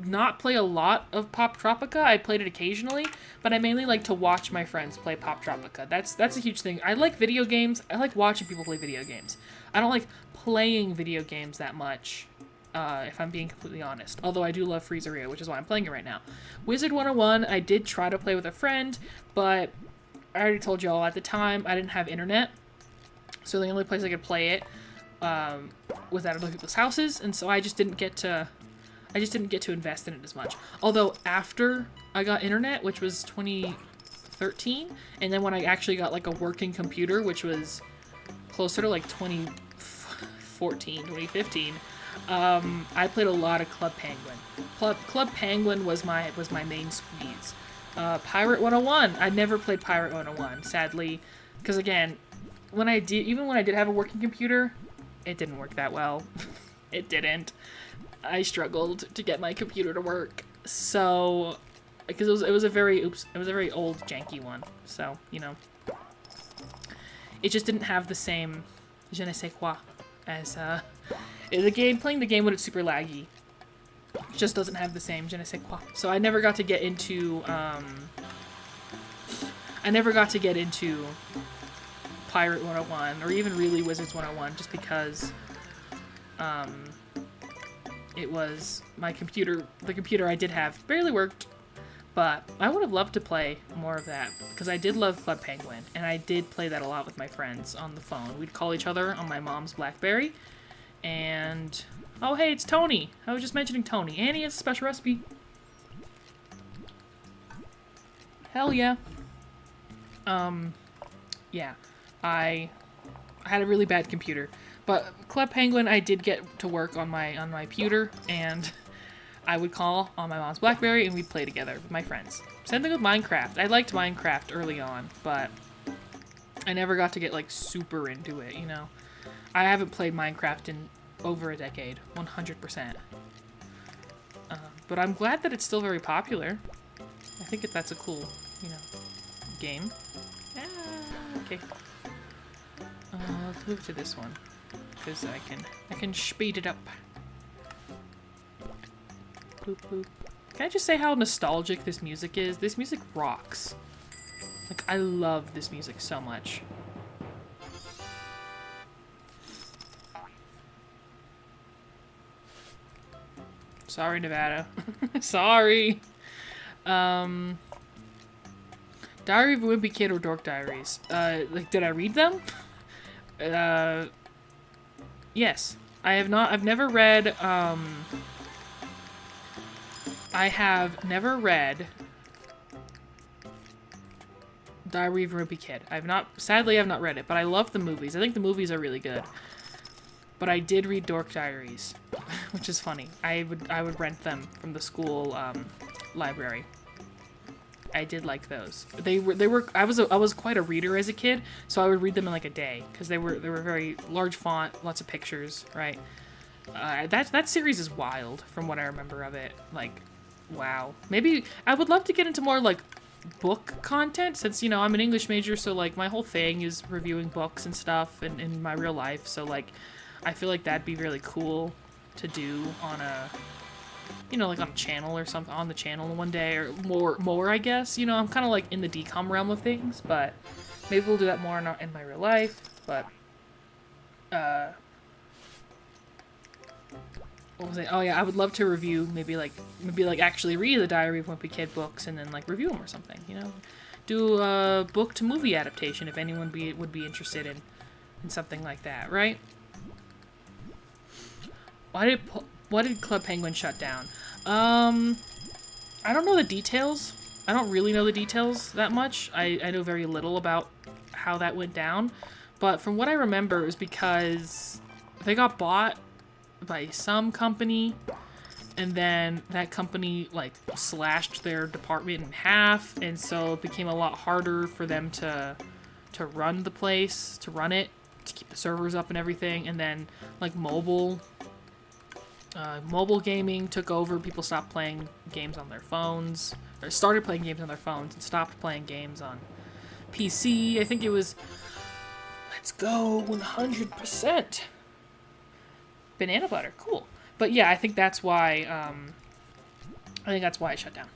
not play a lot of Pop Tropica. I played it occasionally, but I mainly like to watch my friends play Pop Tropica. That's a huge thing. I like video games. I like watching people play video games. I don't like playing video games that much. If I'm being completely honest. Although I do love Freezeria, which is why I'm playing it right now. Wizard 101, I did try to play with a friend, but I already told y'all at the time I didn't have internet. So the only place I could play it was at other people's houses, and so I just didn't get to invest in it as much. Although after I got internet, which was 2013, and then when I actually got like a working computer, which was closer to like 2014, 2015, I played a lot of Club Penguin. Club Penguin was my main squeeze. Pirate 101. I never played Pirate 101, sadly, because again, even when I did have a working computer, it didn't work that well. It didn't. I struggled to get my computer to work. So, because it was a very old janky one. So, you know, it just didn't have the same je ne sais quoi as playing the game when it's super laggy just doesn't have the same je ne sais quoi. So I never got to get into Pirate 101 or even really Wizards 101 just because it was my computer. The computer I did have barely worked, but I would have loved to play more of that because I did love Club Penguin, and I did play that a lot with my friends on the phone. We'd call each other on my mom's BlackBerry, and oh hey, it's Tony. I was just mentioning Tony. Annie has a special recipe. Hell yeah. Yeah, I had a really bad computer, but Club Penguin I did get to work on my pewter, and I would call on my mom's BlackBerry and we'd play together with my friends. Same thing with Minecraft. I liked Minecraft early on, but I never got to get like super into it, you know. I haven't played Minecraft in over a decade, 100%. But I'm glad that it's still very popular. I think that's a cool, you know, game. Okay. Let's move to this one because I can speed it up. Boop, boop. Can I just say how nostalgic this music is? This music rocks. Like, I love this music so much. Sorry, Nevada. Sorry. Diary of a Wimpy Kid or Dork Diaries? Like, did I read them? Yes. I've never read, I have never read Diary of a Wimpy Kid. Sadly, I've not read it, but I love the movies. I think the movies are really good. But I did read Dork Diaries, which is funny. I would rent them from the school, library. I did like those. They were I was quite a reader as a kid, so I would read them in like a day because they were very large font, lots of pictures, right? That series is wild from what I remember of it. Like, wow. Maybe I would love to get into more like book content since, you know, I'm an English major, so like my whole thing is reviewing books and stuff in my real life. So like I feel like that'd be really cool to do on a, you know, like on a channel or something, on the channel one day, or more, I guess. You know, I'm kind of like in the decom realm of things, but maybe we'll do that more in my real life. But, what was it? Oh yeah, I would love to review, maybe like actually read the Diary of a Wimpy Kid books and then like review them or something, you know? Do a book to movie adaptation if anyone would be interested in something like that, right? Why did Club Penguin shut down? I don't know the details. I don't really know the details that much. I know very little about how that went down. But from what I remember, it was because they got bought by some company, and then that company, like, slashed their department in half, and so it became a lot harder for them to run the place, to run it, to keep the servers up and everything, and then, like, mobile gaming took over. People stopped playing games on their phones, or started playing games on their phones and stopped playing games on PC. I think it was, let's go 100%. Banana butter, cool. But yeah, I think that's why, it shut down.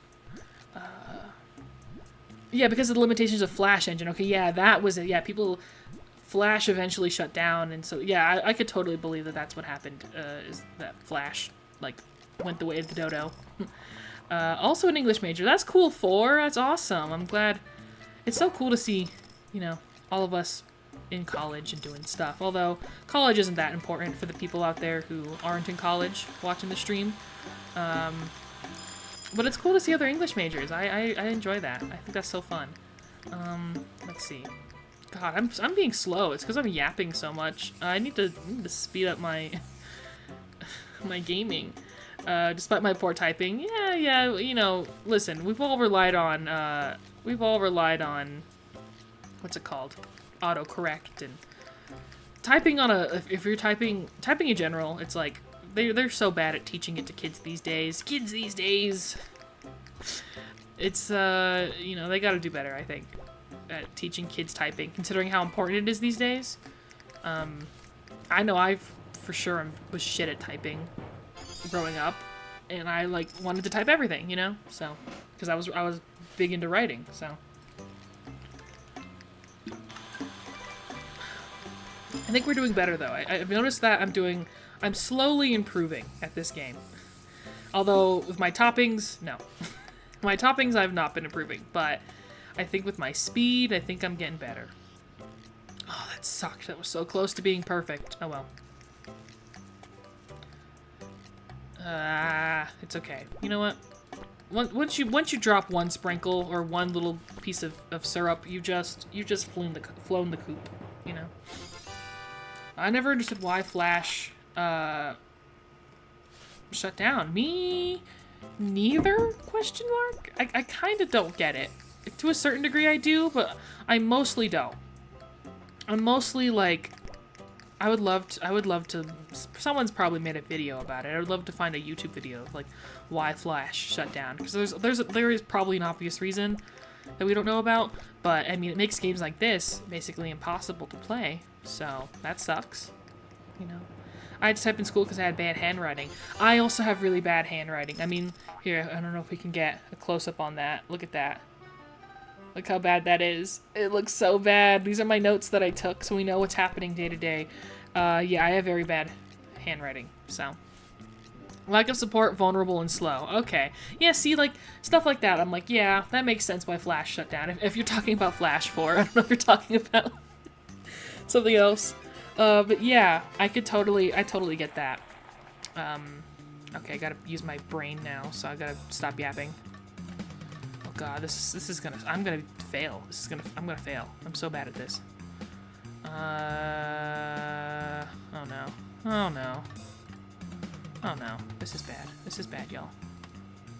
Yeah, because of the limitations of Flash engine. Okay, yeah, that was it. Yeah, Flash eventually shut down, and so, yeah, I could totally believe that that's what happened, is that Flash, like, went the way of the dodo. Also an English major. That's cool, 4. That's awesome. I'm glad. It's so cool to see, you know, all of us in college and doing stuff. Although, college isn't that important for the people out there who aren't in college watching the stream. But it's cool to see other English majors. I enjoy that. I think that's so fun. Let's see. God, I'm being slow. It's because I'm yapping so much. I need to speed up my my gaming. Despite my poor typing. Yeah, you know, listen, we've all relied on what's it called? Autocorrect, and typing on if you're typing in general, it's like they're so bad at teaching it to kids these days. It's you know, they got to do better, I think, at teaching kids typing, considering how important it is these days. I know I for sure was shit at typing growing up, and I like wanted to type everything, you know, so because I was big into writing, so. I think we're doing better though. I've noticed that I'm doing I'm slowly improving at this game. Although, with my toppings, no. My toppings, I've not been improving. But I think with my speed, I think I'm getting better. Oh, that sucked. That was so close to being perfect. Oh, well. It's okay. You know what? Once you drop one sprinkle or one little piece of syrup, you just flown the coop, you know. I never understood why Flash shut down. Me neither? Question mark? I kind of don't get it. To a certain degree, I do, but I mostly don't. I'm mostly like, I would love to. Someone's probably made a video about it. I would love to find a YouTube video of like why Flash shut down, because there is probably an obvious reason that we don't know about. But I mean, it makes games like this basically impossible to play. So that sucks. You know, I had to type in school because I had bad handwriting. I also have really bad handwriting. I mean, here, I don't know if we can get a close up on that. Look at that. Look how bad that is. It looks so bad. These are my notes that I took, so we know what's happening day to day. Yeah, I have very bad handwriting, so. Lack of support, vulnerable, and slow. Okay. Yeah, see, like, stuff like that. I'm like, yeah, that makes sense why Flash shut down. If you're talking about Flash 4, I don't know if you're talking about something else. But yeah, I totally get that. Okay, I gotta use my brain now, so I gotta stop yapping. Oh god, this is gonna, I'm gonna fail. I'm gonna fail. I'm so bad at this. Oh no. Oh no. Oh no. This is bad. This is bad, y'all.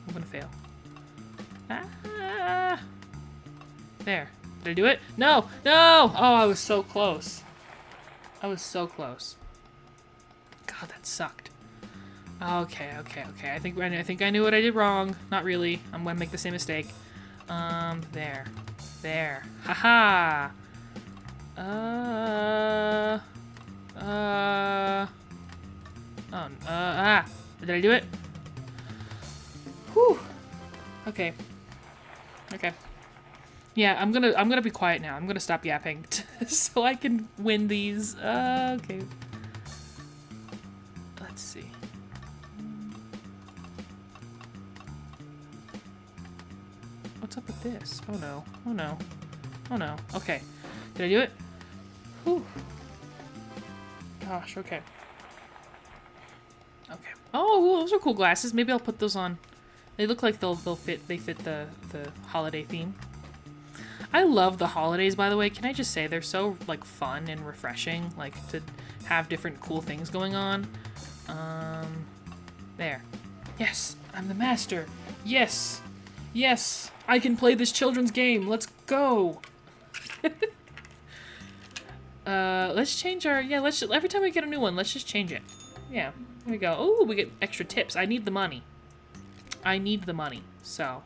I'm gonna fail. Ah! There. Did I do it? No! No! Oh, I was so close. I was so close. God, that sucked. Okay. I think I knew what I did wrong. Not really. I'm gonna make the same mistake. There. There. Haha! Did I do it? Whew. Okay. Okay. Yeah, I'm gonna be quiet now. I'm gonna stop yapping so I can win these. Okay. Let's see. What's up with this? Oh no. Oh no. Oh no. Okay. Did I do it? Whew. Gosh, okay. Okay. Oh, those are cool glasses. Maybe I'll put those on. They look like they fit the holiday theme. I love the holidays, by the way. Can I just say they're so like fun and refreshing, like to have different cool things going on. There. Yes, I'm the master. Yes. Yes, I can play this children's game. Let's go. Let's change our, every time we get a new one, let's just change it. Yeah, here we go. Oh, we get extra tips. I need the money. I need the money, so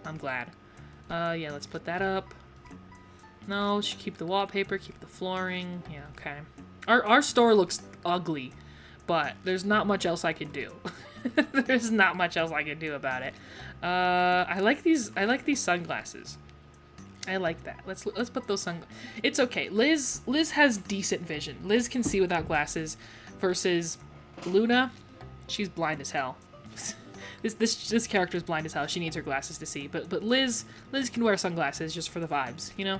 I'm glad. Yeah, let's put that up. No, should keep the wallpaper, keep the flooring. Yeah, okay. Our store looks ugly, but there's not much else I can do. There's not much else I can do about it. I like these sunglasses. I like that. Let's put those It's okay. Liz has decent vision. Liz can see without glasses versus Luna. She's blind as hell. This character is blind as hell. She needs her glasses to see. But Liz can wear sunglasses just for the vibes, you know?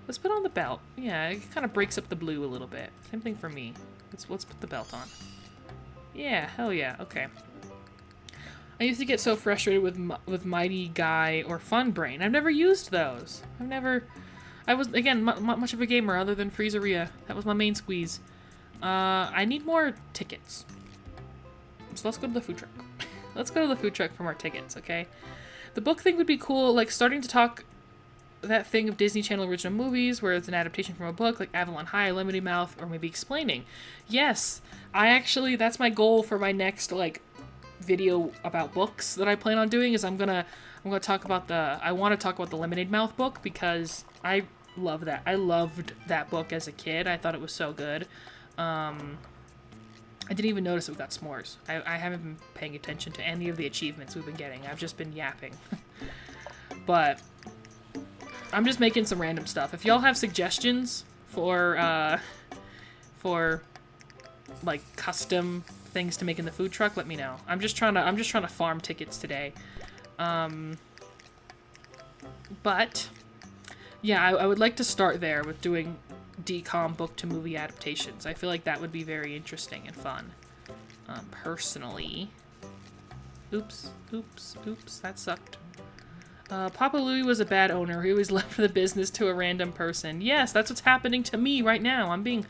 Let's put on the belt. Yeah, it kind of breaks up the blue a little bit. Same thing for me. Let's put the belt on. Yeah, hell yeah. Okay. I used to get so frustrated with Mighty Guy or Fun Brain. I've never used those. I was, again, much of a gamer other than Freezeria. That was my main squeeze. I need more tickets. So let's go to the food truck. Let's go to the food truck for more tickets, okay? The book thing would be cool, like starting to talk that thing of Disney Channel original movies where it's an adaptation from a book, like Avalon High, Lemony Mouth, or maybe explaining. Yes, that's my goal for my next, like, video about books that I plan on doing is I'm gonna talk about I want to talk about the Lemonade Mouth book because I love that. I loved that book as a kid. I thought it was so good. I didn't even notice we got s'mores. I haven't been paying attention to any of the achievements we've been getting. I've just been yapping. But I'm just making some random stuff. If y'all have suggestions for like custom things to make in the food truck, let me know. I'm just trying to farm tickets today. But yeah, I would like to start there with doing DCOM book to movie adaptations. I feel like that would be very interesting and fun. Personally. Oops, that sucked. Papa Louie was a bad owner. He always left the business to a random person. Yes, that's what's happening to me right now. I'm being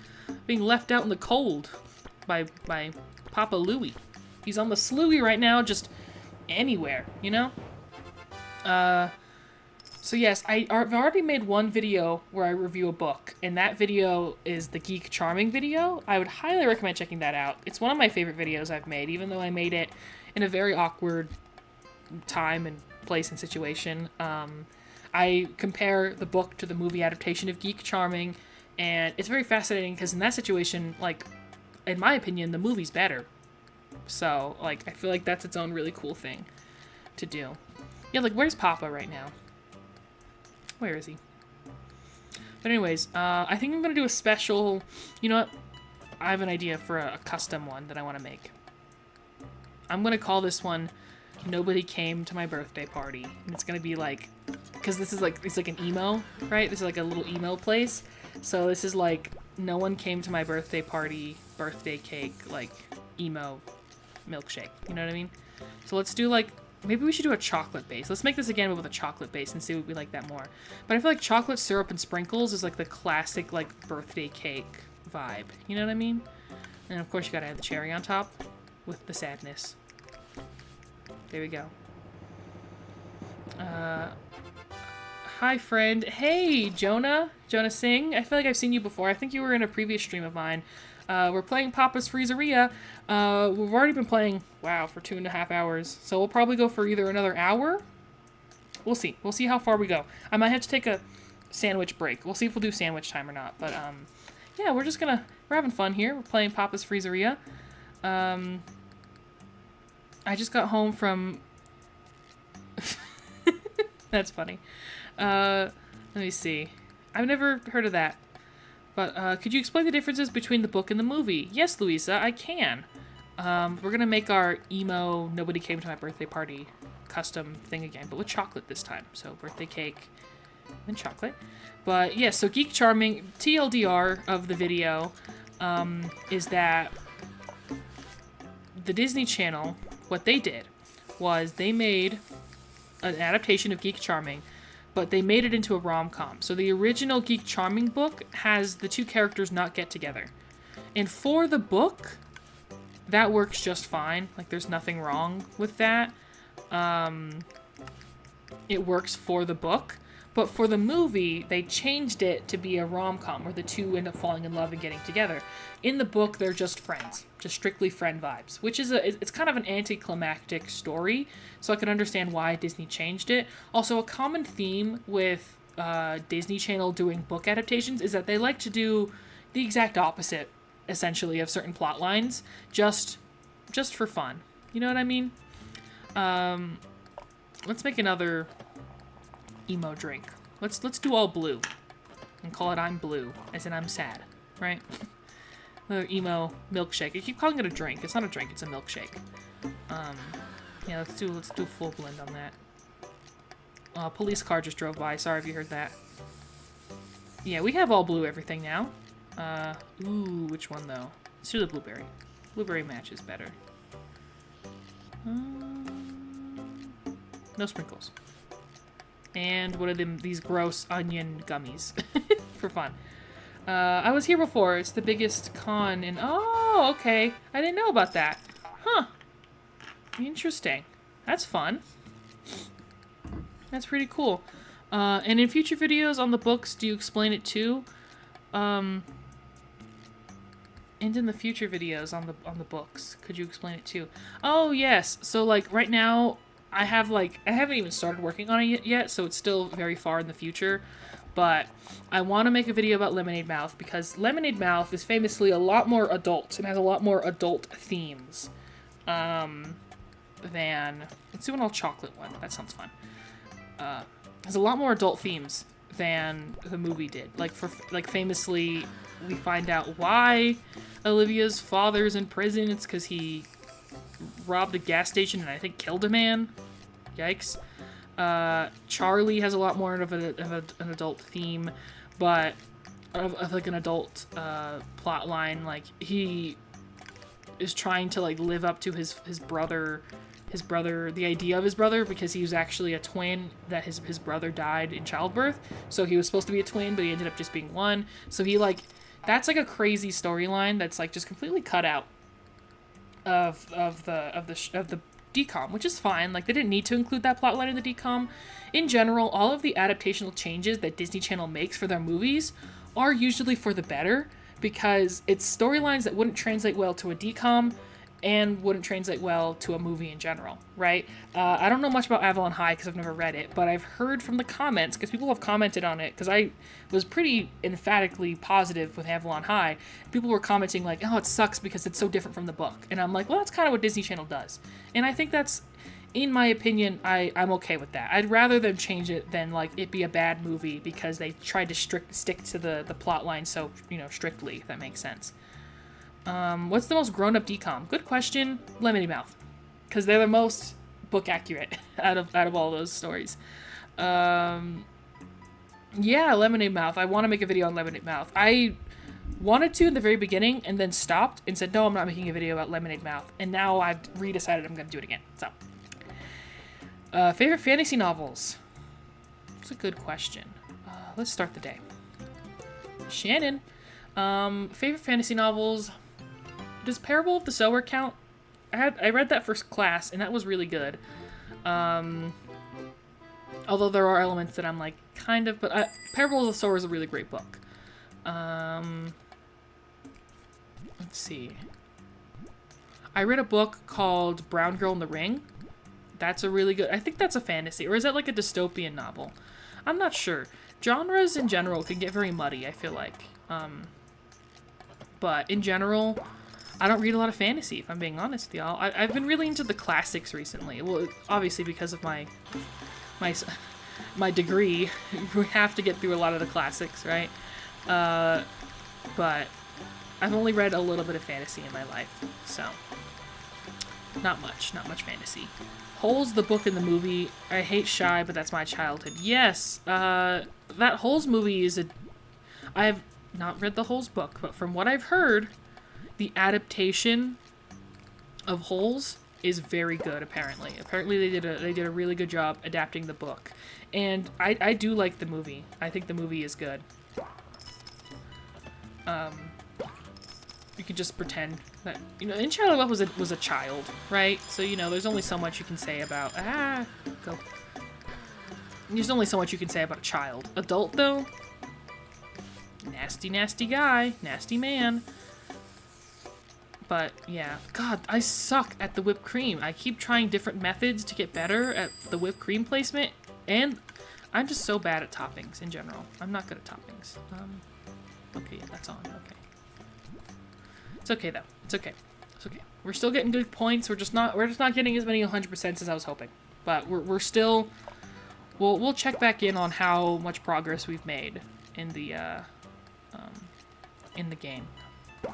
left out in the cold by Papa Louie. He's on the Slooey right now, just anywhere, you know? So yes, I've already made one video where I review a book, and that video is the Geek Charming video. I would highly recommend checking that out. It's one of my favorite videos I've made, even though I made it in a very awkward time and place and situation. I compare the book to the movie adaptation of Geek Charming, and it's very fascinating because in that situation, like, in my opinion, the movie's better. So, like, I feel like that's its own really cool thing to do. Yeah, like, where's Papa right now? Where is he? But anyways, I think I'm gonna do a special... You know what? I have an idea for a custom one that I want to make. I'm gonna call this one Nobody Came to My Birthday Party. And it's gonna be like... Because this is like... It's like an emo, right? This is like a little emo place. So this is like... No one came to my birthday party, birthday cake, like, emo milkshake. You know what I mean? So let's do like... Maybe we should do a chocolate base. Let's make this again but with a chocolate base and see if we like that more. But I feel like chocolate syrup and sprinkles is like the classic like birthday cake vibe. You know what I mean? And of course you gotta have the cherry on top with the sadness. There we go. Hi friend. Hey Jonah. Jonah Singh. I feel like I've seen you before. I think you were in a previous stream of mine. We're playing Papa's Freezeria. We've already been playing, wow, for 2.5 hours. So we'll probably go for either another hour. We'll see. We'll see how far we go. I might have to take a sandwich break. We'll see if we'll do sandwich time or not. But, yeah, we're having fun here. We're playing Papa's Freezeria. I just got home from... That's funny. Let me see. I've never heard of that. But, could you explain the differences between the book and the movie? Yes, Louisa, I can. We're gonna make our emo Nobody Came to My Birthday Party custom thing again, but with chocolate this time. So, birthday cake and chocolate. But, yeah, so Geek Charming, TLDR of the video, is that the Disney Channel, what they did was they made an adaptation of Geek Charming, but they made it into a rom-com. So the original Geek Charming book has the two characters not get together. And for the book, that works just fine. Like, there's nothing wrong with that. It works for the book. But for the movie, they changed it to be a rom-com where the two end up falling in love and getting together. In the book, they're just friends. Just strictly friend vibes. Which is it's kind of an anticlimactic story. So I can understand why Disney changed it. Also, a common theme with Disney Channel doing book adaptations is that they like to do the exact opposite, essentially, of certain plot lines. Just for fun. You know what I mean? Let's make another... emo drink. Let's do all blue and call it I'm blue, as in I'm sad, right? Another emo milkshake. I keep calling it a drink. It's not a drink, it's a milkshake. Yeah, let's do a full blend on that. Police car just drove by. Sorry if you heard that. Yeah, we have all blue everything now. Ooh, which one though? Let's do the blueberry. Blueberry matches better. No sprinkles. And what are these gross onion gummies for fun. I was here before. It's the biggest con in... Oh, okay. I didn't know about that. Huh. Interesting. That's fun. That's pretty cool. And in future videos on the books, do you explain it too? And in the future videos on the books, could you explain it too? Oh, yes. So, like, right now... I haven't even started working on it yet, so it's still very far in the future, but I want to make a video about Lemonade Mouth, because Lemonade Mouth is famously a lot more adult, and has a lot more adult themes, than... Let's do an all-chocolate one, that sounds fun. Has a lot more adult themes than the movie did. Like, famously, we find out why Olivia's father's in prison. It's because he robbed a gas station and I think killed a man. Yikes. Charlie has a lot more of an adult theme, but of like an adult plot line. Like, he is trying to like live up to his brother, the idea of his brother, because he was actually a twin, that his brother died in childbirth, so he was supposed to be a twin, but he ended up just being one. So he like, that's like a crazy storyline that's like just completely cut out of the decom, which is fine. Like, they didn't need to include that plotline in the decom. In general, all of the adaptational changes that Disney Channel makes for their movies are usually for the better, because it's storylines that wouldn't translate well to a decom and wouldn't translate well to a movie in general, right? I don't know much about Avalon High because I've never read it, but I've heard from the comments, because people have commented on it, because I was pretty emphatically positive with Avalon High. People were commenting like, oh, it sucks because it's so different from the book. And I'm like, well, that's kind of what Disney Channel does. And I think that's, in my opinion, I'm okay with that. I'd rather them change it than like it be a bad movie because they tried to stick to the plot line so, you know, strictly, if that makes sense. What's the most grown-up decom? Good question. Lemonade Mouth, because they're the most book accurate out of all those stories. Yeah, Lemonade Mouth. I want to make a video on Lemonade Mouth. I wanted to in the very beginning and then stopped and said, no, I'm not making a video about Lemonade Mouth. And now I've redecided I'm going to do it again. So, favorite fantasy novels? That's a good question. Let's start the day. Shannon. Favorite fantasy novels? Does Parable of the Sower count? I read that first class, and that was really good. Although there are elements that I'm like, kind of, but Parable of the Sower is a really great book. Let's see. I read a book called Brown Girl in the Ring. That's a really good, I think that's a fantasy, or is that like a dystopian novel? I'm not sure. Genres in general can get very muddy, I feel like. But in general, I don't read a lot of fantasy, if I'm being honest with y'all. I've been really into the classics recently. Well, obviously because of my degree, we have to get through a lot of the classics, right? But I've only read a little bit of fantasy in my life, so not much fantasy. Holes, the book and the movie. I hate Shy, but that's my childhood. Yes, that Holes movie is I have not read the Holes book, but from what I've heard, the adaptation of Holes is very good, apparently. Apparently they did a really good job adapting the book. And I do like the movie. I think the movie is good. You can just pretend that, you know, In Shadow Love was a child, right? So, you know, there's only so much you can say about There's only so much you can say about a child. Adult though, nasty, nasty guy, nasty man. But yeah, God, I suck at the whipped cream. I keep trying different methods to get better at the whipped cream placement, and I'm just so bad at toppings in general. I'm not good at toppings. Okay, yeah, that's on. Okay. It's okay though. It's okay. It's okay. We're still getting good points. We're just not getting as many 100% as I was hoping. But we're still. We'll check back in on how much progress we've made in the game.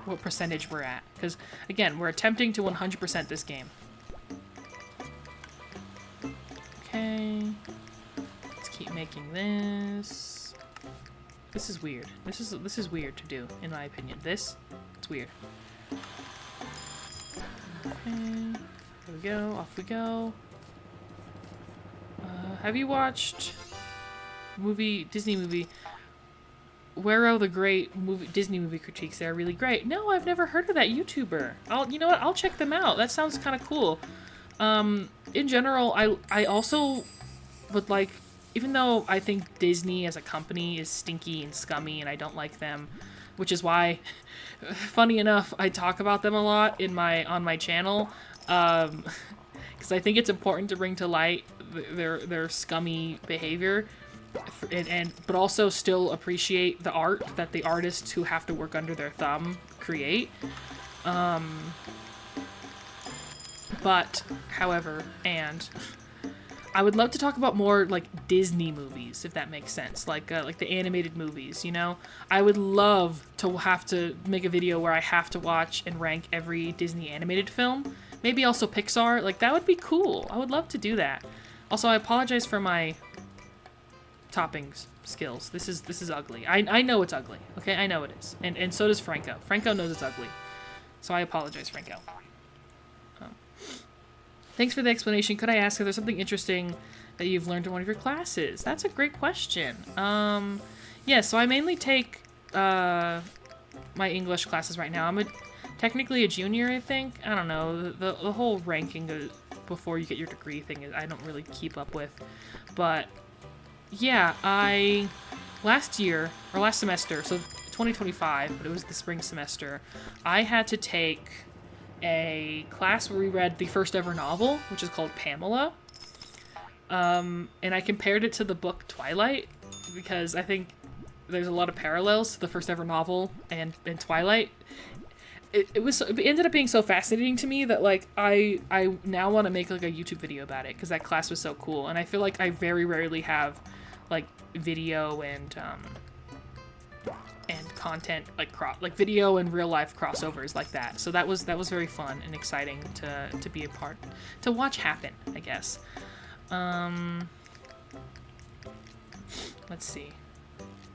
What percentage we're at, because again, we're attempting to 100% this game. Okay, let's keep making this. This is weird. This is weird to do, in my opinion. It's weird. Okay, there we go. Off we go. Have you watched Disney movie? Where the great Disney movie critiques? They're really great. No, I've never heard of that YouTuber. You know what? I'll check them out. That sounds kind of cool. In general, I also would like, even though I think Disney as a company is stinky and scummy and I don't like them, which is why, funny enough, I talk about them a lot on my channel, because I think it's important to bring to light their scummy behavior. But also still appreciate the art that the artists who have to work under their thumb create. But, however, I would love to talk about more like Disney movies, if that makes sense, like the animated movies. You know, I would love to have to make a video where I have to watch and rank every Disney animated film. Maybe also Pixar. Like that would be cool. I would love to do that. Also, I apologize for my toppings skills. This is ugly. I know it's ugly. Okay, I know it is, and so does Franco. Franco knows it's ugly, so I apologize, Franco. Thanks for the explanation. Could I ask if there's something interesting that you've learned in one of your classes? That's a great question. Yeah, so I mainly take my English classes right now. I'm technically a junior, I think. I don't know. The whole ranking before you get your degree thing, I don't really keep up with. But yeah, last semester, so 2025, but it was the spring semester, I had to take a class where we read the first ever novel, which is called Pamela. And I compared it to the book Twilight, because I think there's a lot of parallels to the first ever novel and Twilight. It ended up being so fascinating to me that like I now want to make like a YouTube video about it, because that class was so cool, and I feel like I very rarely have like video and content like video and real life crossovers like that. So that was very fun and exciting to be a part, to watch happen, I guess. Let's see.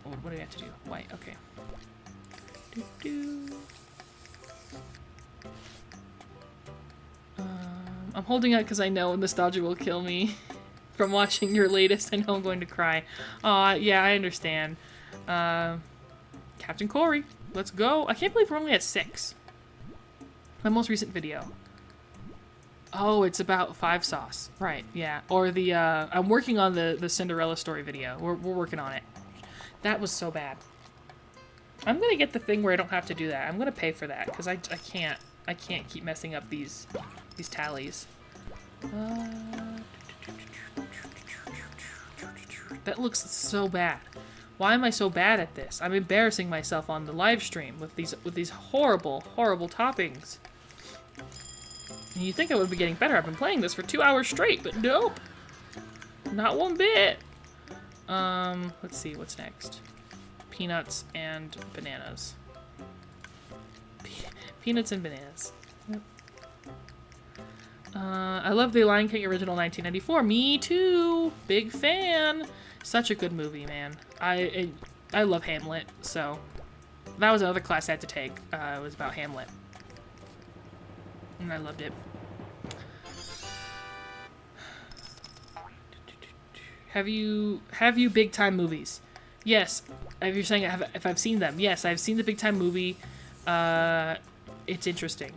What do we have to do? White. Okay. I'm holding out because I know nostalgia will kill me from watching your latest. I know I'm going to cry. Aw, yeah, I understand. Captain Corey, let's go. I can't believe we're only at 6. My most recent video. Oh, it's about 5 sauce. Right, yeah. Or the, I'm working on the Cinderella story video. We're working on it. That was so bad. I'm gonna get the thing where I don't have to do that. I'm gonna pay for that, because I can't keep messing up these tallies. That looks so bad. Why am I so bad at this? I'm embarrassing myself on the live stream with these horrible, horrible toppings. And you think I would be getting better. I've been playing this for 2 hours straight, but nope. Not one bit. Let's see, what's next? Peanuts and bananas. Peanuts and bananas. Yep. I love the Lion King original 1994. Me too. Big fan. Such a good movie, man. I love Hamlet, so that was another class I had to take. It was about Hamlet, and I loved it. Have you big time movies? Yes. If you're saying if I've seen them, yes, I've seen the big time movie. It's interesting,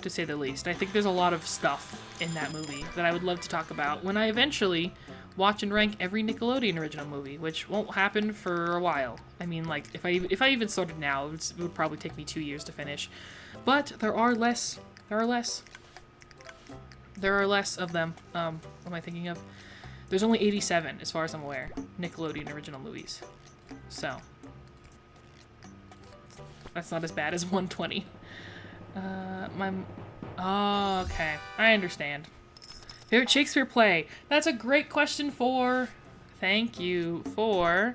to say the least. I think there's a lot of stuff in that movie that I would love to talk about when I eventually watch and rank every Nickelodeon original movie, which won't happen for a while. I mean, like, if I even started now, it would probably take me 2 years to finish. But there are less of them. What am I thinking of? There's only 87, as far as I'm aware, Nickelodeon original movies. So that's not as bad as 120. Oh, okay. I understand. Favorite Shakespeare play? That's a great question thank you for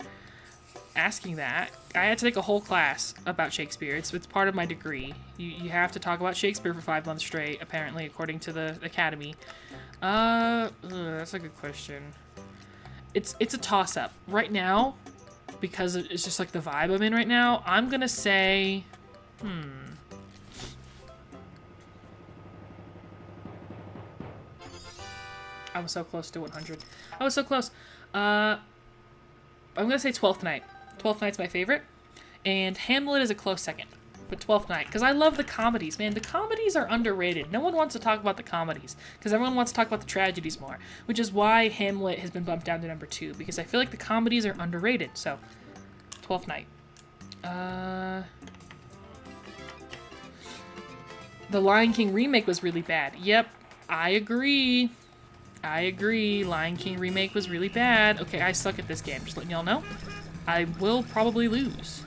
asking that. I had to take a whole class about Shakespeare. It's part of my degree. You have to talk about Shakespeare for 5 months straight, apparently, according to the Academy. That's a good question. It's a toss-up. Right now, because it's just like the vibe I'm in right now, I'm gonna say, I was so close to 100. I was so close. I'm gonna say 12th Night. 12th Night's my favorite, and Hamlet is a close second. But 12th Night, because I love the comedies, man. The comedies are underrated. No one wants to talk about the comedies, because everyone wants to talk about the tragedies more, which is why Hamlet has been bumped down to number 2, because I feel like the comedies are underrated. So, 12th Night. The Lion King remake was really bad. Yep, I agree. Lion King remake was really bad. Okay, I suck at this game, just letting y'all know. I will probably lose.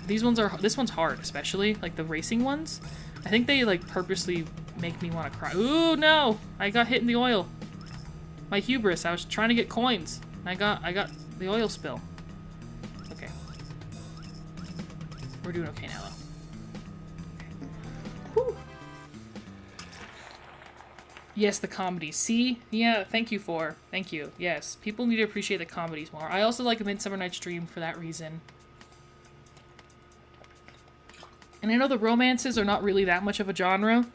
This one's hard, especially, like the racing ones. I think they, like, purposely make me want to cry. Ooh, no! I got hit in the oil. My hubris. I was trying to get coins. I got the oil spill. Okay. We're doing okay now, though. Whew. Yes, the comedies. See? Yeah, thank you. Yes, people need to appreciate the comedies more. I also like a Midsummer Night's Dream for that reason. And I know the romances are not really that much of a genre.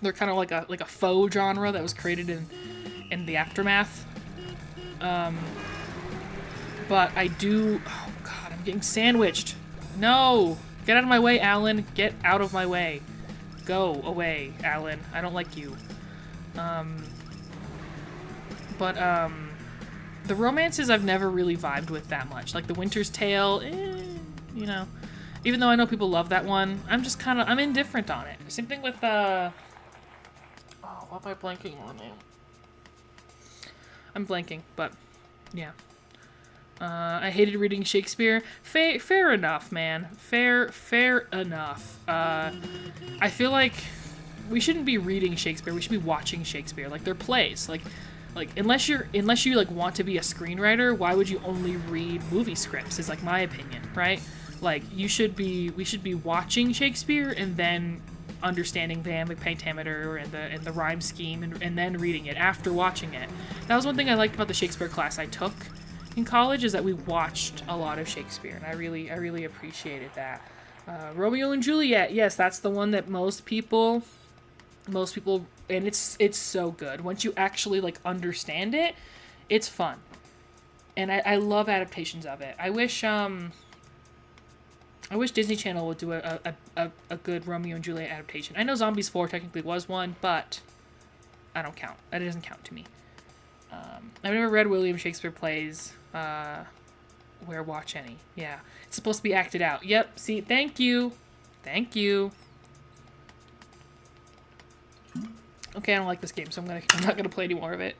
They're kind of like a faux genre that was created in the aftermath. But I do... Oh, God, I'm getting sandwiched. No! Get out of my way, Alan. Get out of my way. Go away, Alan. I don't like you. The romances I've never really vibed with that much. Like The Winter's Tale, you know. Even though I know people love that one, I'm just kind of... I'm indifferent on it. Same thing with, Oh, what am I blanking on now? I'm blanking, but... Yeah. I hated reading Shakespeare. Fair enough, man. Fair enough. I feel like we shouldn't be reading Shakespeare. We should be watching Shakespeare. Like, they're plays. Like unless you like want to be a screenwriter, why would you only read movie scripts? Is like my opinion, right? Like we should be watching Shakespeare and then understanding the iambic pentameter and the rhyme scheme and then reading it after watching it. That was one thing I liked about the Shakespeare class I took in college, is that we watched a lot of Shakespeare, and I really appreciated that. Romeo and Juliet, yes, that's the one that most people, and it's so good. Once you actually like understand it, it's fun, and I love adaptations of it. I wish Disney Channel would do a good Romeo and Juliet adaptation. I know Zombies 4 technically was one, but I don't count. That doesn't count to me. I've never read William Shakespeare plays. Where watch any. Yeah. It's supposed to be acted out. Yep. See, thank you. Thank you. Okay, I don't like this game, so I'm not gonna play any more of it.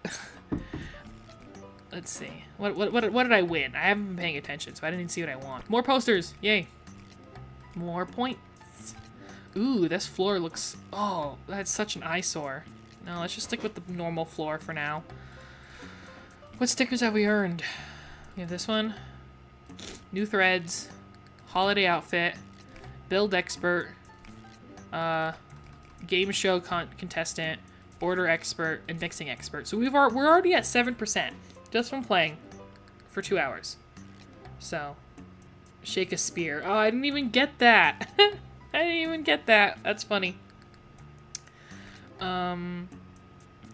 Let's see. What did I win? I haven't been paying attention, so I didn't even see what I want. More posters! Yay. More points. Ooh, this floor looks... Oh, that's such an eyesore. No, let's just stick with the normal floor for now. What stickers have we earned? We have this one. New threads. Holiday outfit. Build expert. Game show contestant. Order expert. And mixing expert. So we're already at 7%. Just from playing. For 2 hours. So. Shake a spear. Oh, I didn't even get that. I didn't even get that. That's funny.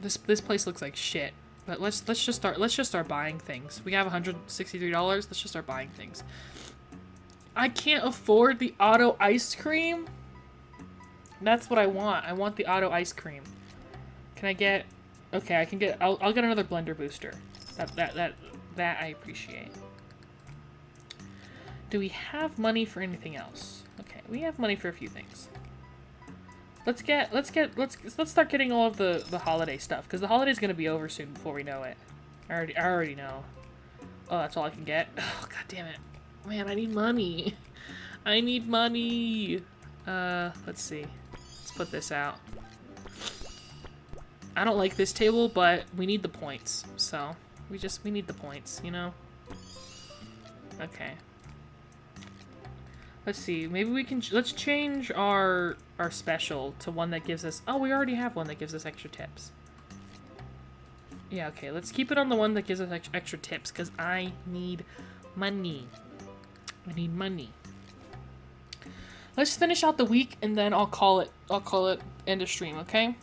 This place looks like shit. But let's just start buying things. We have $163. Let's just start buying things. I can't afford the auto ice cream. That's what I want. I want the auto ice cream. Can I get? Okay, I can get. I'll get another blender booster. That I appreciate. Do we have money for anything else? Okay, we have money for a few things. Let's start getting all of the holiday stuff, because the holiday's gonna be over soon before we know it. I already know. Oh, that's all I can get. Oh, god damn it, man! I need money. I need money. Let's see. Let's put this out. I don't like this table, but we need the points, so we need the points, you know. Okay. Let's see. Maybe we can. Let's change our special to one that gives us... Oh, we already have one that gives us extra tips. Yeah, okay. Let's keep it on the one that gives us extra tips, because I need money. I need money. Let's finish out the week, and then I'll call it end of stream, okay?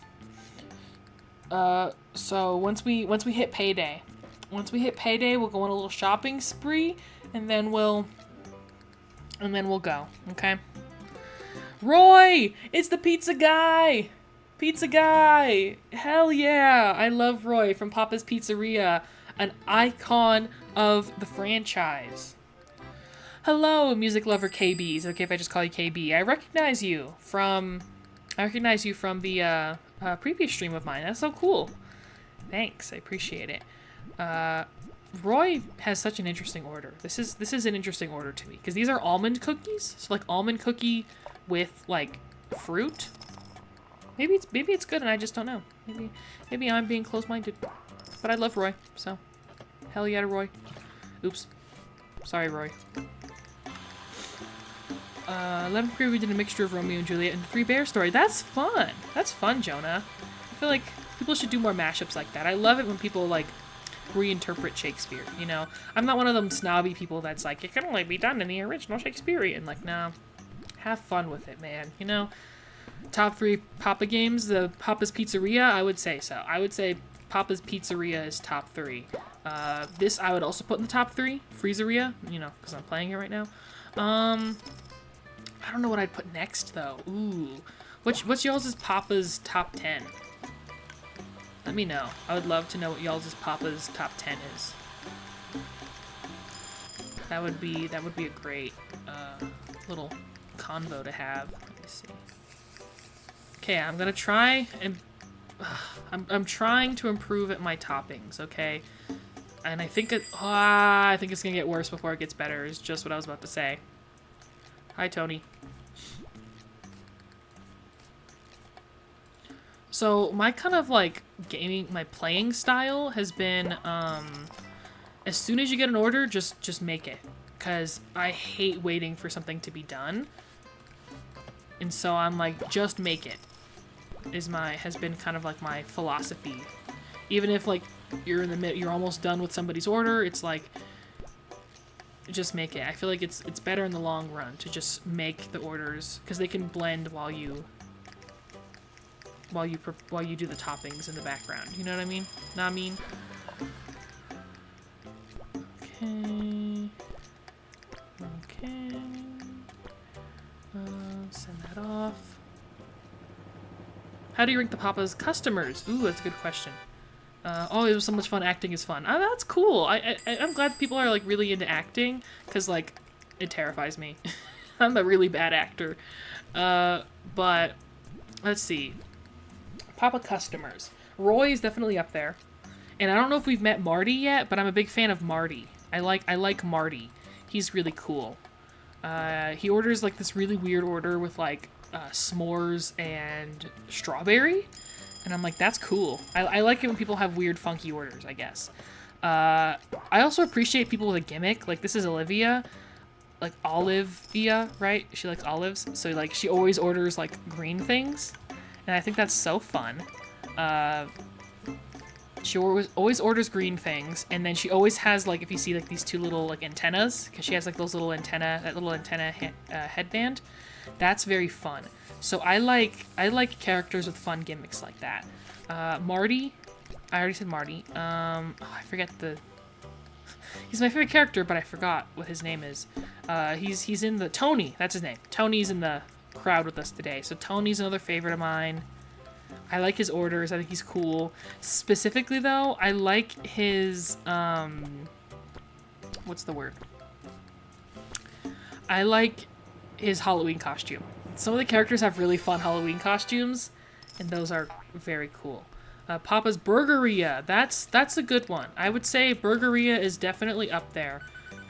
So once we hit payday, we'll go on a little shopping spree, and then we'll go, okay? Roy! It's the pizza guy! Pizza guy! Hell yeah! I love Roy from Papa's Pizzeria, an icon of the franchise. Hello, music lover KB. Is it okay if I just call you KB? I recognize you from the previous stream of mine. That's so cool. Thanks, I appreciate it. Roy has such an interesting order. This is an interesting order to me, because these are almond cookies. So like almond cookie with like fruit. Maybe it's good and I just don't know. Maybe I'm being close-minded. But I love Roy, so hell yeah to Roy. Oops. Sorry, Roy. 11th grade we did a mixture of Romeo and Juliet and the Three Bears story. That's fun. That's fun, Jonah. I feel like people should do more mashups like that. I love it when people like reinterpret Shakespeare, you know? I'm not one of them snobby people that's like, it can only be done in the original Shakespearean. Like, no. Have fun with it, man. You know? Top 3 Papa games, the Papa's Pizzeria, I would say so. I would say Papa's Pizzeria is top 3. This I would also put in the top 3. Freezeria, you know, because I'm playing it right now. I don't know what I'd put next, though. Ooh. What's y'all's Papa's top 10? Let me know. I would love to know what y'all's Papa's top 10 is. That would be a great little convo to have. Let me see. Okay, I'm gonna try and I'm trying to improve at my toppings. Okay, and I think I think it's gonna get worse before it gets better. Is just what I was about to say. Hi, Tony. So my kind of like my playing style has been as soon as you get an order, just make it, because I hate waiting for something to be done. And so I'm like, just make it has been kind of like my philosophy. Even if like you're almost done with somebody's order, it's like, just make it. I feel like it's better in the long run to just make the orders, because they can blend while you do the toppings in the background. You know what I mean? Nah, I mean. Okay. Okay. Send that off. How do you rank the Papa's customers? Ooh, that's a good question. Oh, it was so much fun. Acting is fun. Oh, that's cool. I'm glad people are like really into acting, because like it terrifies me. I'm a really bad actor. But let's see. Papa customers. Roy is definitely up there. And I don't know if we've met Marty yet, but I'm a big fan of Marty. I like Marty. He's really cool. He orders like this really weird order with like s'mores and strawberry. And I'm like, that's cool. I like it when people have weird, funky orders, I guess. I also appreciate people with a gimmick. Like, this is Olivia. Like, Olivia, right? She likes olives. So, like, she always orders, like, green things. And I think that's so fun. She always orders green things. And then she always has, like, if you see, like, these two little, like, antennas. Because she has, like, those little that little antenna headband. That's very fun. So I like characters with fun gimmicks like that. Marty, I already said Marty. I forget he's my favorite character, but I forgot what his name is. He's in the Tony. That's his name. Tony's in the crowd with us today. So Tony's another favorite of mine. I like his orders. I think he's cool. Specifically though, I like his what's the word? I like his Halloween costume. Some of the characters have really fun Halloween costumes, and those are very cool. Papa's Burgeria. That's a good one. I would say Burgeria is definitely up there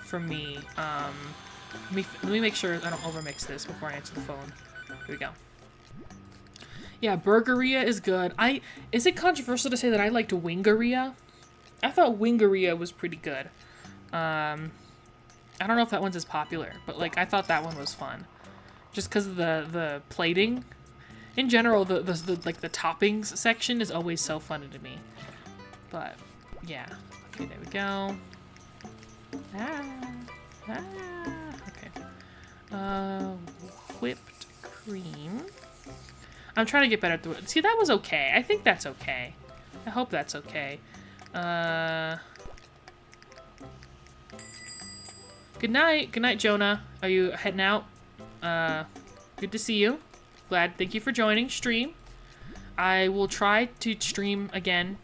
for me. Let me make sure I don't overmix this before I answer the phone. Here we go. Yeah, Burgeria is good. Is it controversial to say that I liked Wingeria? I thought Wingeria was pretty good. I don't know if that one's as popular, but like I thought that one was fun. Just because of the plating. In general, the toppings section is always so fun to me. But yeah. Okay, there we go. Okay. Whipped cream. I'm trying to get better at the. See, that was okay. I think that's okay. I hope that's okay. Good night. Good night, Jonah. Are you heading out? Good to see you. Thank you for joining stream. I will try to stream again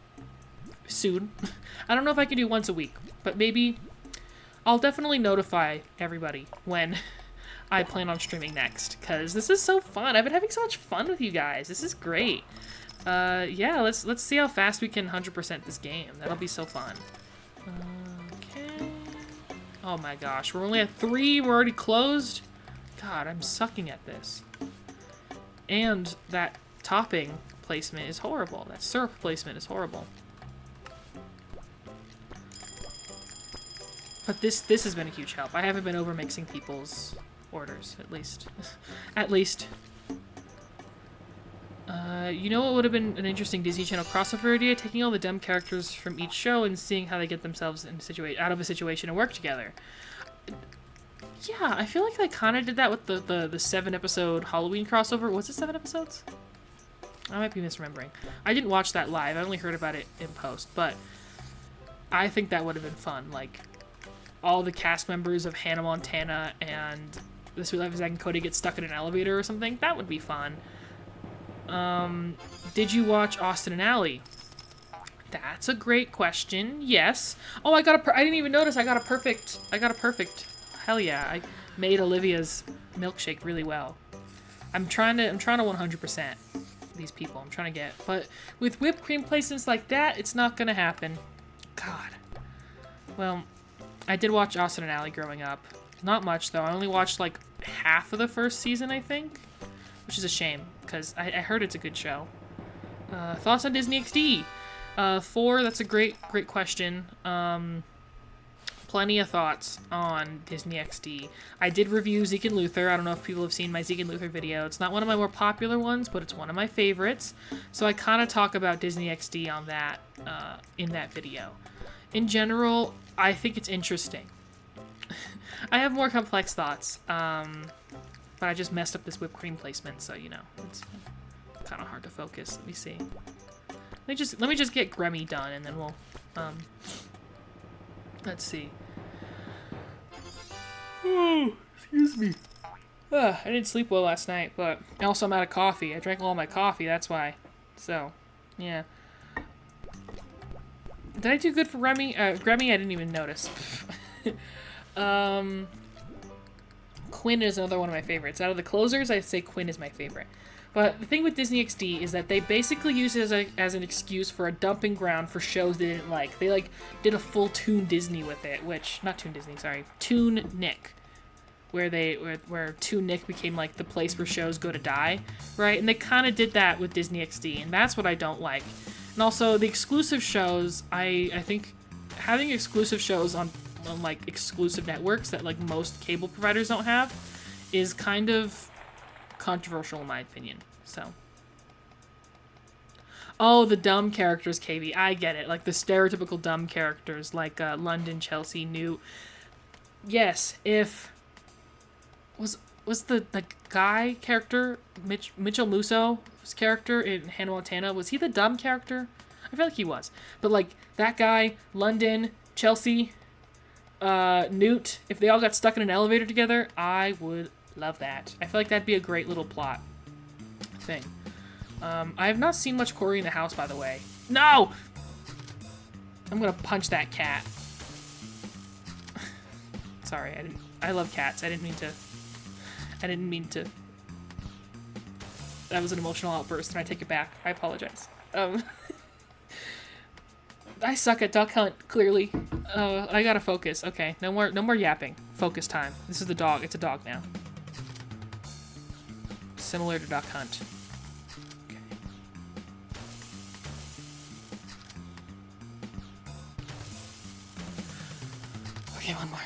soon. I don't know if I can do once a week, but maybe I'll definitely notify everybody when I plan on streaming next, because this is so fun. I've been having so much fun with you guys. This is great. Yeah, let's see how fast we can 100% this game. That'll be so fun. Okay. Oh my gosh, we're only at 3. We're already closed. God, I'm sucking at this. And that topping placement is horrible. That syrup placement is horrible. But this has been a huge help. I haven't been over mixing people's orders, at least. At least. You know what would have been an interesting Disney Channel crossover idea? Taking all the dumb characters from each show and seeing how they get themselves out of a situation and work together. Yeah, I feel like they kind of did that with the 7-episode Halloween crossover. Was it 7 episodes? I might be misremembering. I didn't watch that live. I only heard about it in post, but I think that would have been fun. Like, all the cast members of Hannah Montana and The Sweet Life of Zack and Cody get stuck in an elevator or something. That would be fun. Did you watch Austin and Ally? That's a great question. Yes. Oh, I didn't even notice. I got a perfect. Hell yeah. I made Olivia's milkshake really well. I'm trying to 100% these people. I'm trying to get, but with whipped cream placements like that, it's not gonna happen. God. Well, I did watch Austin and Ally growing up. Not much though. I only watched like half of the first season, I think, which is a shame because I heard it's a good show. Thoughts on Disney XD? 4. That's a great question. Plenty of thoughts on Disney XD. I did review Zeke and Luther. I don't know if people have seen my Zeke and Luther video. It's not one of my more popular ones, but it's one of my favorites. So I kind of talk about Disney XD on that in that video. In general, I think it's interesting. I have more complex thoughts, but I just messed up this whipped cream placement, so you know it's kind of hard to focus. Let me see. Let me just get Grammy done, and then we'll let's see. Oh, excuse me. I didn't sleep well last night, but also I'm out of coffee. I drank all my coffee, that's why. So, yeah. Did I do good for Grammy? Grammy, I didn't even notice. Quinn is another one of my favorites. Out of the closers, I'd say Quinn is my favorite. But the thing with Disney XD is that they basically use it as an excuse for a dumping ground for shows they didn't like. They like did a full Toon Disney with it, not Toon Disney, sorry, Toon Nick, where Toon Nick became like the place where shows go to die, right? And they kind of did that with Disney XD, and that's what I don't like. And also the exclusive shows, I think having exclusive shows on like exclusive networks that like most cable providers don't have is kind of controversial in my opinion. So, oh, the dumb characters, KB, I get it. Like the stereotypical dumb characters, like London, Chelsea, Newt. Yes, if was the guy character Mitchell Musso's character in Hannah Montana, was he the dumb character? I feel like he was, but like that guy, London, Chelsea, Newt, if they all got stuck in an elevator together, I would love that. I feel like that'd be a great little plot thing. I have not seen much Cory in the House, by the way. No! I'm gonna punch that cat. Sorry, I love cats. I didn't mean to. That was an emotional outburst, and I take it back. I apologize. I suck at Duck Hunt, clearly. I gotta focus. Okay, no more yapping. Focus time. This is the dog. It's a dog now. Similar to Duck Hunt. Okay. Okay, one more.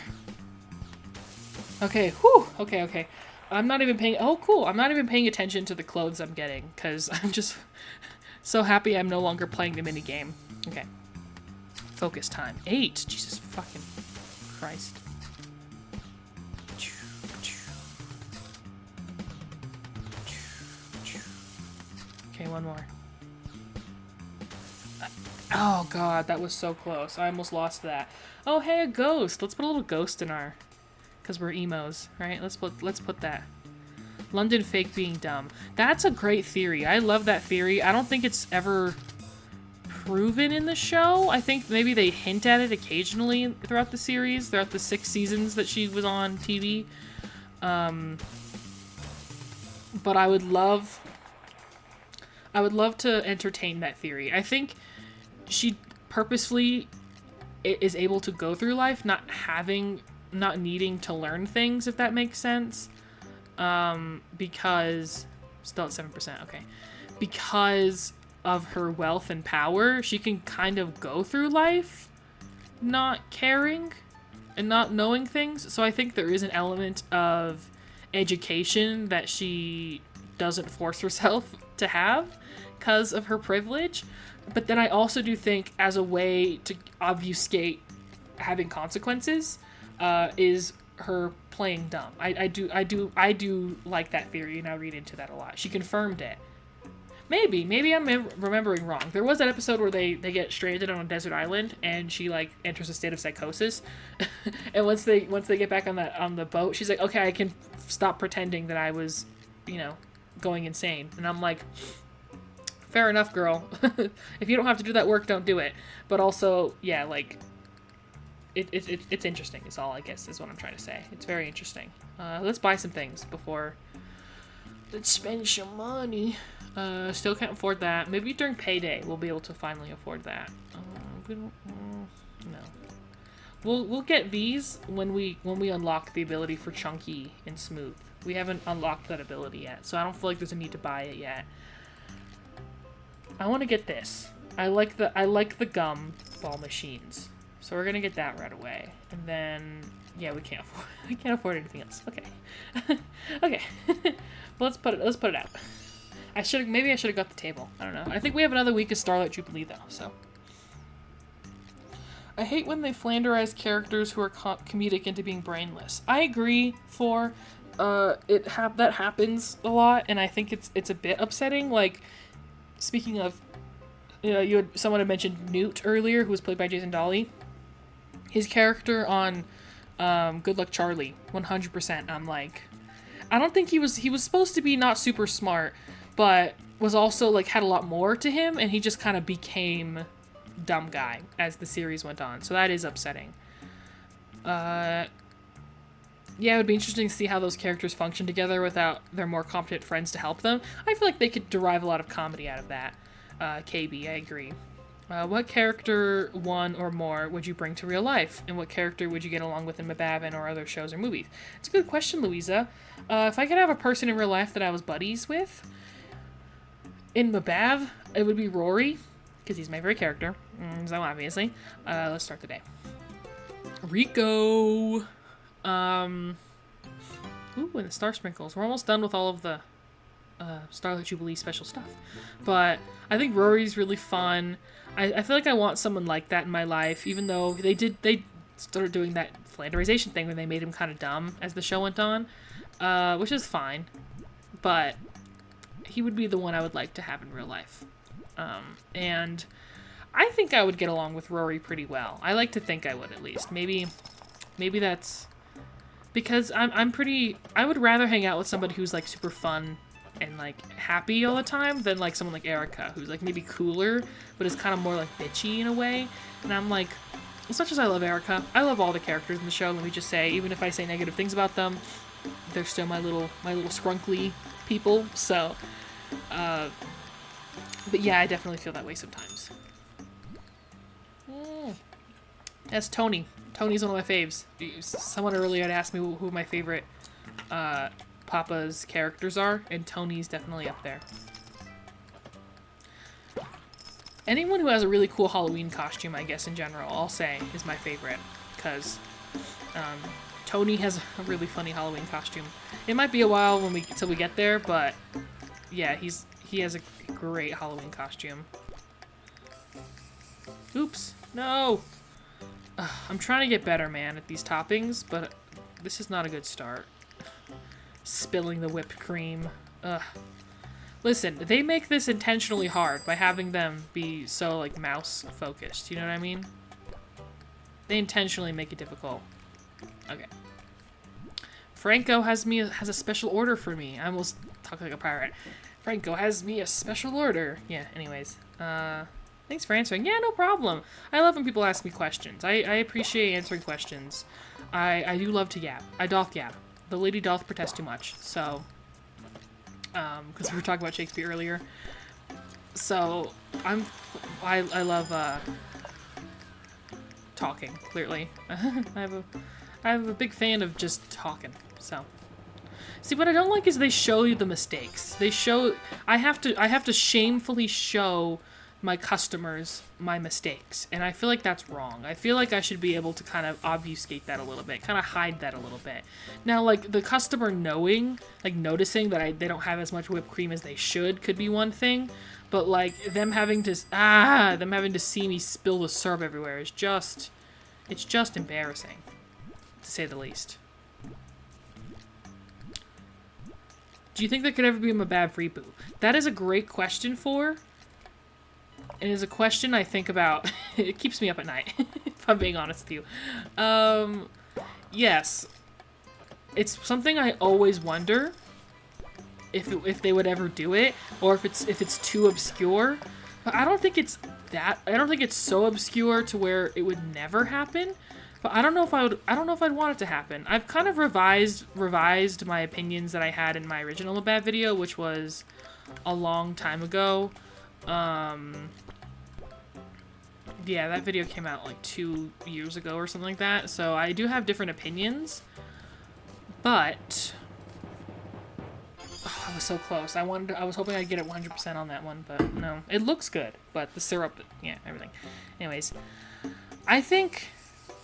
Okay, whew. Okay. I'm not even paying... Oh, cool. I'm not even paying attention to the clothes I'm getting, because I'm just so happy I'm no longer playing the minigame. Okay. Focus time. 8. Jesus fucking Christ. Okay, one more. Oh god, that was so close. I almost lost that. Oh, hey, a ghost. Let's put a little ghost in our... Because we're emos, right? Let's put that. London fake being dumb. That's a great theory. I love that theory. I don't think it's ever proven in the show. I think maybe they hint at it occasionally throughout the series, throughout the 6 seasons that she was on TV. But I would love to entertain that theory. I think she purposefully is able to go through life not needing to learn things, if that makes sense. Because still at 7%, okay. because of her wealth and power, she can kind of go through life not caring and not knowing things. So I think there is an element of education that she doesn't force herself to have because of her privilege. But then I also do think, as a way to obfuscate having consequences, is her playing dumb. I do like that theory, and I read into that a lot. She confirmed it. Maybe I'm remembering wrong. There was that episode where they get stranded on a desert island, and she like enters a state of psychosis. And once they get back on the boat, she's like, okay, I can stop pretending that I was, going insane. And I'm like, fair enough, girl. If you don't have to do that work, don't do it. But also, yeah, like, it's interesting, is all, I guess, is what I'm trying to say. It's very interesting. Let's buy some things before... Let's spend some money. Still can't afford that. Maybe during payday we'll be able to finally afford that. No. We'll get these when we unlock the ability for chunky and smooth. We haven't unlocked that ability yet, so I don't feel like there's a need to buy it yet. I want to get this. I like the gum ball machines, so we're gonna get that right away. And then we can't afford anything else. Okay, okay. Well, let's put it out. Maybe I should have got the table. I don't know. I think we have another week of Starlight Jubilee though. So I hate when they flanderize characters who are comedic into being brainless. I agree. That happens a lot, and I think it's a bit upsetting. Like, speaking of, someone had mentioned Newt earlier, who was played by Jason Dolley. His character on Good Luck Charlie, 100%. I'm like, I don't think he was supposed to be not super smart, but was also like had a lot more to him, and he just kind of became dumb guy as the series went on. So that is upsetting. It would be interesting to see how those characters function together without their more competent friends to help them. I feel like they could derive a lot of comedy out of that. KB, I agree. What character, one or more, would you bring to real life? And what character would you get along with in Mabavin or other shows or movies? It's a good question, Louisa. If I could have a person in real life that I was buddies with, in Mabav, it would be Rory, because he's my favorite character. So obviously. Let's start the day. Rico. Ooh, and the Star Sprinkles. We're almost done with all of the Starlight Jubilee special stuff. But I think Rory's really fun. I feel like I want someone like that in my life, even though they started doing that flanderization thing where they made him kind of dumb as the show went on, which is fine. But he would be the one I would like to have in real life. And I think I would get along with Rory pretty well. I like to think I would, at least. Maybe that's... Because I would rather hang out with somebody who's, like, super fun and, like, happy all the time than, like, someone like Erica, who's, like, maybe cooler, but is kind of more, like, bitchy in a way. And I'm like, as much as I love Erica, I love all the characters in the show, let me just say. Even if I say negative things about them, they're still my little scrunkly people, so... but yeah, I definitely feel that way sometimes. That's Tony. Tony's one of my faves. Someone earlier had asked me who my favorite Papa's characters are, and Tony's definitely up there. Anyone who has a really cool Halloween costume, I guess, in general, I'll say, is my favorite. Because Tony has a really funny Halloween costume. It might be a while until we get there, but yeah, he has a great Halloween costume. Oops. No! I'm trying to get better, man, at these toppings, but this is not a good start. Spilling the whipped cream. Ugh. Listen, they make this intentionally hard by having them be so, like, mouse-focused. You know what I mean? They intentionally make it difficult. Okay. Franco has a special order for me. I almost talk like a pirate. Franco has me a special order. Yeah, anyways. Thanks for answering. Yeah, no problem. I love when people ask me questions. I appreciate answering questions. I do love to yap. I doth yap. The lady doth protest too much, so... because we were talking about Shakespeare earlier. So, I love, talking, clearly. I'm a big fan of just talking, so... See, what I don't like is they show you the mistakes. I have to shamefully show my customers my mistakes, and I feel like that's wrong. I feel like I should be able to kind of obfuscate that a little bit, kind of hide that a little bit. Now, like, the customer noticing that they don't have as much whipped cream as they should could be one thing, but like them having to see me spill the syrup everywhere is just, it's just embarrassing, to say the least. Do you think there could ever be a Mabab reboot? That is a great question and is a question I think about. It keeps me up at night, if I'm being honest with you. Yes. It's something I always wonder if they would ever do it, or if it's too obscure. But I don't think it's so obscure to where it would never happen. But I don't know if I'd want it to happen. I've kind of revised my opinions that I had in my original Mabab video, which was a long time ago. Yeah, that video came out like 2 years ago or something like that, so I do have different opinions, but I was so close. I was hoping I'd get it 100% on that one, but no. It looks good, but the syrup, yeah, everything. Anyways, I think,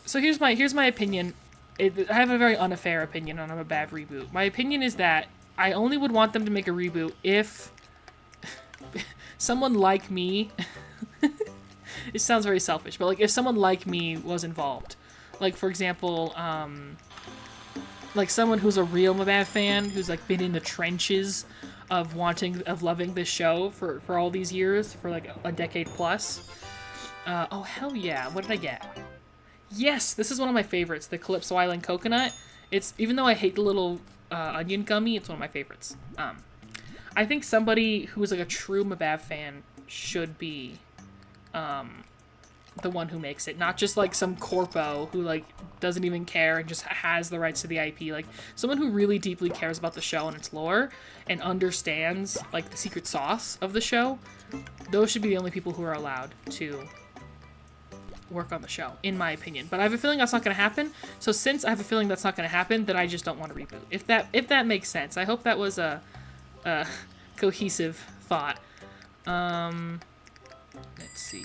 so here's my opinion. I have a very unfair opinion on a Mabab reboot. My opinion is that I only would want them to make a reboot if someone like me it sounds very selfish, but like if someone like me was involved, like for example, like someone who's a real Mabab fan, who's like been in the trenches of loving this show for all these years, for like a decade plus. Oh hell yeah! What did I get? Yes, this is one of my favorites, the Calypso Island Coconut. It's, even though I hate the little onion gummy, it's one of my favorites. I think somebody who is like a true Mabab fan should be the one who makes it, not just like some corpo who like doesn't even care and just has the rights to the IP. Like someone who really deeply cares about the show and its lore and understands like the secret sauce of the show. Those should be the only people who are allowed to work on the show, in my opinion. But I have a feeling that's not going to happen. So since I have a feeling that's not going to happen, then I just don't want to reboot. If that makes sense. I hope that was a cohesive thought. Let's see.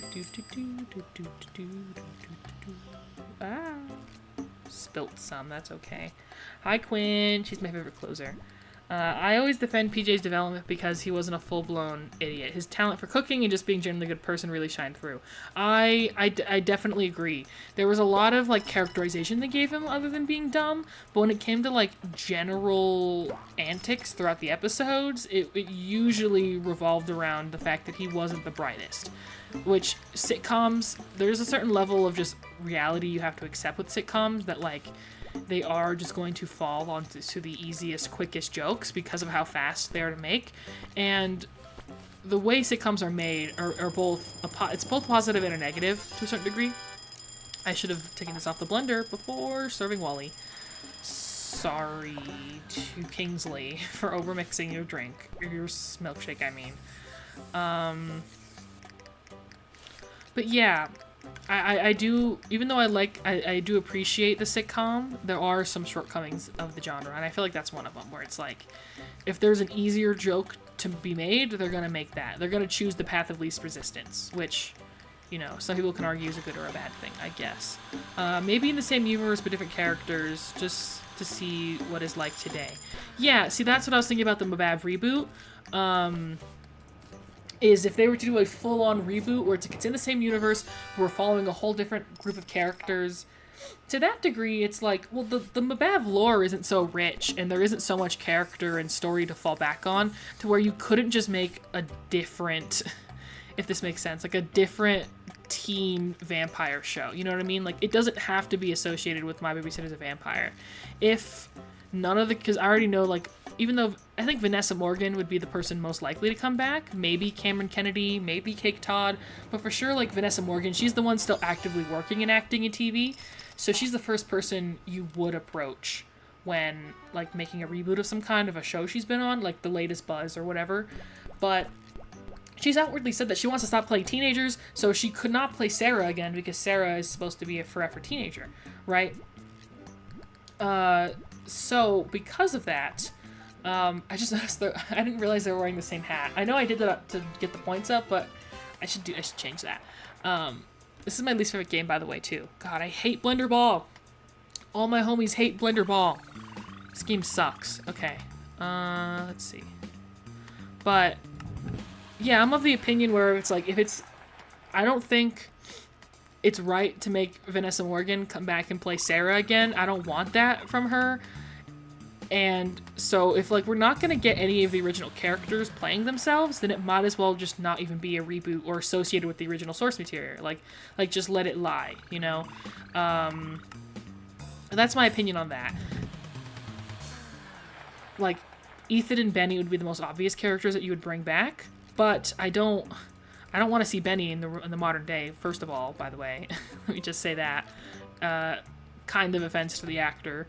Ah, spilt some. That's okay. Hi, Quinn. She's my favorite closer. I always defend PJ's development because he wasn't a full-blown idiot. His talent for cooking and just being generally a good person really shined through. I definitely agree. There was a lot of, like, characterization they gave him other than being dumb, but when it came to, like, general antics throughout the episodes, it usually revolved around the fact that he wasn't the brightest. Which, sitcoms, there's a certain level of just reality you have to accept with sitcoms that, like, they are just going to fall onto the easiest, quickest jokes because of how fast they are to make. And the way sitcoms are made are both, it's both positive and a negative to a certain degree. I should have taken this off the blender before serving Wally. Sorry to Kingsley for overmixing your drink, or your milkshake, I mean. But yeah, I do, even though I do appreciate the sitcom, there are some shortcomings of the genre, and I feel like that's one of them, where it's like, if there's an easier joke to be made, they're gonna make that. They're gonna choose the path of least resistance, which, you know, some people can argue is a good or a bad thing, I guess. Maybe in the same universe, but different characters, just to see what it's like today. Yeah, see, that's what I was thinking about the Mabab reboot. Is if they were to do a full-on reboot where it's in the same universe, we're following a whole different group of characters. To that degree, it's like, well, the Mabab lore isn't so rich, and there isn't so much character and story to fall back on, to where you couldn't just make a different, if this makes sense, like a different teen vampire show. You know what I mean? Like, it doesn't have to be associated with My Babysitter's a Vampire. If none of the, because I already know, like, even though I think Vanessa Morgan would be the person most likely to come back, maybe Cameron Kennedy, maybe Cake Todd, but for sure, like, Vanessa Morgan, she's the one still actively working in acting and TV, so she's the first person you would approach when, like, making a reboot of some kind of a show she's been on, like The Latest Buzz or whatever. But she's outwardly said that she wants to stop playing teenagers, so she could not play Sarah again, because Sarah is supposed to be a forever teenager, right? So because of that, I just noticed that I didn't realize they were wearing the same hat. I know I did that to get the points up, but I should change that. This is my least favorite game, by the way, too. God, I hate Blender Ball. All my homies hate Blender Ball. This game sucks. Okay. Let's see. But yeah, I'm of the opinion where it's like, if it's, I don't think it's right to make Vanessa Morgan come back and play Sarah again. I don't want that from her. And so if like we're not going to get any of the original characters playing themselves, then it might as well just not even be a reboot or associated with the original source material. Like just let it lie, you know? That's my opinion on that. Like, Ethan and Benny would be the most obvious characters that you would bring back, but I don't want to see Benny in the modern day, first of all, by the way. Let me just say that. Kind of offense to the actor.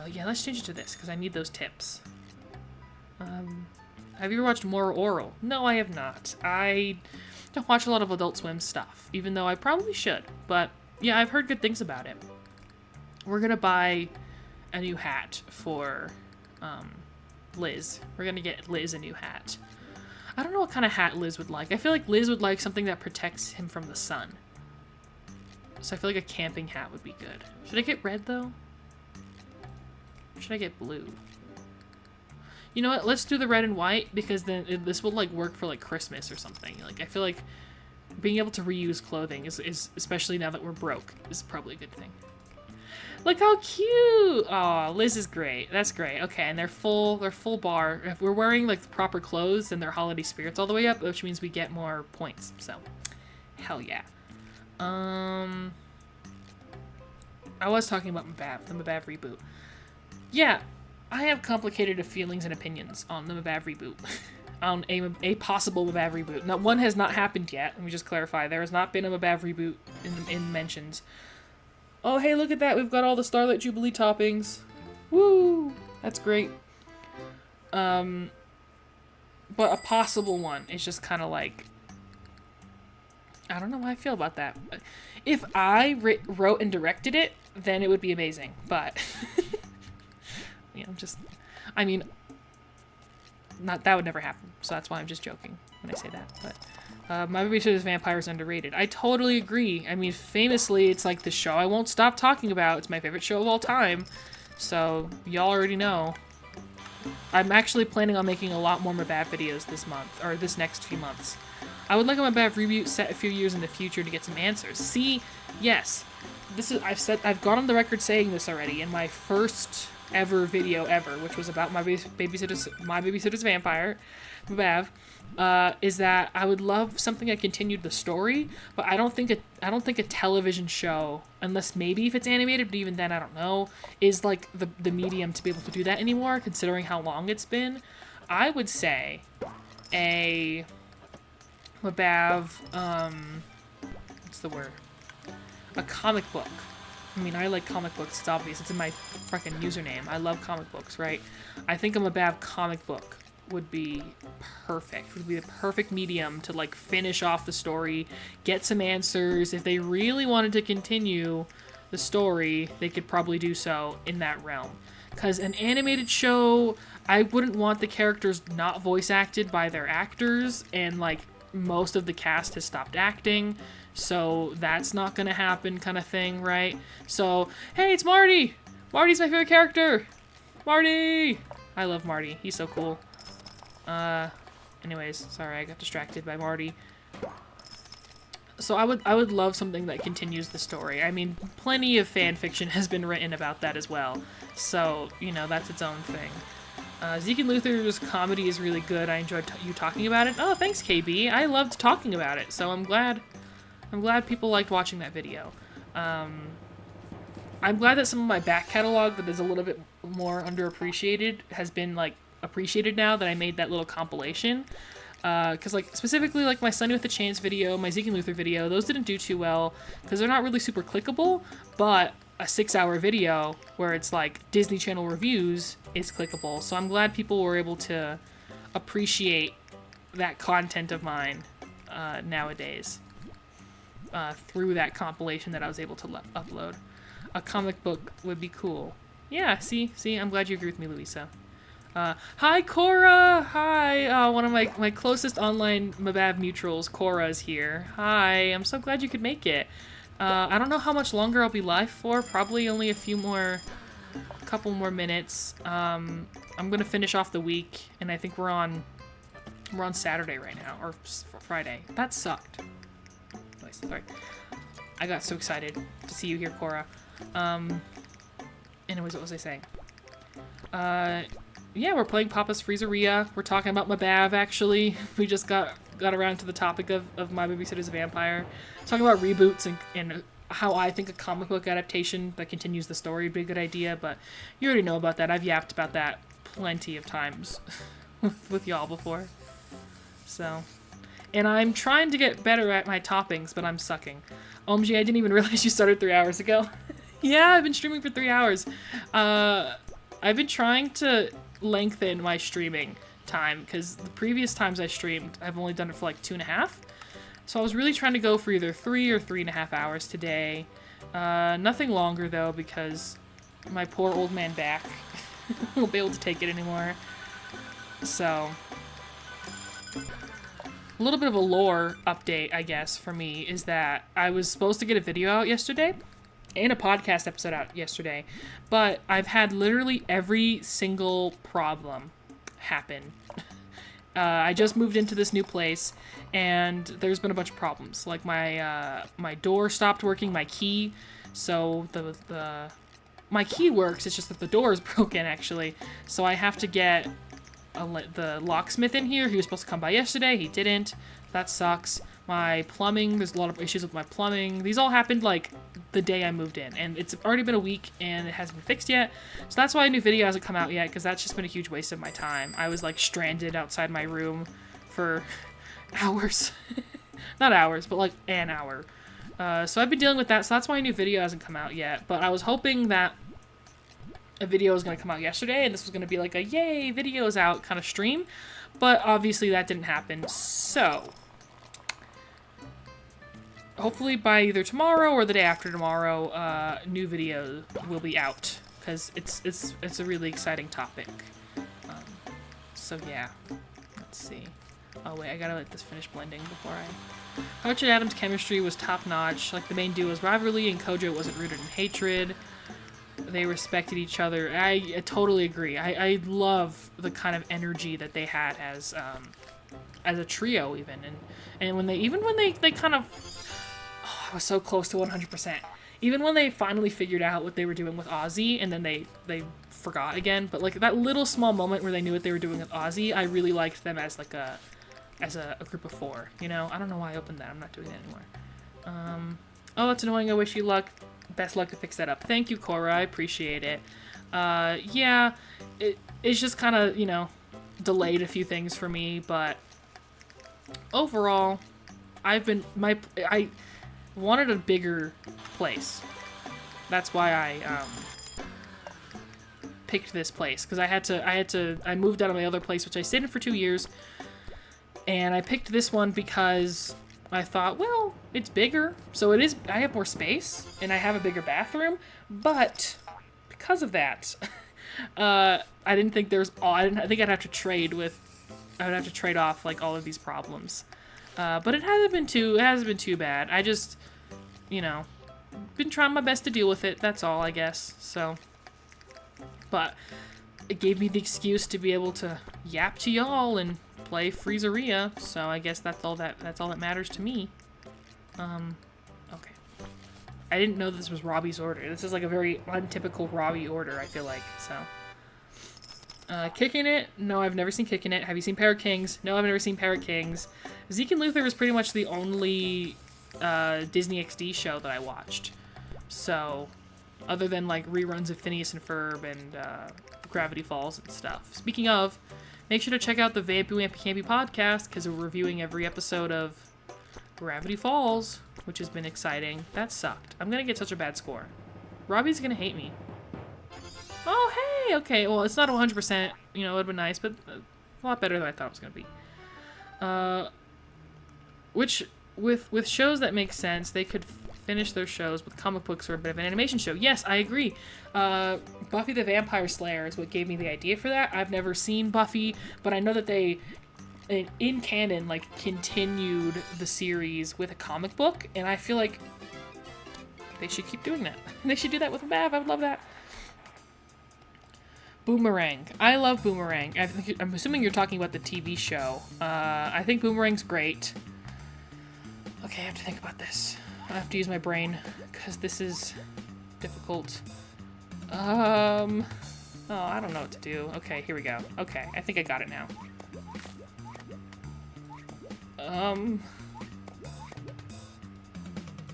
Yeah, let's change it to this, because I need those tips. Have you ever watched More Oral? No, I have not. I don't watch a lot of Adult Swim stuff, even though I probably should. But, yeah, I've heard good things about it. We're gonna buy a new hat for, Liz. We're gonna get Liz a new hat. I don't know what kind of hat Liz would like. I feel like Liz would like something that protects him from the sun. So I feel like a camping hat would be good. Should I get red, though? Or should I get blue? You know what? Let's do the red and white, because then this will, like, work for, like, Christmas or something. Like, I feel like being able to reuse clothing is especially now that we're broke, is probably a good thing. Look how cute! Aw, Liz is great. That's great. Okay, and they're full bar. If we're wearing, like, the proper clothes, then they're holiday spirits all the way up, which means we get more points. So, hell yeah. I was talking about Mabav, the Mabav reboot. Yeah, I have complicated feelings and opinions on the Mabav reboot. On a possible Mabav reboot. Now, one has not happened yet. Let me just clarify. There has not been a Mabav reboot in mentions. Oh, hey, look at that. We've got all the Starlight Jubilee toppings. Woo! That's great. But a possible one is just kind of like... I don't know how I feel about that. If I wrote and directed it, then it would be amazing. But... you know, just... I mean... that would never happen. So that's why I'm just joking when I say that. But... My Babysitter's Vampire is underrated. I totally agree. I mean, famously, it's like the show I won't stop talking about. It's my favorite show of all time. So, y'all already know. I'm actually planning on making a lot more Mabav videos this month, or this next few months. I would like a Mabav reboot set a few years in the future to get some answers. See, yes, this is, I've gone on the record saying this already in my first ever video ever, which was about my Babysitter's Vampire, Mabav. Is that I would love something that continued the story, but I don't think a television show, unless maybe if it's animated, but even then I don't know, is like the medium to be able to do that anymore, considering how long it's been. I would say a Mabav, what's the word? A comic book. I mean, I like comic books, it's obvious, it's in my freaking username. I love comic books, right? I think a Mabav comic book would be perfect. Would be the perfect medium to like finish off the story, get some answers. If they really wanted to continue the story, they could probably do so in that realm. Because an animated show, I wouldn't want the characters not voice acted by their actors, and like most of the cast has stopped acting, so that's not gonna happen kind of thing, right? So, hey, it's Marty! Marty's my favorite character! Marty! I love Marty. He's so cool. Anyways, sorry, I got distracted by Marty. So I would love something that continues the story. I mean, plenty of fan fiction has been written about that as well. So, you know, that's its own thing. Zeke and Luther's comedy is really good. I enjoyed you talking about it. Oh, thanks, KB. I loved talking about it, so I'm glad people liked watching that video. I'm glad that some of my back catalog that is a little bit more underappreciated has been, like, appreciated now that I made that little compilation. Because, like, specifically, like, my Sunny with a Chance video, my Zeke and Luther video, those didn't do too well, because they're not really super clickable, but a 6-hour video where it's, like, Disney Channel reviews is clickable, so I'm glad people were able to appreciate that content of mine nowadays through that compilation that I was able to upload. A comic book would be cool. Yeah, see, I'm glad you agree with me, Louisa. Hi, Cora! Hi! One of my closest online Mabab mutuals, Cora, is here. Hi, I'm so glad you could make it. I don't know how much longer I'll be live for, probably only a couple more minutes. I'm gonna finish off the week, and I think we're on Saturday right now, or Friday. That sucked. Nice, sorry. I got so excited to see you here, Cora. Anyways, what was I saying? Yeah, we're playing Papa's Freezeria. We're talking about Mabab, actually. We just got around to the topic of My Babysitter's Vampire. Talking about reboots and how I think a comic book adaptation that continues the story would be a good idea, but you already know about that. I've yapped about that plenty of times with y'all before. So, and I'm trying to get better at my toppings, but I'm sucking. OMG, I didn't even realize you started 3 hours ago. Yeah, I've been streaming for 3 hours. I've been trying to lengthen my streaming time, because the previous times I streamed, I've only done it for like 2.5. So I was really trying to go for either 3 or 3.5 hours today. Nothing longer, though, because my poor old man back won't be able to take it anymore. So, a little bit of a lore update, I guess, for me, is that I was supposed to get a video out yesterday, and a podcast episode out yesterday, but I've had literally every single problem happen. I just moved into this new place, and there's been a bunch of problems. Like my door stopped working, my key, so my key works, it's just that the door is broken, actually. So I have to get the locksmith in here. He was supposed to come by yesterday, he didn't. That sucks. My plumbing, there's a lot of issues with my plumbing. These all happened like the day I moved in, and it's already been a week and it hasn't been fixed yet. So that's why a new video hasn't come out yet, because that's just been a huge waste of my time. I was like stranded outside my room for hours. Not hours, but like an hour. So I've been dealing with that, so that's why a new video hasn't come out yet. But I was hoping that a video was going to come out yesterday, and this was going to be like a yay, video's out kind of stream. But obviously that didn't happen, so hopefully by either tomorrow or the day after tomorrow, new video will be out, because it's a really exciting topic. So yeah, let's see. Oh wait, I gotta let this finish blending before I... Coach and Adam's chemistry was top-notch. Like, the main duo's rivalry, and Kojo wasn't rooted in hatred. They respected each other. I totally agree. I love the kind of energy that they had as a trio, even. And when they kind of... Oh, I was so close to 100%. Even when they finally figured out what they were doing with Ozzy, and then they forgot again. But like that little small moment where they knew what they were doing with Ozzy, I really liked them as like a group of 4. You know, I don't know why I opened that. I'm not doing that anymore. Oh, that's annoying. I wish you luck. Best luck to fix that up. Thank you, Cora. I appreciate it. Yeah, it's just kind of, you know, delayed a few things for me, but overall, I wanted a bigger place. That's why I picked this place, because I moved out of my other place, which I stayed in for 2 years, and I picked this one because I thought, well, it's bigger, so I have more space, and I have a bigger bathroom, but because of that, I didn't think I think I'd have to trade off like all of these problems. But it hasn't been too bad. I just, you know, been trying my best to deal with it. That's all, I guess. So, but it gave me the excuse to be able to yap to y'all and play Freezeria. So I guess that's all that matters to me. Okay. I didn't know this was Robbie's order. This is like a very untypical Robbie order, I feel like. So. Kicking It? No, I've never seen Kicking It. Have you seen Parrot Kings? No, I've never seen Parrot Kings. Zeke and Luther is pretty much the only Disney XD show that I watched. So, other than like reruns of Phineas and Ferb and Gravity Falls and stuff. Speaking of, make sure to check out the Vampy Wampy Campy podcast, because we're reviewing every episode of Gravity Falls, which has been exciting. That sucked. I'm gonna get such a bad score. Robbie's gonna hate me. Oh, hey! Okay, well, it's not 100%, you know, it would've been nice, but a lot better than I thought it was gonna be. Which, with shows that make sense, they could finish their shows with comic books or a bit of an animation show. Yes, I agree. Buffy the Vampire Slayer is what gave me the idea for that. I've never seen Buffy, but I know that they, in canon, like, continued the series with a comic book, and I feel like they should keep doing that. They should do that with Mav. I would love that. Boomerang. I love Boomerang. I'm assuming you're talking about the TV show. I think Boomerang's great. Okay, I have to think about this. I have to use my brain, because this is difficult. Oh, I don't know what to do. Okay, here we go. Okay, I think I got it now.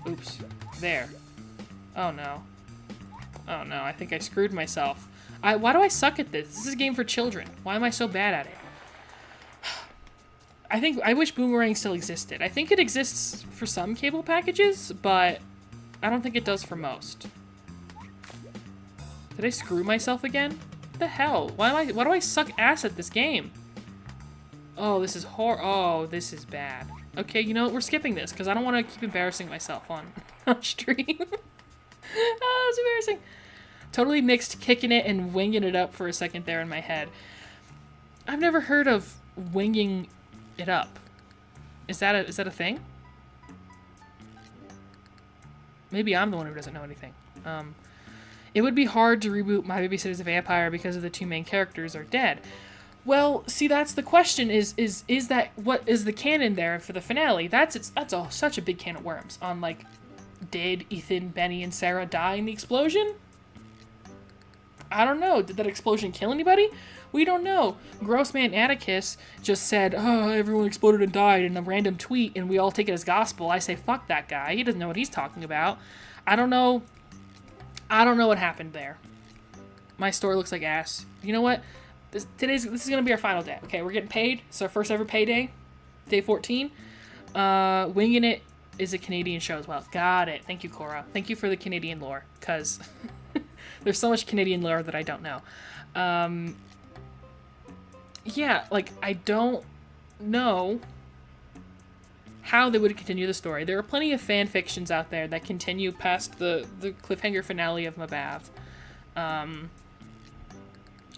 Oops. There. Oh no. Oh no, I think I screwed myself. Why do I suck at this? This is a game for children. Why am I so bad at it? I wish Boomerang still existed. I think it exists for some cable packages, but I don't think it does for most. Did I screw myself again? What the hell? Why do I suck ass at this game? Oh, this is oh, this is bad. Okay, you know what? We're skipping this, because I don't want to keep embarrassing myself on stream. Oh, it's embarrassing. Totally mixed kicking it and winging it up for a second there in my head. I've never heard of winging it up. Is that a thing? Maybe I'm the one who doesn't know anything. It would be hard to reboot My Babysitter's a Vampire because of the two main characters are dead. Well, see, that's the question. Is that what is the canon there for the finale? That's such a big can of worms. On like, did Ethan, Benny, and Sarah die in the explosion? I don't know. Did that explosion kill anybody? We don't know. Grossman Atticus just said, oh, everyone exploded and died in a random tweet, and we all take it as gospel. I say, fuck that guy. He doesn't know what he's talking about. I don't know what happened there. My story looks like ass. You know what? This is going to be our final day. Okay, we're getting paid. It's our first ever payday. Day 14. Winging It is a Canadian show as well. Got it. Thank you, Cora. Thank you for the Canadian lore, because there's so much Canadian lore that I don't know. Yeah, like, I don't know how they would continue the story. There are plenty of fan fictions out there that continue past the cliffhanger finale of Mabav. And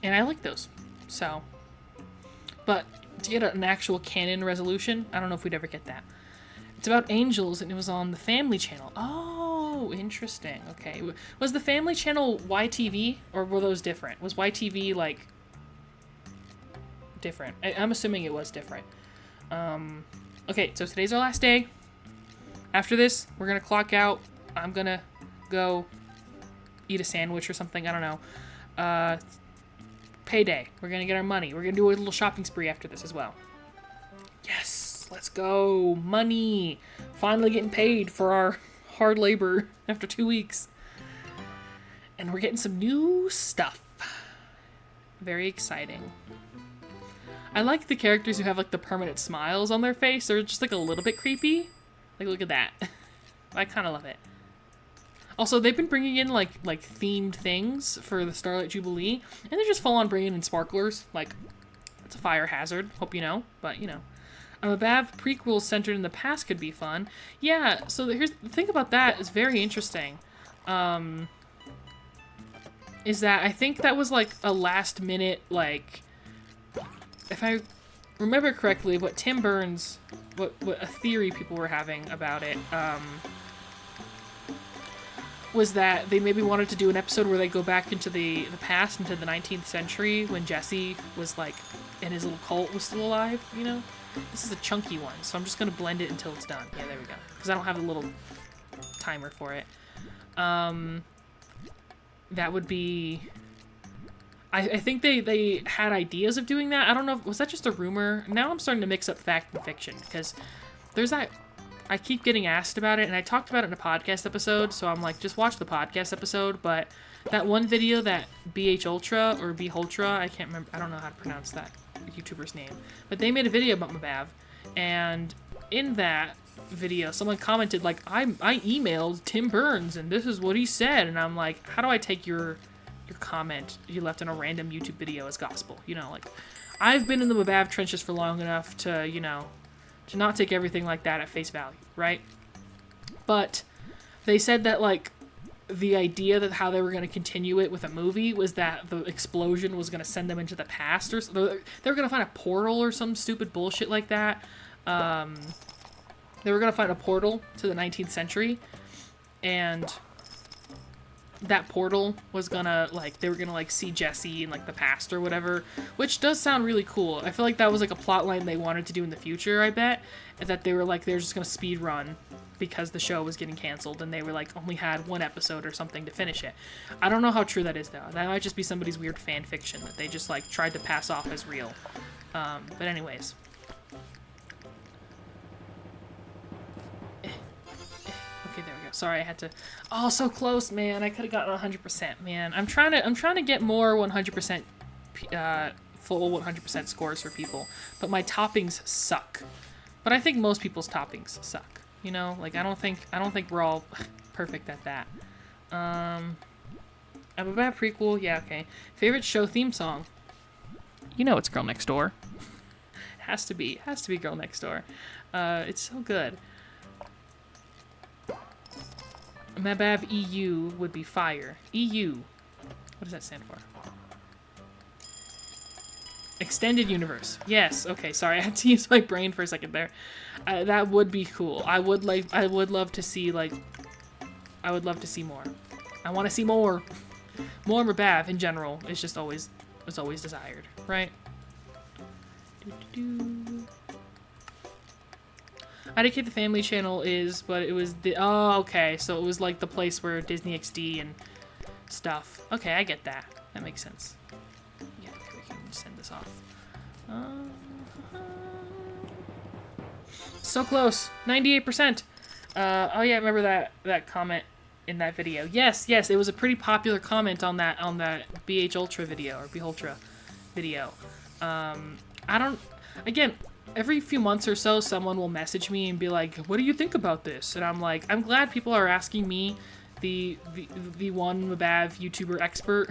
I like those. So, but to get an actual canon resolution, I don't know if we'd ever get that. It's about angels, and it was on the Family Channel. Oh, interesting. Okay. Was the Family Channel YTV, or were those different? Was YTV, like, different? I'm assuming it was different. Okay, so today's our last day. After this, we're gonna clock out. I'm gonna go eat a sandwich or something. I don't know. Payday. We're gonna get our money. We're gonna do a little shopping spree after this as well. Yes, let's go. Money. Finally getting paid for our hard labor after 2 weeks. And we're getting some new stuff. Very exciting. I like the characters who have, like, the permanent smiles on their face. They're just, like, a little bit creepy. Like, look at that. I kind of love it. Also, they've been bringing in, like themed things for the Starlight Jubilee. And they're just full on bringing in sparklers. Like, it's a fire hazard. Hope you know. But, you know. A Mabav prequel centered in the past could be fun. Yeah, so here's the thing about that is very interesting. Is that I think that was, like, a last minute, like... If I remember correctly, what Tim Burns, what a theory people were having about it, was that they maybe wanted to do an episode where they go back into the past, into the 19th century, when Jesse was, like, and his little cult was still alive, you know? This is a chunky one, so I'm just going to blend it until it's done. Yeah, there we go. Because I don't have a little timer for it. That would be... I think they had ideas of doing that. I don't know. Was that just a rumor? Now I'm starting to mix up fact and fiction, because there's that... I keep getting asked about it, and I talked about it in a podcast episode, so I'm like, just watch the podcast episode, but that one video that BH Ultra, or B Ultra, I can't remember, I don't know how to pronounce that YouTuber's name, but they made a video about Mabav, and in that video, someone commented, like, I emailed Tim Burns, and this is what he said, and I'm like, how do I take your comment you left in a random YouTube video as gospel? You know, like, I've been in the Mabav trenches for long enough to, you know, to not take everything like that at face value, right? But They said that, like, the idea that how they were going to continue it with a movie was that the explosion was going to send them into the past, or they were going to find a portal or some stupid bullshit like that. They were going to find a portal to the 19th century, and that portal was gonna, like, they were gonna, like, see Jesse in, like, the past or whatever, which does sound really cool. I feel like that was, like, a plot line they wanted to do in the future, I bet, and that they were, like, they were just gonna speed run because the show was getting canceled, and they were, like, only had one episode or something to finish it. I don't know how true that is, though. That might just be somebody's weird fan fiction that they just, like, tried to pass off as real. But anyways. Okay, there we go. Sorry, I had to... Oh, so close, man. I could have gotten 100%, man. I'm trying to get more 100% full 100% scores for people, but my toppings suck. But I think most people's toppings suck. You know, like I don't think we're all perfect at that. A bad prequel, yeah, okay. Favorite show theme song? You know it's Girl Next Door. Has to be Girl Next Door. It's so good. Mabav EU would be fire. EU. What does that stand for? Extended Universe. Yes. Okay. Sorry, I had to use my brain for a second there. That would be cool. I would love to see, like... I would love to see more. I want to see more. More Mabav in general is just always... is always desired. Right? IDK the Family Channel is, but it was the... Oh, okay. So it was like the place where Disney XD and stuff. Okay, I get that. That makes sense. Yeah, we can send this off. So close. 98%. Oh yeah, I remember that comment in that video. Yes, it was a pretty popular comment on that BH Ultra video, or Beholtra video. I don't... Again... Every few months or so, someone will message me and be like, what do you think about this? And I'm like, I'm glad people are asking me, the one Mabav YouTuber expert,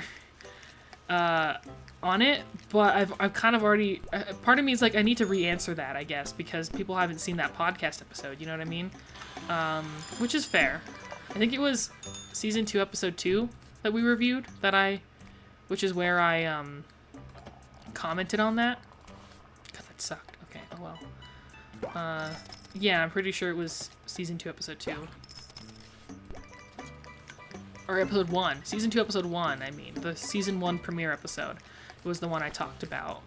on it, but I've kind of already, part of me is like, I need to re-answer that, I guess, because people haven't seen that podcast episode, you know what I mean? Which is fair. I think it was season 2, episode 2 that we reviewed, which is where I, commented on that. God, that sucked. Okay, oh well. Yeah, I'm pretty sure it was season 2, episode 2. Or episode 1. Season 2, episode 1, I mean. The season 1 premiere episode was the one I talked about.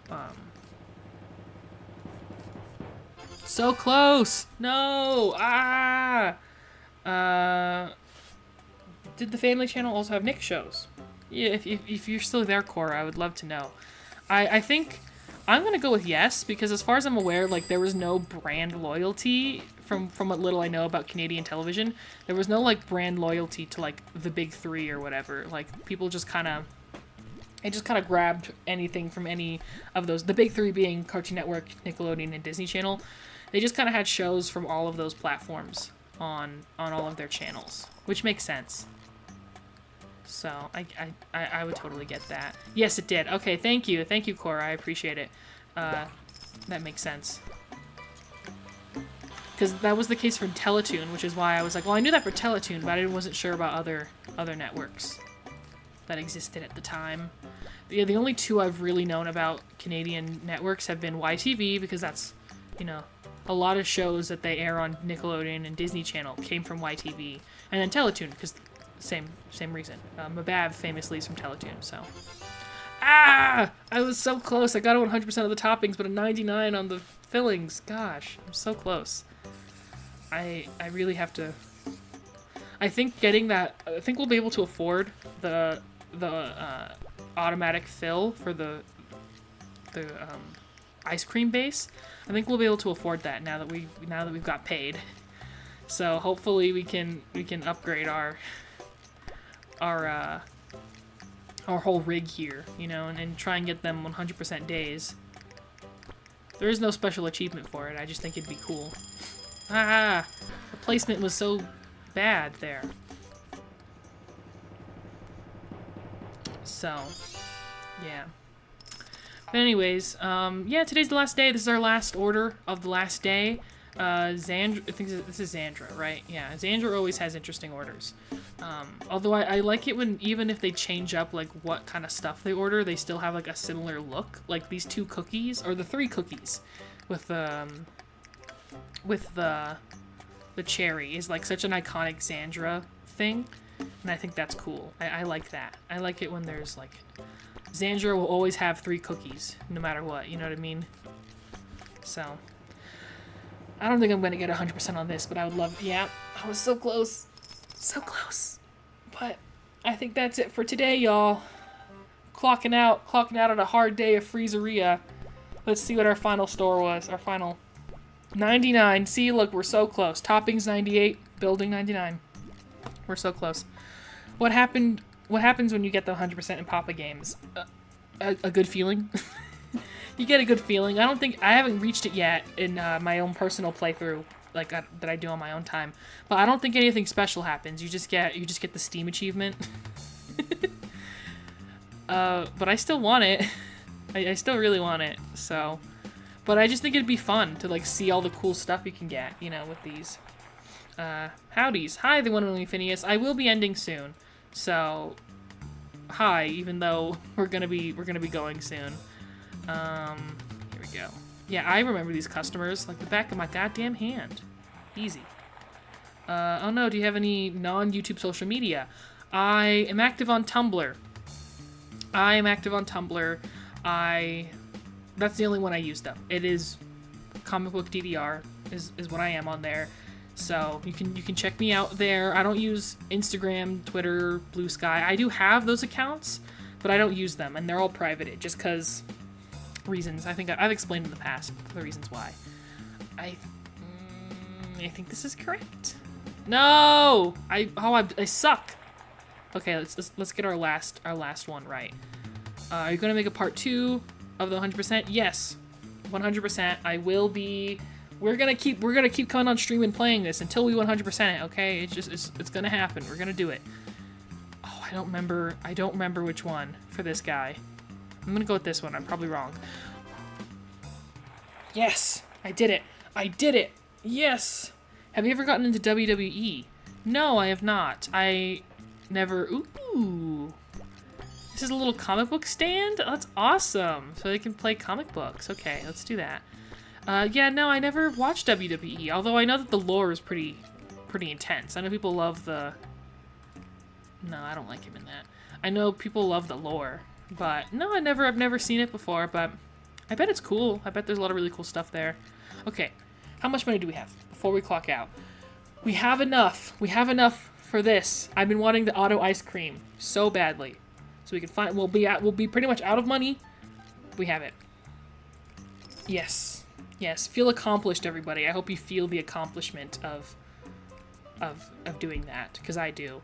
So close! No! Ah! Did the Family Channel also have Nick shows? Yeah, if you're still there, Cora, I would love to know. I think... I'm gonna go with yes, because as far as I'm aware, like, there was no brand loyalty from what little I know about Canadian television. There was no, like, brand loyalty to, like, the big three or whatever. Like, people just kind of... They just kind of grabbed anything from any of those. The big three being Cartoon Network, Nickelodeon, and Disney Channel. They just kind of had shows from all of those platforms on all of their channels, which makes sense. So, I would totally get that. Yes, it did. Okay, thank you. Thank you, Cora. I appreciate it. That makes sense. Because that was the case for Teletoon, which is why I was like, well, I knew that for Teletoon, but I wasn't sure about other networks that existed at the time. Yeah, the only two I've really known about Canadian networks have been YTV, because that's, you know, a lot of shows that they air on Nickelodeon and Disney Channel came from YTV. And then Teletoon, because... Same reason. Mabav famously is from Teletoon, so... Ah! I was so close. I got it 100% of the toppings, but a 99 on the fillings. Gosh, I'm so close. I really have to... I think getting that... I think we'll be able to afford the automatic fill for the ice cream base. I think we'll be able to afford that now that we've got paid. So hopefully we can upgrade our whole rig here, you know, and try and get them 100% days. There is no special achievement for it, I just think it'd be cool. Ah! The placement was so bad there. So, yeah. But anyways, yeah, today's the last day. This is our last order of the last day. Xandra, I think this is Xandra, right? Yeah, Xandra always has interesting orders. Although I like it when, even if they change up, like, what kind of stuff they order, they still have, like, a similar look. Like, these 2 cookies, or the 3 cookies, with the cherry is, like, such an iconic Xandra thing, and I think that's cool. I like that. I like it when there's, like, Xandra will always have 3 cookies, no matter what, you know what I mean? So, I don't think I'm gonna get 100% on this, but I would love, yeah, I was so close. So close. But I think that's it for today, y'all. Clocking out on a hard day of Freezeria. Let's see what our final store was. Our final 99. See, look, we're so close. Toppings 98, building 99. We're so close. What happens when you get the 100% in Papa games? A good feeling. You get a good feeling. I haven't reached it yet in my own personal playthrough, like that I do on my own time. But I don't think anything special happens. You just get the Steam achievement. But I still want it. I still really want it. So, but I just think it'd be fun to like see all the cool stuff you can get, you know, with these. Howdies. Hi, the one and only Phineas. I will be ending soon. So, hi, even though we're gonna be going soon. Here we go. Yeah, I remember these customers like the back of my goddamn hand. Easy. Oh no, do you have any non-YouTube social media? I am active on Tumblr. That's the only one I use though. It is Comic Book DDR is what I am on there. So you can check me out there. I don't use Instagram, Twitter, Blue Sky. I do have those accounts, but I don't use them, and they're all privated just because reasons. I think I've explained in the past the reasons why. I think this is correct. No, I suck. Okay, let's get our last one right. Are you gonna make a part 2 of the 100%? Yes, 100%. I will be. We're gonna keep coming on stream and playing this until we 100% it. Okay, it's gonna happen. We're gonna do it. Oh, I don't remember which one for this guy. I'm gonna go with this one. I'm probably wrong. Yes, I did it. Yes. Have you ever gotten into WWE? No, I have not. I never. Ooh. This is a little comic book stand? That's awesome. So they can play comic books. Okay, let's do that. Yeah, no, I never watched WWE, although I know that the lore is pretty intense. I know people love the... No, I don't like him in that. I know people love the lore, but no, I've never seen it before, but I bet it's cool. I bet there's a lot of really cool stuff there. Okay, how much money do we have before we clock out? We have enough. We have enough for this. I've been wanting the auto ice cream so badly. So we can find, we'll be pretty much out of money. We have it. Yes. Yes, feel accomplished, everybody. I hope you feel the accomplishment of doing that, because I do.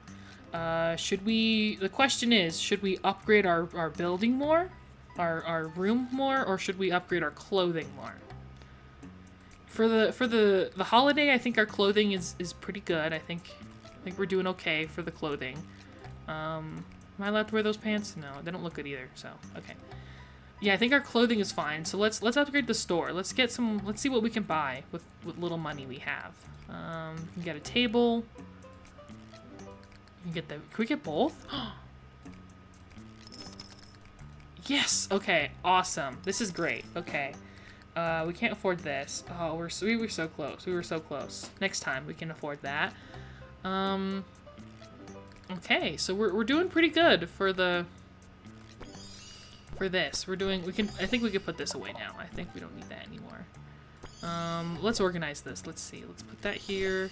The question is, should we upgrade our building more? Our room more, or should we upgrade our clothing more? For the holiday, I think our clothing is pretty good. I think we're doing okay for the clothing. Am I allowed to wear those pants? No, they don't look good either, so, okay. Yeah, I think our clothing is fine, so let's upgrade the store. Let's see what we can buy with little money we have. We can get a table. Can we get both? Yes! Okay, awesome. This is great. Okay. We can't afford this. Oh, we were so close. We were so close. Next time we can afford that. Okay, so we're doing pretty good for this. I think we could put this away now. I think we don't need that anymore. Let's organize this. Let's see. Let's put that here,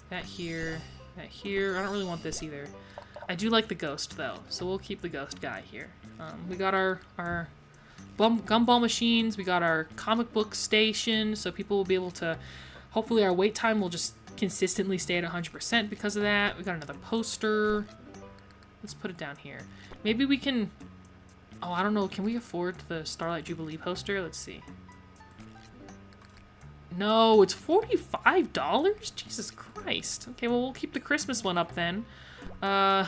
that here, that here. I don't really want this either. I do like the ghost though, so we'll keep the ghost guy here. We got our gumball machines. We got our comic book station, so people will be able to. Hopefully, our wait time will just consistently stay at 100% because of that. We got another poster. Let's put it down here. Maybe we can. Oh, I don't know. Can we afford the Starlight Jubilee poster? Let's see. No, it's $45? Jesus Christ. Okay, well, we'll keep the Christmas one up then. Yeah,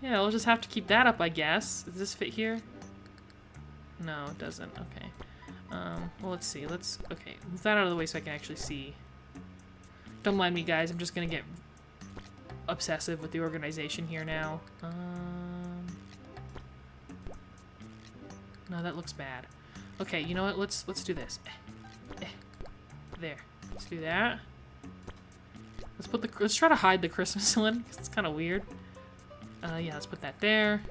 we'll just have to keep that up, I guess. Does this fit here? No, it doesn't. Okay. Well, let's see. Okay, move that out of the way so I can actually see. Don't mind me, guys. I'm just gonna get obsessive with the organization here now. No, that looks bad. Okay, you know what? Let's do this. There. Let's do that. Let's try to hide the Christmas one, 'cause it's kind of weird. Yeah, let's put that there.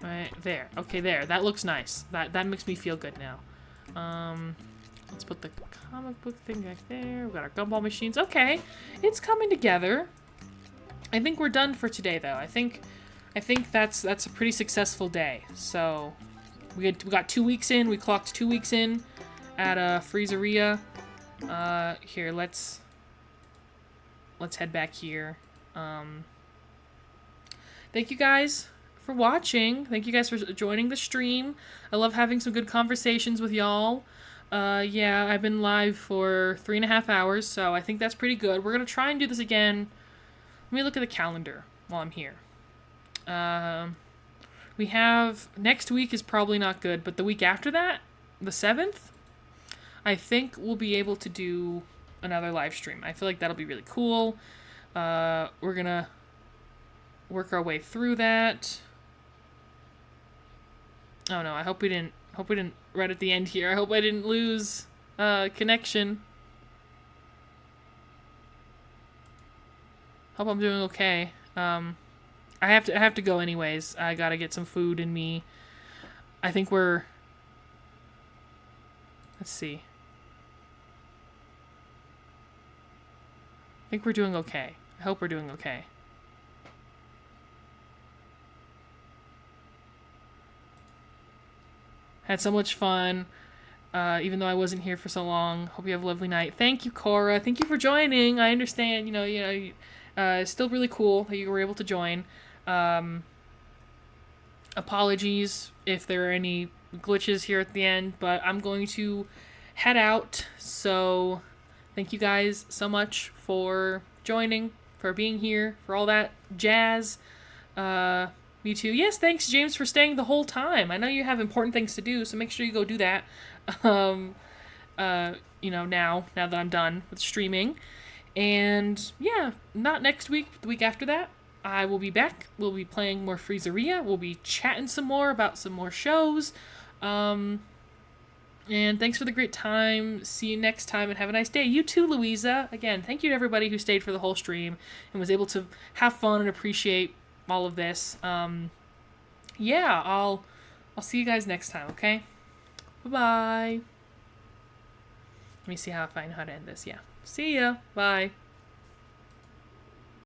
Right there. Okay, there. That looks nice. That makes me feel good now. Let's put the comic book thing back there. We've got our gumball machines. Okay, it's coming together. I think we're done for today, though. I think that's a pretty successful day. So we got 2 weeks in. We clocked 2 weeks in at Freezeria. Here, let's head back here. Thank you guys for watching. Thank you guys for joining the stream. I love having some good conversations with y'all. Yeah, I've been live for 3.5 hours, so I think that's pretty good. We're gonna try and do this again. Let me look at the calendar while I'm here. We have next week is probably not good, but the week after that, the 7th, I think we'll be able to do another live stream. I feel like that'll be really cool. We're gonna work our way through that. Oh no, I hope we didn't right at the end here. I hope I didn't lose connection. Hope I'm doing okay. I have to go anyways. I gotta get some food in me. I think we're... Let's see. I think we're doing okay. I hope we're doing okay. Had so much fun, even though I wasn't here for so long. Hope you have a lovely night. Thank you, Cora. Thank you for joining. I understand, it's still really cool that you were able to join. Apologies if there are any glitches here at the end, but I'm going to head out. So thank you guys so much for joining, for being here, for all that jazz. Me too. Yes, thanks, James, for staying the whole time. I know you have important things to do, so make sure you go do that. Now that I'm done with streaming. And, yeah, not next week, but the week after that, I will be back. We'll be playing more Freezeria. We'll be chatting some more about some more shows. And thanks for the great time. See you next time, and have a nice day. You too, Louisa. Again, thank you to everybody who stayed for the whole stream and was able to have fun and appreciate all of this. Yeah, I'll see you guys next time, okay? Bye-bye. Let me see if I know how to end this. Yeah. See ya. Bye.